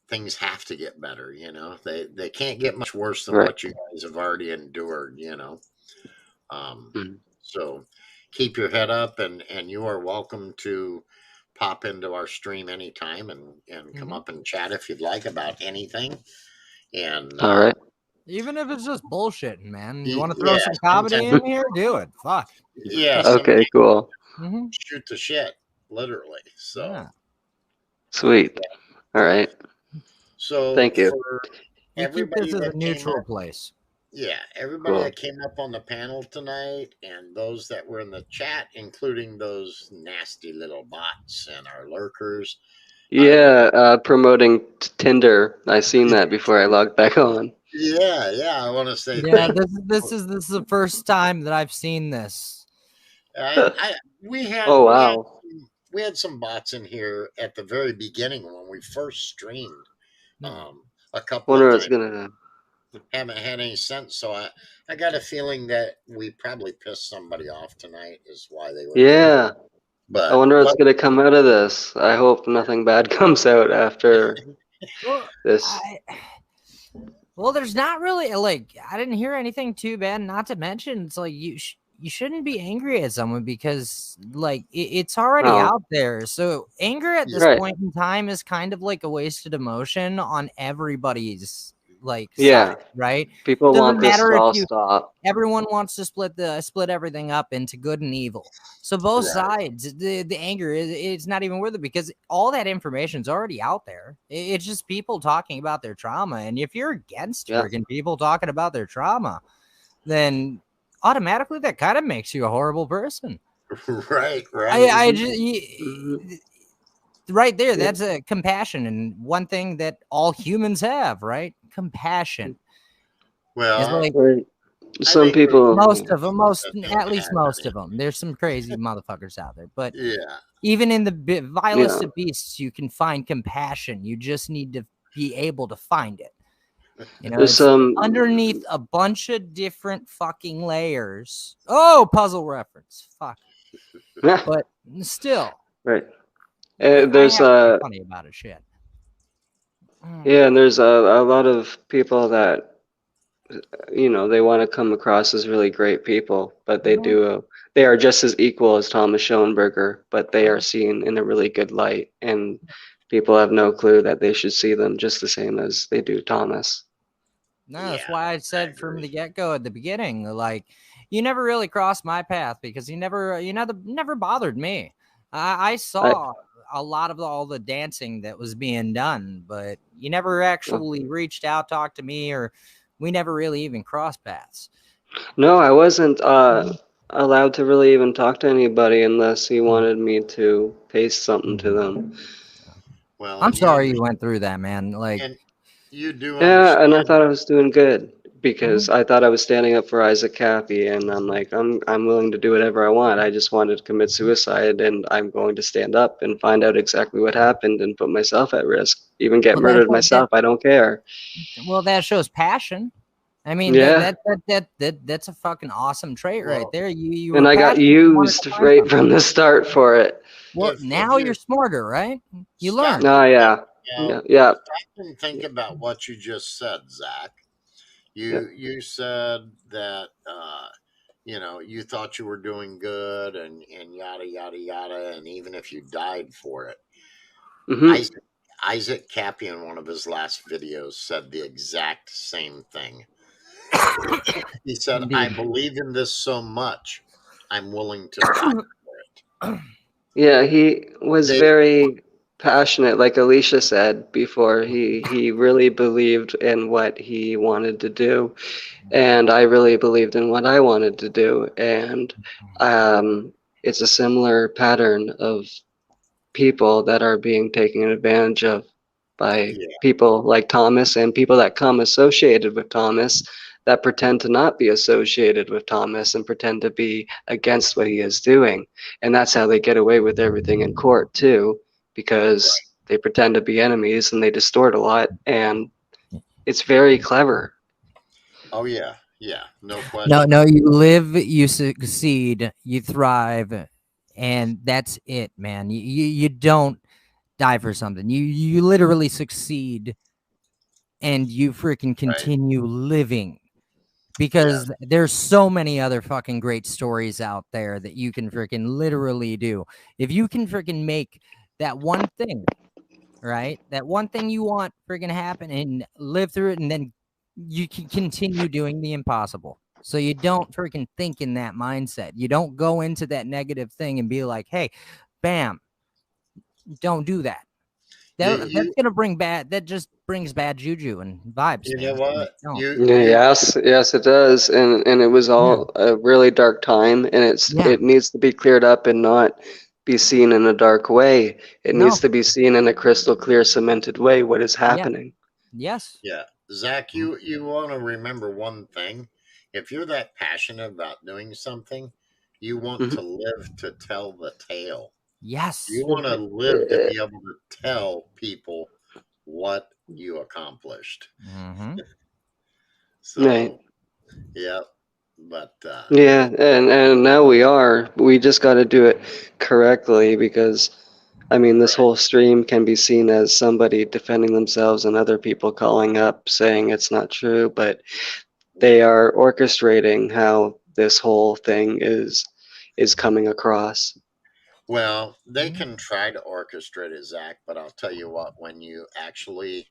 things have to get better. They can't get much worse than what you guys have already endured. So keep your head up, and you are welcome to pop into our stream anytime and come up and chat if you'd like about anything. And all right. Even if it's just bullshitting, man. You want to throw Yeah, some comedy in here? Do it. Fuck. Yeah. Okay, cool. Shoot the shit, literally. So. Yeah. Sweet. All right. So Thank you. for You keep everybody this as a that came neutral up, place. yeah, everybody Cool. that came up on the panel tonight, and those that were in the chat, including those nasty little bots and our lurkers. Yeah, promoting Tinder. I seen that before I logged back on. Yeah. I want to say Yeah, thank this is the first time that I've seen this. we had Oh wow. we had some bots in here at the very beginning when we first streamed. A couple Wonder of what's times. gonna. Haven't had any sense, so I got a feeling that we probably pissed somebody off tonight. Is why they were. Yeah. But I wonder what's gonna come out of this. I hope nothing bad comes out after this. Well, there's not really like I didn't hear anything too bad. Not to mention, it's like you shouldn't be angry at someone because like it's already out there. So anger at this point in time is kind of like a wasted emotion on everybody's like side, right? People Doesn't want this matter to all if you stop. everyone wants to split everything up into good and evil. So both sides, the anger it's not even worth it because all that information is already out there. It's just people talking about their trauma, and if you're against freaking people talking about their trauma, then automatically that kind of makes you a horrible person. Right. I just right there. That's a compassion, and one thing that all humans have, right? Compassion. Well, like, some people, most of them, at least most of them. There's some crazy motherfuckers out there, but even in the vilest of beasts, you can find compassion. You just need to be able to find it. You know, it's underneath a bunch of different fucking layers. Oh, puzzle reference. Fuck. But still, right. There's funny about it. Shit. Yeah, and there's a lot of people that they want to come across as really great people, but they are just as equal as Thomas Schoenberger, but they are seen in a really good light, and people have no clue that they should see them just the same as they do Thomas. No, that's why I said from the get-go at the beginning, like you never really crossed my path because you never bothered me. I saw a lot of all the dancing that was being done, but you never actually reached out, talked to me, or we never really even crossed paths. No, I wasn't allowed to really even talk to anybody unless he wanted me to paste something to them. Well, I'm sorry you went through that, man. Like, and you do understand. And I thought I was doing good because I thought I was standing up for Isaac Cappy, and I'm like, I'm willing to do whatever I want. I just wanted to commit suicide, and I'm going to stand up and find out exactly what happened and put myself at risk. Even get murdered myself. I don't care. Well, that shows passion. I mean, that's a fucking awesome trait right there. You and I got used right from the start for it. Well, now you're smarter, right? You learn. Oh yeah. Yeah. Stop and think about what you just said, Zach. You said that you thought you were doing good and yada yada yada, and even if you died for it. Isaac Cappy in one of his last videos said the exact same thing. He said, I believe in this so much, I'm willing to die for it. Yeah, he was very passionate, like Alicia said before. He really believed in what he wanted to do, and I really believed in what I wanted to do. And it's a similar pattern of people that are being taken advantage of by people like Thomas and people that come associated with Thomas that pretend to not be associated with Thomas and pretend to be against what he is doing. And that's how they get away with everything in court too, because they pretend to be enemies and they distort a lot, and it's very clever. Oh yeah. Yeah, no question. No, you live, you succeed, you thrive, and that's it, man. You don't die for something. You literally succeed and you freaking continue living. Because there's so many other fucking great stories out there that you can freaking literally do. If you can freaking make that one thing, right? That one thing you want freaking happen and live through it and then you can continue doing the impossible. So you don't freaking think in that mindset. You don't go into that negative thing and be like, hey, bam, don't do that. That's going to bring that just brings bad juju and vibes. You man. know what? Yes, it does, and it was all a really dark time, and it needs to be cleared up and not be seen in a dark way. It needs to be seen in a crystal clear, cemented way. What is happening? Yes. Yeah, Zach, you want to remember one thing. If you're that passionate about doing something, you want to live to tell the tale. Yes. You want to live to be able to tell people what you accomplished. So, Right. yeah, but yeah, and now we just got to do it correctly, because I mean, this whole stream can be seen as somebody defending themselves and other people calling up saying it's not true, but they are orchestrating how this whole thing is coming across. well, they can try to orchestrate it, Zach, but I'll tell you what, when you actually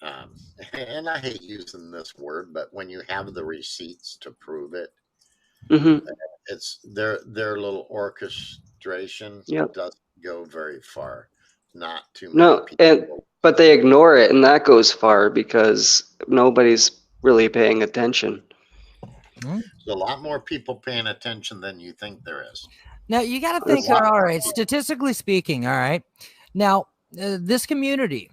and I hate using this word, but when you have the receipts to prove it, it's their little orchestration doesn't go very far. Not too many people. But they ignore it, and that goes far because nobody's really paying attention. There's a lot more people paying attention than you think there is. Now you got to think, all right, statistically speaking, all right. Now, this community,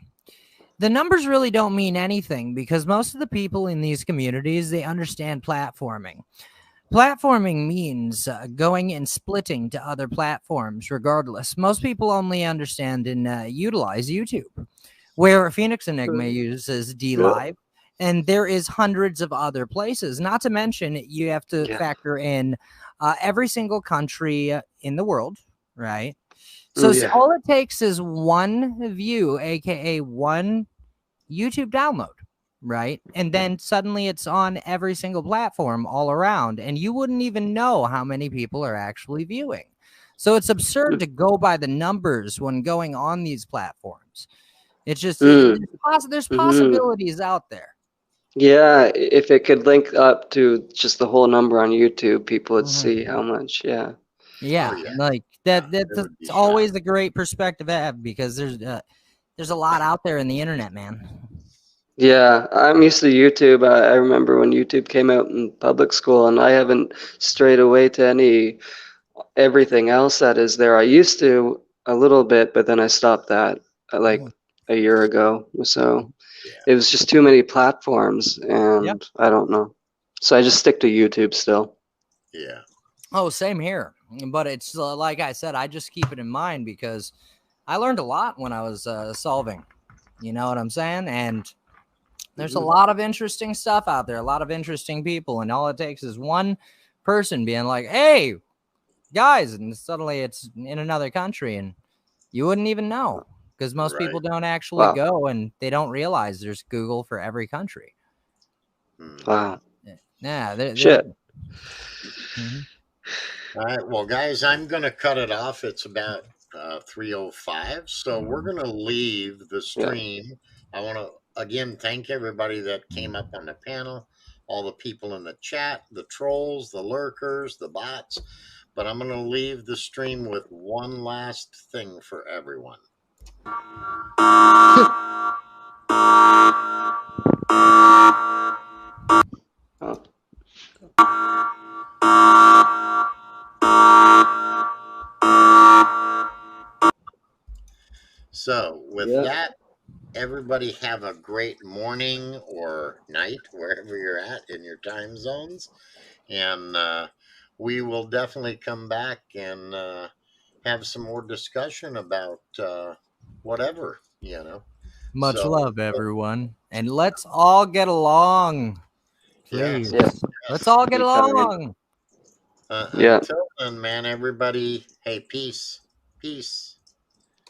the numbers really don't mean anything, because most of the people in these communities, they understand platforming. Platforming means going and splitting to other platforms regardless. Most people only understand and utilize YouTube, where Phoenix Enigma uses DLive, and there is hundreds of other places. Not to mention, you have to factor in every single country in the world, right? So all it takes is one view, aka one YouTube download, right? And then suddenly it's on every single platform all around, and you wouldn't even know how many people are actually viewing. So it's absurd to go by the numbers when going on these platforms. It's just there's possibilities out there. Yeah, if it could link up to just the whole number on YouTube, people would see how much. Yeah, like that's always a great perspective to have, because there's a lot out there in the internet, man. Yeah, I'm used to YouTube. I remember when YouTube came out in public school, and I haven't strayed away to everything else that is there. I used to a little bit, but then I stopped that like a year ago. So it was just too many platforms, and I don't know. So I just stick to YouTube still. Yeah. Oh, same here. But it's like I said, I just keep it in mind because I learned a lot when I was solving. You know what I'm saying? And there's a lot of interesting stuff out there, a lot of interesting people, and all it takes is one person being like, hey, guys, and suddenly it's in another country, and you wouldn't even know, because most people don't actually go, and they don't realize there's Google for every country. Wow. Yeah. Shit. All right, well, guys, I'm going to cut it off. It's about 3:05, so we're going to leave the stream. I want to again thank everybody that came up on the panel, all the people in the chat, the trolls, the lurkers, the bots. But I'm going to leave the stream with one last thing for everyone. So with that, everybody have a great morning or night, wherever you're at in your time zones. And we will definitely come back and have some more discussion about whatever, you know. Much love, everyone. And let's all get along. Please. Yes. Let's all get along. Until then, man, everybody, hey, peace. Peace.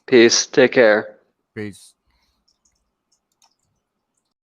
Peace. Take care. Peace.